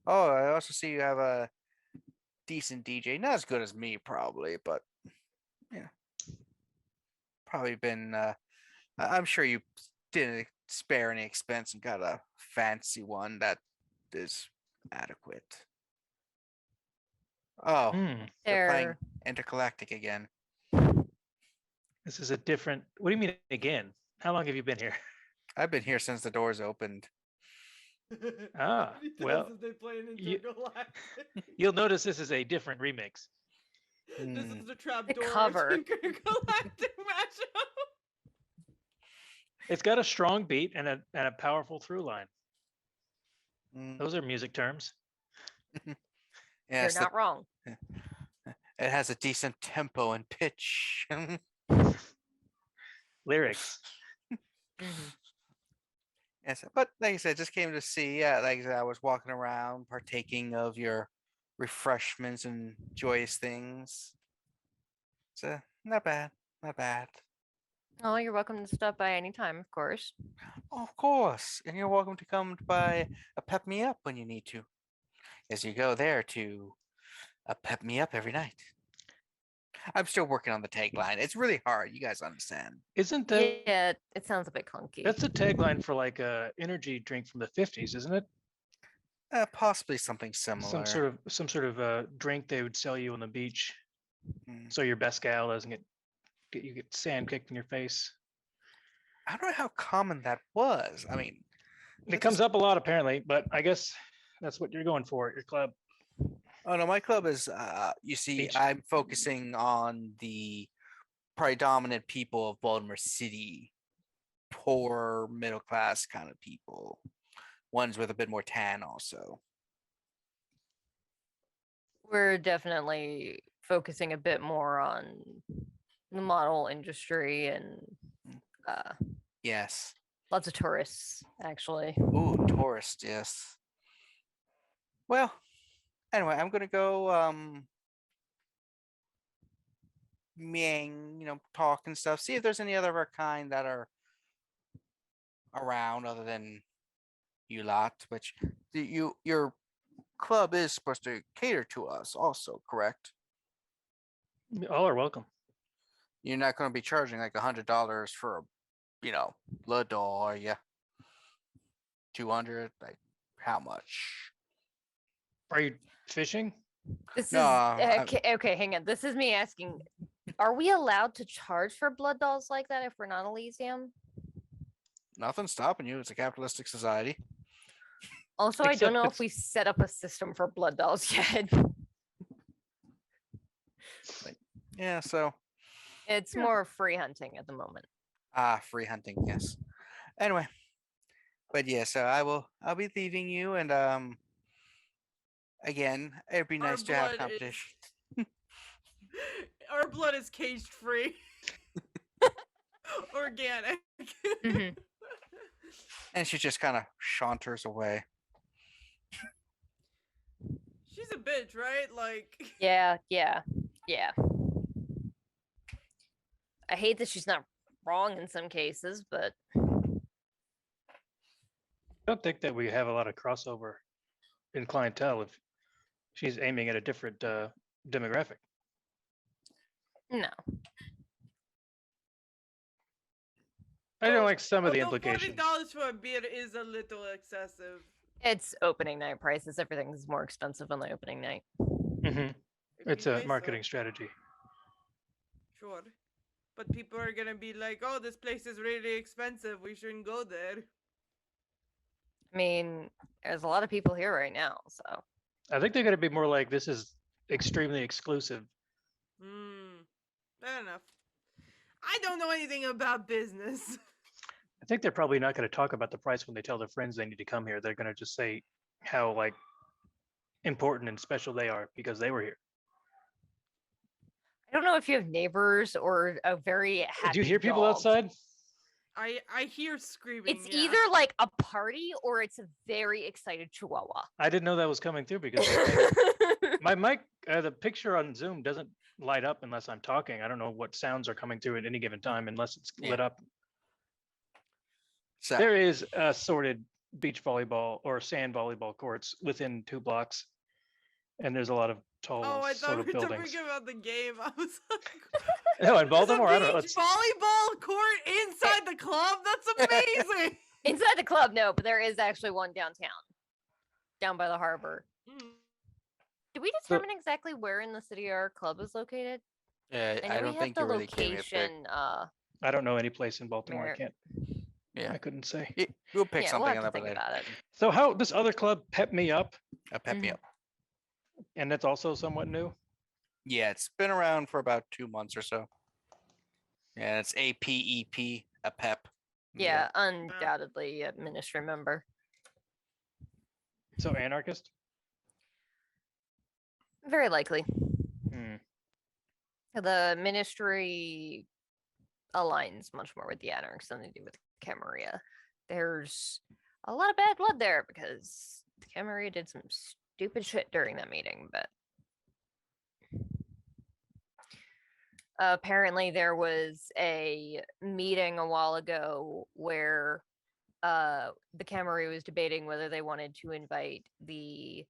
oh, I also see you have a decent DJ. Not as good as me, probably, but yeah, probably been. I'm sure you didn't spare any expense and got a fancy one that is adequate. Oh, Hmm. they're playing They're Intergalactic again. This is a different. What do you mean again? How long have you been here? I've been here since the doors opened. Ah, He tells well, us they play an you- intergalactic. You'll notice this is a different remix. This Hmm. is the trap The door cover. intergalactic matchup. It's got a strong beat and a powerful through line. Mm, Those are music terms. yes, not wrong. it has a decent tempo and pitch. Lyrics. Mhm. Yes, but like I said, just came to see. Like I said, I was walking around, partaking of your refreshments and joyous things. So not bad, not bad. Oh, you're welcome to stop by anytime, of course. Of course, and you're welcome to come by a pep me up when you need to, as you go there to pep me up every night. I'm still working on the tagline. It's really hard. You guys understand? Isn't that Yeah, it sounds a bit clunky. that's a tagline for like a energy drink from the 50s, isn't it? Possibly something similar. Some sort of drink they would sell you on the beach, Mm. so your best gal doesn't get sand kicked in your face. I don't know how common that was. I mean, And it comes up a lot apparently, but I guess that's what you're going for at your club. oh no, my club is. You see, Beach. I'm focusing on the predominant people of Baltimore City, poor middle class kind of people, ones with a bit more tan also. We're definitely focusing a bit more on the model industry and uh, Yes. lots of tourists, actually. Ooh, tourist. Yes. Well, anyway, I'm gonna go talk and stuff. See if there's any other of our kind that are around other than you lot. Which your club is supposed to cater to us, also, correct? All are welcome. You're not going to be charging like $100 for a, blood doll, are you? 200? Like, how much? Are you fishing? This No, is I'm- okay. Hang on. This is me asking: are we allowed to charge for blood dolls like that if we're not Elysium? Nothing's stopping you. It's a capitalistic society. Also, I Except don't know if it's- we set up a system for blood dolls yet. Yeah, so It's Yeah. more free hunting at the moment. free hunting, yes. Anyway, but yeah, so I'll be leaving you, and again, it'd be Our nice to have blood is- competition. Our blood is caged free. Organic. Mhm. And she just kind of saunters away. She's a bitch, right? Like. Yeah. I hate that she's not wrong in some cases, but I don't think that we have a lot of crossover in clientele if she's aiming at a different demographic. no. I don't like some of the Although implications. $40 for a beer is a little excessive. It's opening night prices. Everything's more expensive on the opening night. Hmm. If It's you a say so. marketing strategy. Sure. But people are gonna be like, oh, this place is really expensive. We shouldn't go there. I mean, there's a lot of people here right now, so I think they're going to be more like this is extremely exclusive. Fair enough. I don't know anything about business. I think they're probably not going to talk about the price when they tell their friends they need to come here. They're going to just say how like important and special they are because they were here. I don't know if you have neighbors or a very happy Do you hear people dog. outside? I hear screaming. It's yeah. either like a party or it's a very excited chihuahua. I didn't know that was coming through because my mic, the picture on Zoom doesn't light up unless I'm talking. I don't know what sounds are coming through at any given time unless it's lit Yeah. up. So There is assorted beach volleyball or sand volleyball courts within 2 blocks, and there's a lot of tall Oh, I sort thought of we were buildings. talking about the game. I was like, No, in there's Baltimore, I a don't know. beach It's, volleyball court inside the club. That's amazing. Inside the club, no, but there is actually one downtown, down by the harbor. Did we So- determine exactly where in the city our club is located? yeah, I know I we don't have think the you really gave me a pick. location. I don't know any place in Baltimore. I Merit. can't. Yeah. I couldn't say. We'll pick Yeah, we'll something have on to that think later. about it. So how this other club pep me up, Pep me Mhm. up. and that's also somewhat new. Yeah, it's been around for about 2 months or so. Yeah, it's APEP, a pep. Yeah, undoubtedly a ministry member. So anarchist. Very likely. Hmm. The ministry aligns much more with the Anarchs than they do with Camarilla. There's a lot of bad blood there because Camarilla did some stupid shit during that meeting, but apparently there was a meeting a while ago where the Camarilla was debating whether they wanted to invite the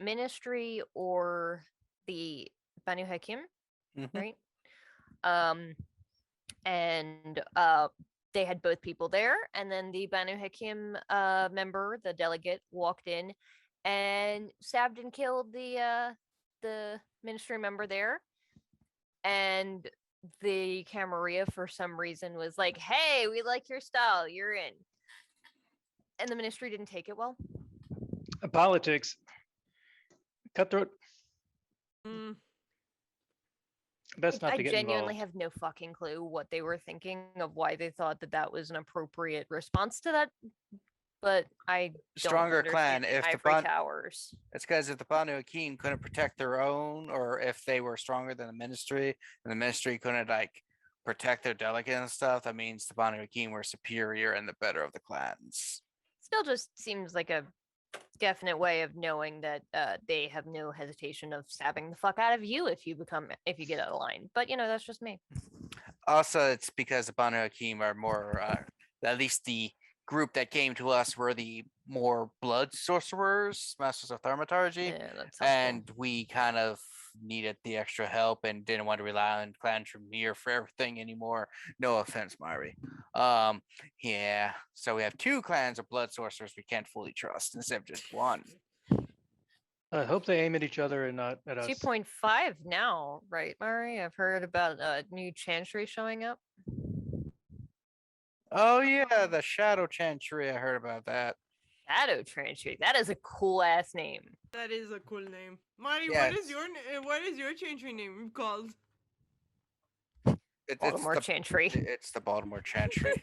ministry or the Banu Hakim, Mhm. right? And they had both people there, and then the Banu Hakim member, the delegate, walked in and stabbed and killed the ministry member there. And the Camarilla, for some reason, was like, "Hey, we like your style. You're in." And the ministry didn't take it well. Politics. Cutthroat. Best not I to get genuinely involved. have no fucking clue what they were thinking of why they thought that that was an appropriate response to that. But I don't Stronger clan. understand If the ivory Ban- towers. It's because if the Banu Hakim couldn't protect their own, or if they were stronger than the ministry, and the ministry couldn't like protect their delegate and stuff, that means the Banu Hakim were superior and the better of the clans. Still, just seems like a definite way of knowing that they have no hesitation of stabbing the fuck out of you if you get out of line. But you know, that's just me. Also, it's because the Banu Hakim are more, at least the group that came to us were the more blood sorcerers, masters of thaumaturgy, Yeah, that's helpful. and we kind of needed the extra help and didn't want to rely on Clan Tremere for everything anymore. No offense, Mari. Yeah. So we have 2 clans of blood sorcerers we can't fully trust instead of just one. I hope they aim at each other and not at us. 2.5 now, right, Mari? I've heard about a new chantry showing up. Oh yeah, the Shadow Chantry. I heard about that. Shadow Chantry. That is a cool ass name. That is a cool name. Marty, Yeah, what is your chantry name called? Baltimore Chantry. It's the Baltimore Chantry.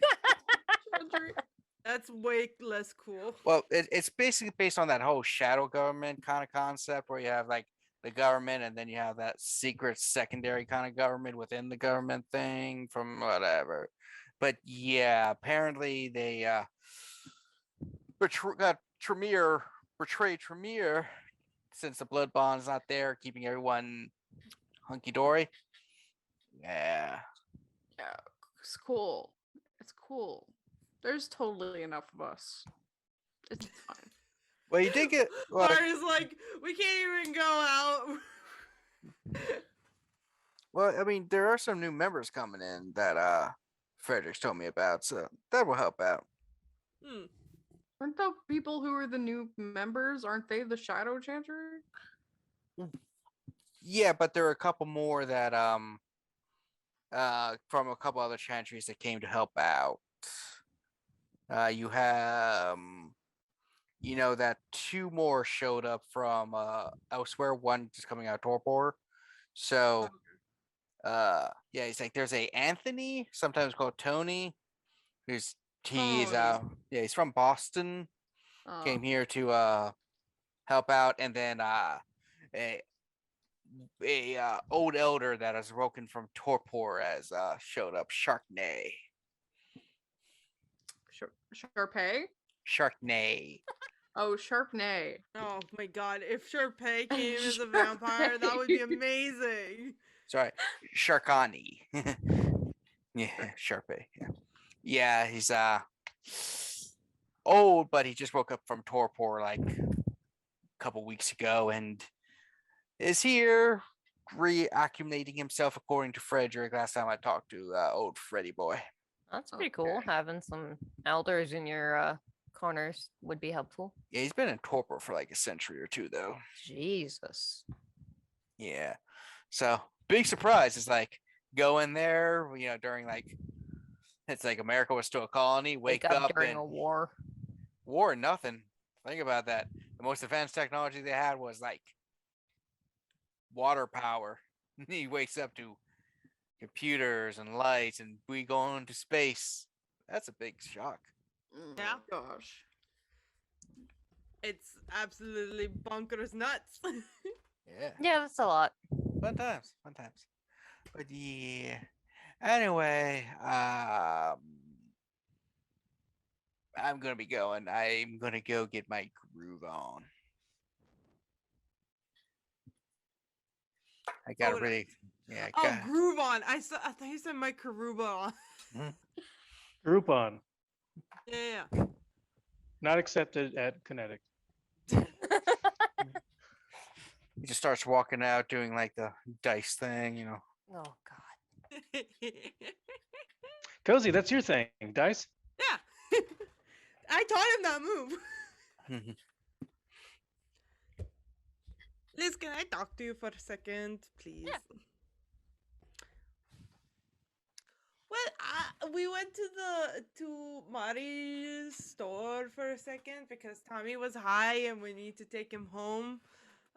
That's way less cool. Well, it's basically based on that whole shadow government kind of concept where you have like the government and then you have that secret secondary kind of government within the government thing from whatever. But yeah, apparently they got Tremere, betrayed Tremere since the blood bond's not there, keeping everyone hunky dory. Yeah. Yeah, it's cool. It's cool. There's totally enough of us. It's fine. Well, you did get. Well, Marty's like, we can't even go out. Well, I mean, there are some new members coming in that Frederick's told me about, so that will help out. Hmm. Aren't the people who are the new members? Aren't they the Shadow Chanter? Yeah, but there are a couple more that from a couple other chantries that came to help out. You have you know that two more showed up from elsewhere, one just coming out of Torpor. So yeah, he's like there's a Anthony, sometimes called Tony, who's he's Tony. yeah, he's from Boston, came here to help out, and then a old elder that has broken from torpor has showed up, Sharknay. Sharpay? Sharknay. Oh, Sharpnay. Oh my god, if Sharpay came as a vampire, that would be amazing. Sorry, Sharkani. Yeah, Sharpay. Yeah. Yeah, he's old, but he just woke up from torpor like a couple weeks ago and is here reacclimating himself according to Frederick last time I talked to old Freddy boy. That's pretty cool. Okay. Having some elders in your corners would be helpful. Yeah, he's been in torpor for like a century or two though. Jesus. Yeah. So big surprise is like go in there, during like it's like America was still a colony, wake up during and a war. war nothing. Think about that. The most advanced technology they had was like water power. He wakes up to computers and lights and we go into space. That's a big shock. Yeah. Gosh. It's absolutely bonkers nuts. Yeah. Yeah, that's a lot. Fun times. Fun times. But yeah. Anyway, I'm gonna be going. I'm gonna go get my groove on. I got Oh, to really, yeah. I Oh, got, groove on. I thought you said my Karuba on. Groupon, Yeah. not accepted at Kinetic. he just starts walking out doing like the dice thing. Oh god. Yeah. Kozi, that's your thing. Dice? I taught him that move. Liz, can I talk to you for a second, please? Yeah. Well, we went to Mari's store for a second because Tommy was high and we need to take him home.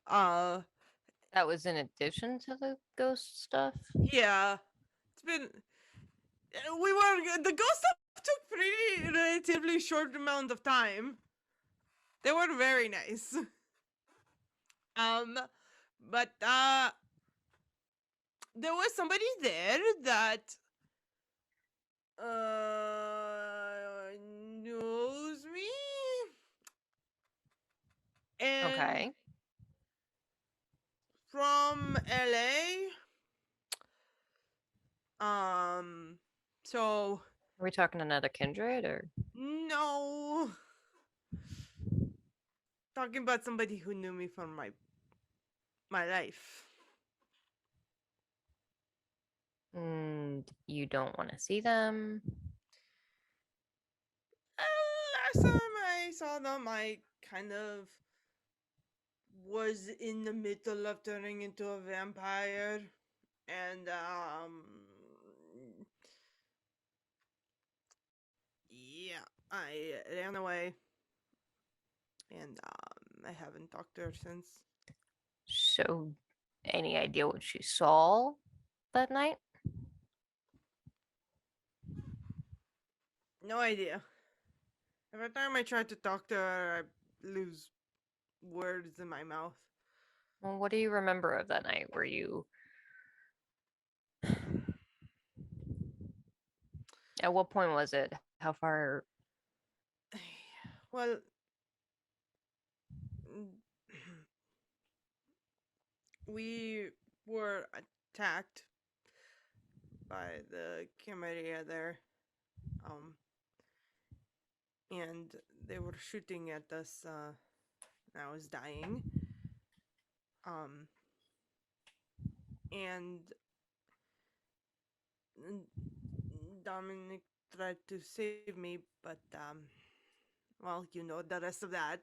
That was in addition to the ghost stuff. Yeah, it's been. The ghost stuff took pretty relatively short amount of time. They were very nice. But there was somebody there that knows me. And Okay. from LA. So Are we talking another kindred or? no. Talking about somebody who knew me from my life. And you don't want to see them? Last time I saw them, I kind of was in the middle of turning into a vampire, and yeah, I ran away, and I haven't talked to her since. So, any idea what she saw that night? No idea. Every time I try to talk to her, I lose words in my mouth. Well, what do you remember of that night? Were you? At what point was it? How far? Well, we were attacked by the Camarilla there. And they were shooting at us, and I was dying. And Dominic tried to save me, but well, you know the rest of that.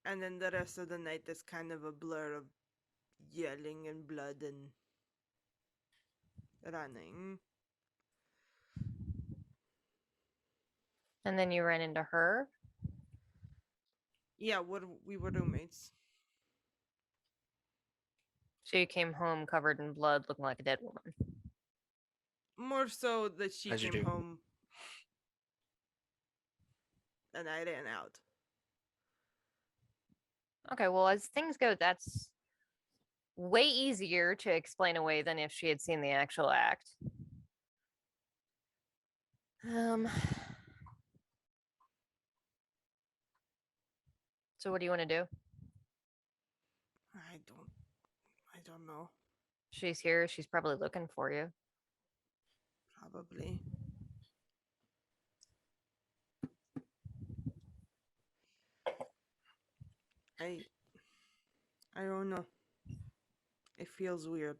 And then the rest of the night is kind of a blur of yelling and blood and running. And then you ran into her. Yeah, we were roommates. So you came home covered in blood, looking like a dead woman. More so that she As you came do. home and I ran out. Okay, well, as things go, that's way easier to explain away than if she had seen the actual act. So what do you want to do? I don't know. She's here. She's probably looking for you. Probably. I don't know. It feels weird.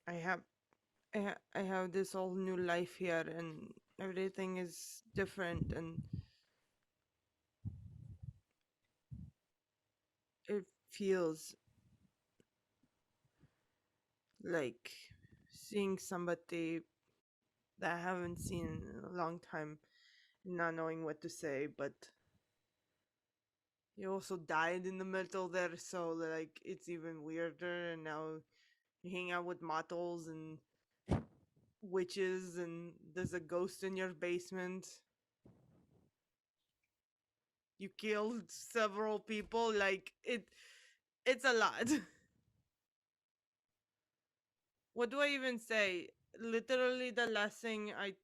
I have this whole new life here and everything is different and it feels like seeing somebody that I haven't seen in a long time, not knowing what to say, but he also died in the middle there, so like it's even weirder. And now you hang out with models and witches, and there's a ghost in your basement. You killed several people. Like it's a lot. What do I even say? Literally, the last thing I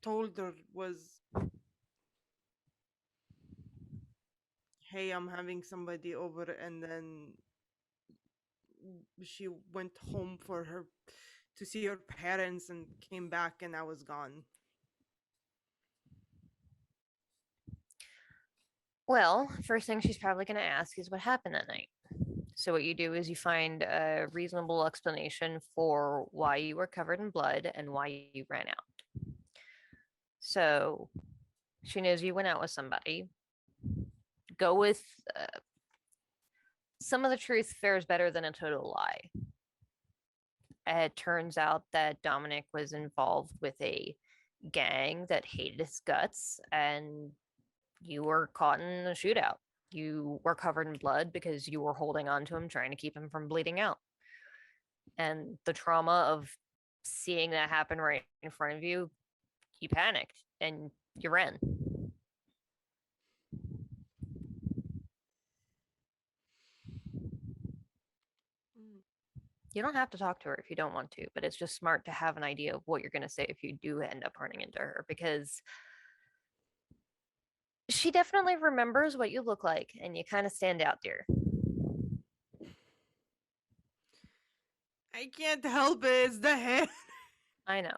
told her was, "Hey, I'm having somebody over," and then she went home for her to see her parents and came back, and I was gone. Well, first thing she's probably going to ask is what happened that night. So what you do is you find a reasonable explanation for why you were covered in blood and why you ran out. So she knows you went out with somebody. Go with some of the truth fares better than a total lie. It turns out that Dominic was involved with a gang that hated his guts, and you were caught in a shootout. You were covered in blood because you were holding on to him, trying to keep him from bleeding out. And the trauma of seeing that happen right in front of you, you panicked and you ran. You don't have to talk to her if you don't want to, but it's just smart to have an idea of what you're going to say if you do end up running into her, because she definitely remembers what you look like and you kind of stand out there. I can't help it. It's the head. I know.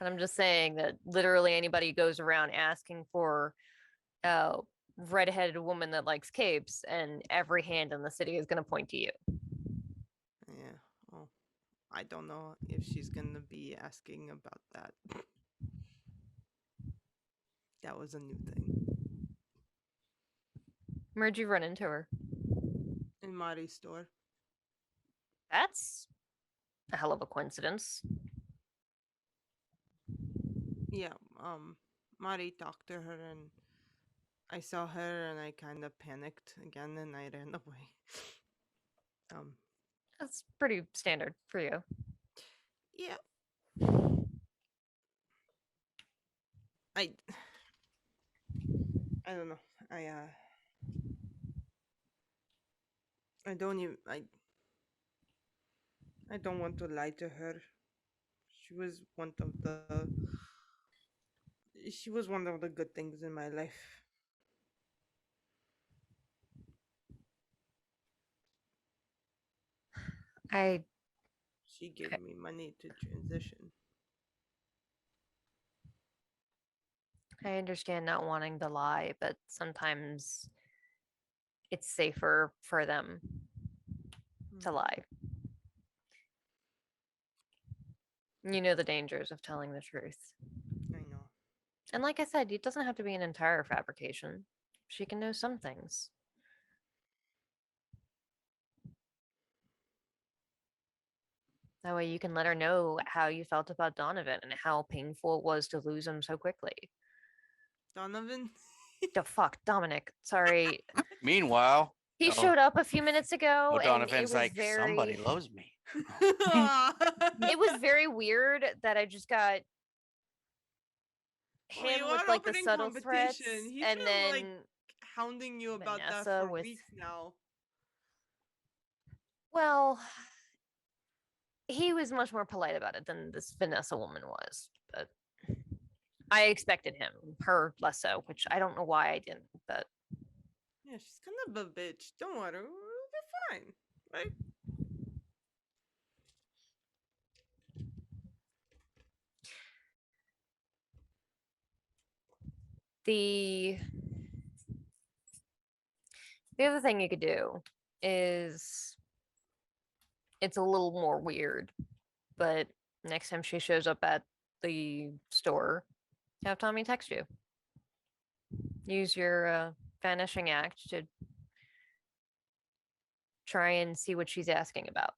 But I'm just saying that literally anybody who goes around asking for a red-headed woman that likes capes, and every hand in the city is going to point to you. Yeah. Well, I don't know if she's gonna be asking about that. That was a new thing. Where'd you run into her? In Mari's store. That's a hell of a coincidence. Yeah, Mari talked to her and I saw her and I kind of panicked again and I ran away. That's pretty standard for you. Yeah. I don't know. I don't even I don't want to lie to her. She was one of the good things in my life. She gave me money to transition. I understand not wanting to lie, but sometimes it's safer for them to lie. You know the dangers of telling the truth. I know. And like I said, it doesn't have to be an entire fabrication. She can know some things. That way you can let her know how you felt about Donovan and how painful it was to lose him so quickly. Donovan. The fuck, Dominic. Sorry. Meanwhile, He oh, showed up a few minutes ago oh, and it Donovan's was like, very somebody loves me. it was very weird that I just got Well, him you with are like the opening subtle threats competition. He's and been, then like, hounding you about that Vanessa for with weeks now. well, he was much more polite about it than this Vanessa woman was, but I expected him, her less so, which I don't know why I didn't, but Yeah, she's kind of a bitch. Don't worry, we'll be fine, right? the other thing you could do is it's a little more weird, but next time she shows up at the store, have Tommy text you. Use your vanishing act to try and see what she's asking about.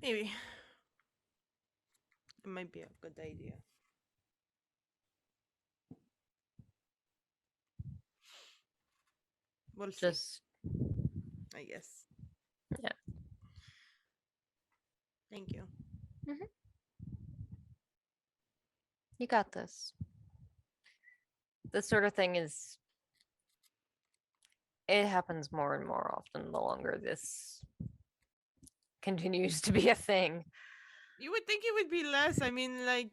Maybe. It might be a good idea. We'll see, Just I guess. Yeah. Thank you. You got this. This sort of thing is it happens more and more often the longer this continues to be a thing. You would think it would be less. I mean, like,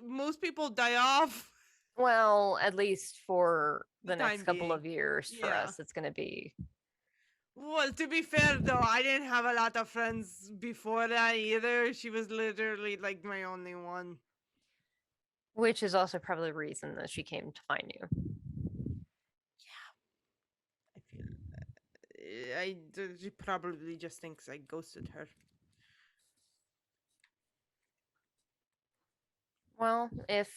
most people die off. Well, at least for the The next time couple being. of years for Yeah. us, it's going to be. Well, to be fair, though, I didn't have a lot of friends before that either. She was literally, like, my only one. Which is also probably the reason that she came to find you. I feel. She probably just thinks I ghosted her. Well, if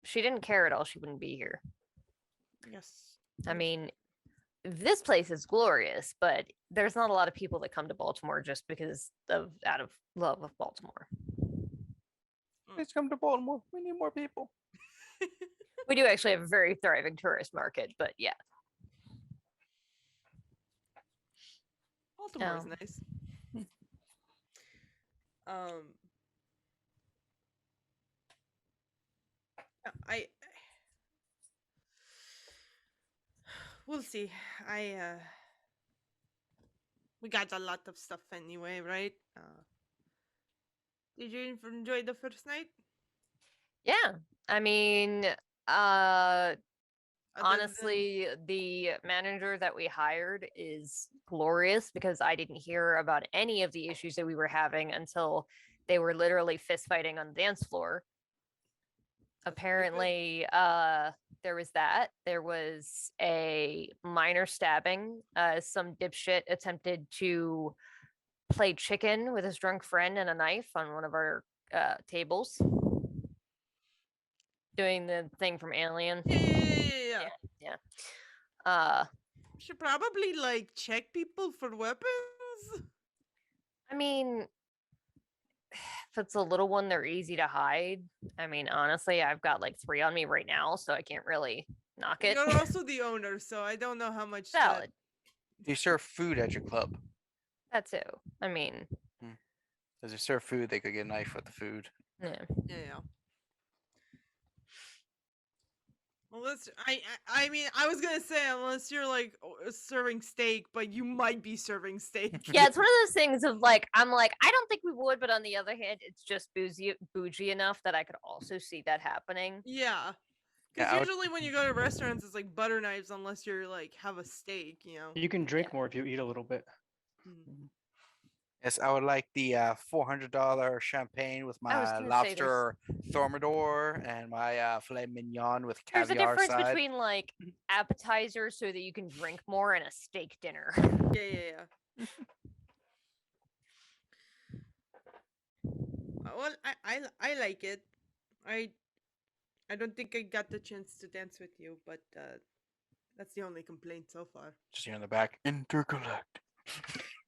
she didn't care at all, she wouldn't be here. Yes. I mean, this place is glorious, but there's not a lot of people that come to Baltimore just because of out of love of Baltimore. Please come to Baltimore. We need more people. We do actually have a very thriving tourist market, but yeah. Baltimore's Oh. nice. I we'll see. We got a lot of stuff anyway, right? Did you enjoy the first night? Yeah. I mean, Other honestly, the manager that we hired is glorious because I didn't hear about any of the issues that we were having until they were literally fist fighting on the dance floor. That's pretty good. Apparently, there was that. There was a minor stabbing. Some dipshit attempted to play chicken with his drunk friend and a knife on one of our tables. Doing the thing from Alien. Yeah. Should probably like check people for weapons. I mean, if it's a little one, they're easy to hide. I mean, honestly, I've got like 3 on me right now, so I can't really knock it. You're also the owner, so I don't know how much. Valid. Do you serve food at your club? That too. I mean, If they serve food, they could get a knife with the food. yeah. Yeah. Unless I mean, I was gonna say unless you're like serving steak, but you might be serving steak. Yeah, it's one of those things of like, I'm like, I don't think we would, but on the other hand, it's just bougie enough that I could also see that happening. Yeah. Because Yeah, I would- usually when you go to restaurants, it's like butter knives, unless you're like have a steak, you know. You can drink more if you eat a little bit. Mhm. Yes, I would like the $400 champagne with I was my gonna say there's lobster Thermidor and my filet mignon with there's a caviar difference side. between like appetizers so that you can drink more and a steak dinner. Yeah. Well, I like it. I I don't think I got the chance to dance with you, but that's the only complaint so far. Just here in the back, intergalactic.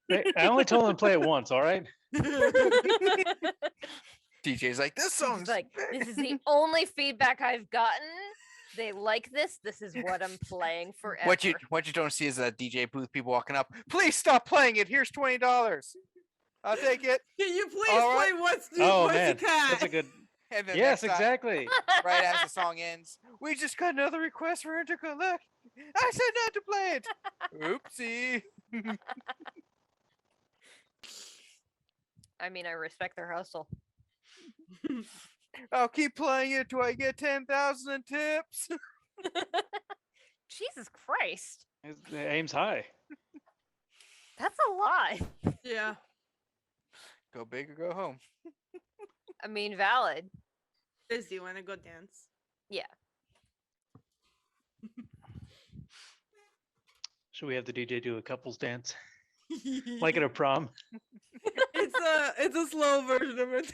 Hey, I only told him to play it once. All right. DJ's like, this He's song's like, this is the only feedback I've gotten. They like this. This is what I'm playing forever. What you don't see is that DJ booth people walking up. Please stop playing it. Here's $20. I'll take it. Can you please All right. play What's New Oh man, Pussycat? that's a good. And then Yes, next time, exactly. right as the song ends, we just got another request for intergalactic. I said not to play it. Oopsie. I mean, I respect their hustle. I'll keep playing it till I get 10,000 in tips. Jesus Christ. The aim's high. That's a lot. Yeah. Go big or go home. I mean, valid. Liz, do you want to go dance? Yeah. Should we have the DJ do a couples dance, like at a prom? It's a slow version of it.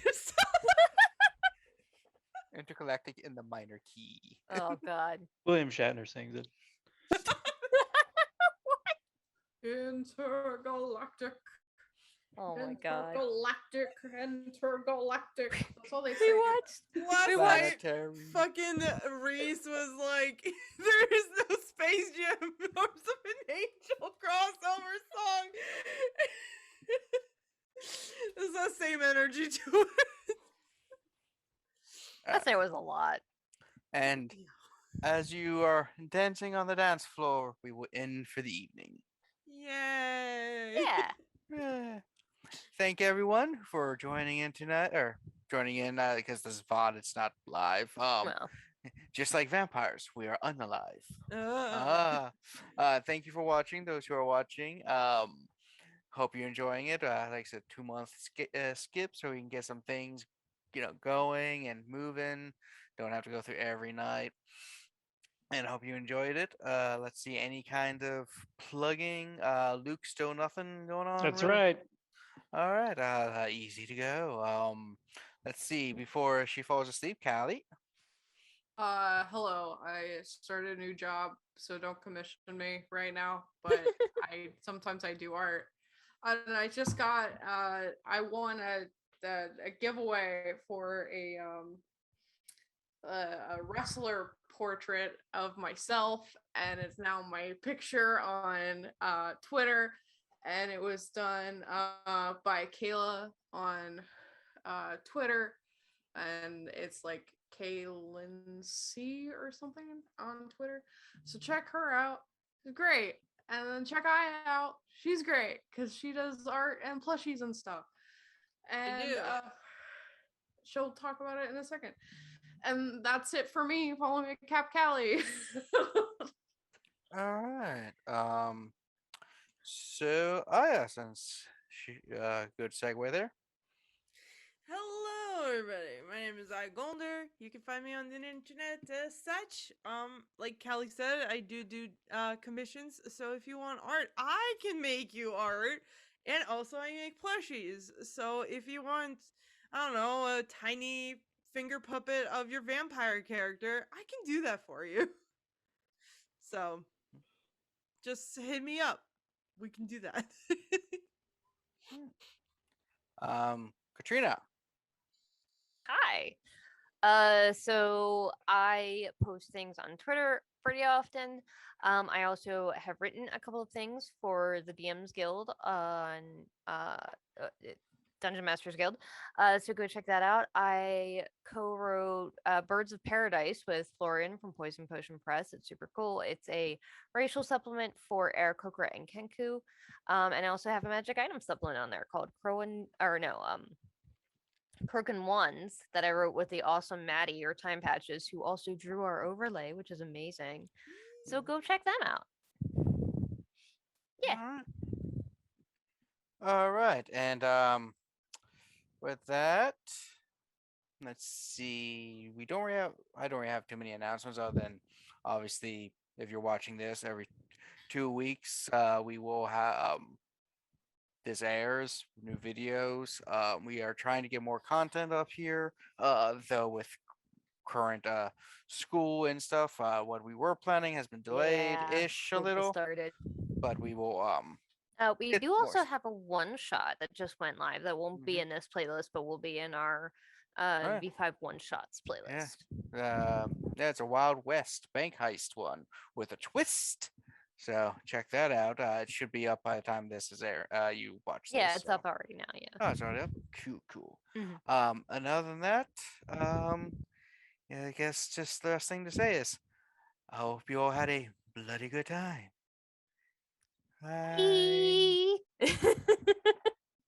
Intergalactic in the minor key. Oh God. William Shatner sings it. Intergalactic. Oh my God. Intergalactic. That's all they We say. watched. Last We night, watched. Planetary. fucking Reese was like, "There is no Space Jam Arms of an Angel crossover song." There's that same energy to it. I'd say it was a lot. And as you are dancing on the dance floor, we will end for the evening. Yay! Yeah. Thank everyone for joining in tonight, or joining in because this is VOD, it's not live. Well, Just like vampires, we are unalive. Uh, Thank you for watching. Those who are watching, hope you're enjoying it. Like I said, 2-month skip, so we can get some things, going and moving. Don't have to go through every night. And I hope you enjoyed it. Let's see, any kind of plugging. Luke, still nothing going on. That's really? right. All right, easy to go. Let's see. Before she falls asleep, Callie. Hello. I started a new job, so don't commission me right now. But sometimes I do art. And I just got I won a giveaway for a wrestler portrait of myself, and it's now my picture on Twitter, and it was done by Kayla on Twitter, and it's like Kaylin C or something on Twitter. So check her out. It's great. And then check Aya out. She's great because she does art and plushies and stuff. And do. she'll talk about it in a second. And that's it for me. Follow me at Cap Callie. All right. So, yeah, since she, good segue there. Hello, everybody. My name is Golder. You can find me on the internet as such. Like Callie said, I do commissions. So if you want art, I can make you art, and also I make plushies. So if you want, I don't know, a tiny finger puppet of your vampire character, I can do that for you. So just hit me up. We can do that. Katrina. hi. So I post things on Twitter pretty often. I also have written a couple of things for the DMs Guild on Dungeon Masters Guild. So go check that out. I co-wrote Birds of Paradise with Florian from Poison Potion Press. It's super cool. It's a racial supplement for Aarakocra and Kenku. And I also have a magic item supplement on there called Croken Ones that I wrote with the awesome Maddie or Time Patches, who also drew our overlay, which is amazing. So go check them out. Yeah. All right. All right, and with that, let's see. We don't really have. I don't really have too many announcements other than obviously if you're watching this every 2 weeks, we will have this airs new videos. We are trying to get more content up here. Though with current school and stuff, what we were planning has been delayed ish a school just little, started. but we will We get do more also have a one shot that just went live that won't be Mhm. in this playlist, but will be in our Alright. V5 one shots Yeah. playlist. Yeah, it's a Wild West bank heist one with a twist. So check that out. It should be up by the time this is air. You watch this. Yeah, it's so. up already now. Yeah. Oh, it's already up. Cool, cool. Mhm. And other than that, yeah, I guess just the last thing to say is, I hope you all had a bloody good time. Bye. Bye.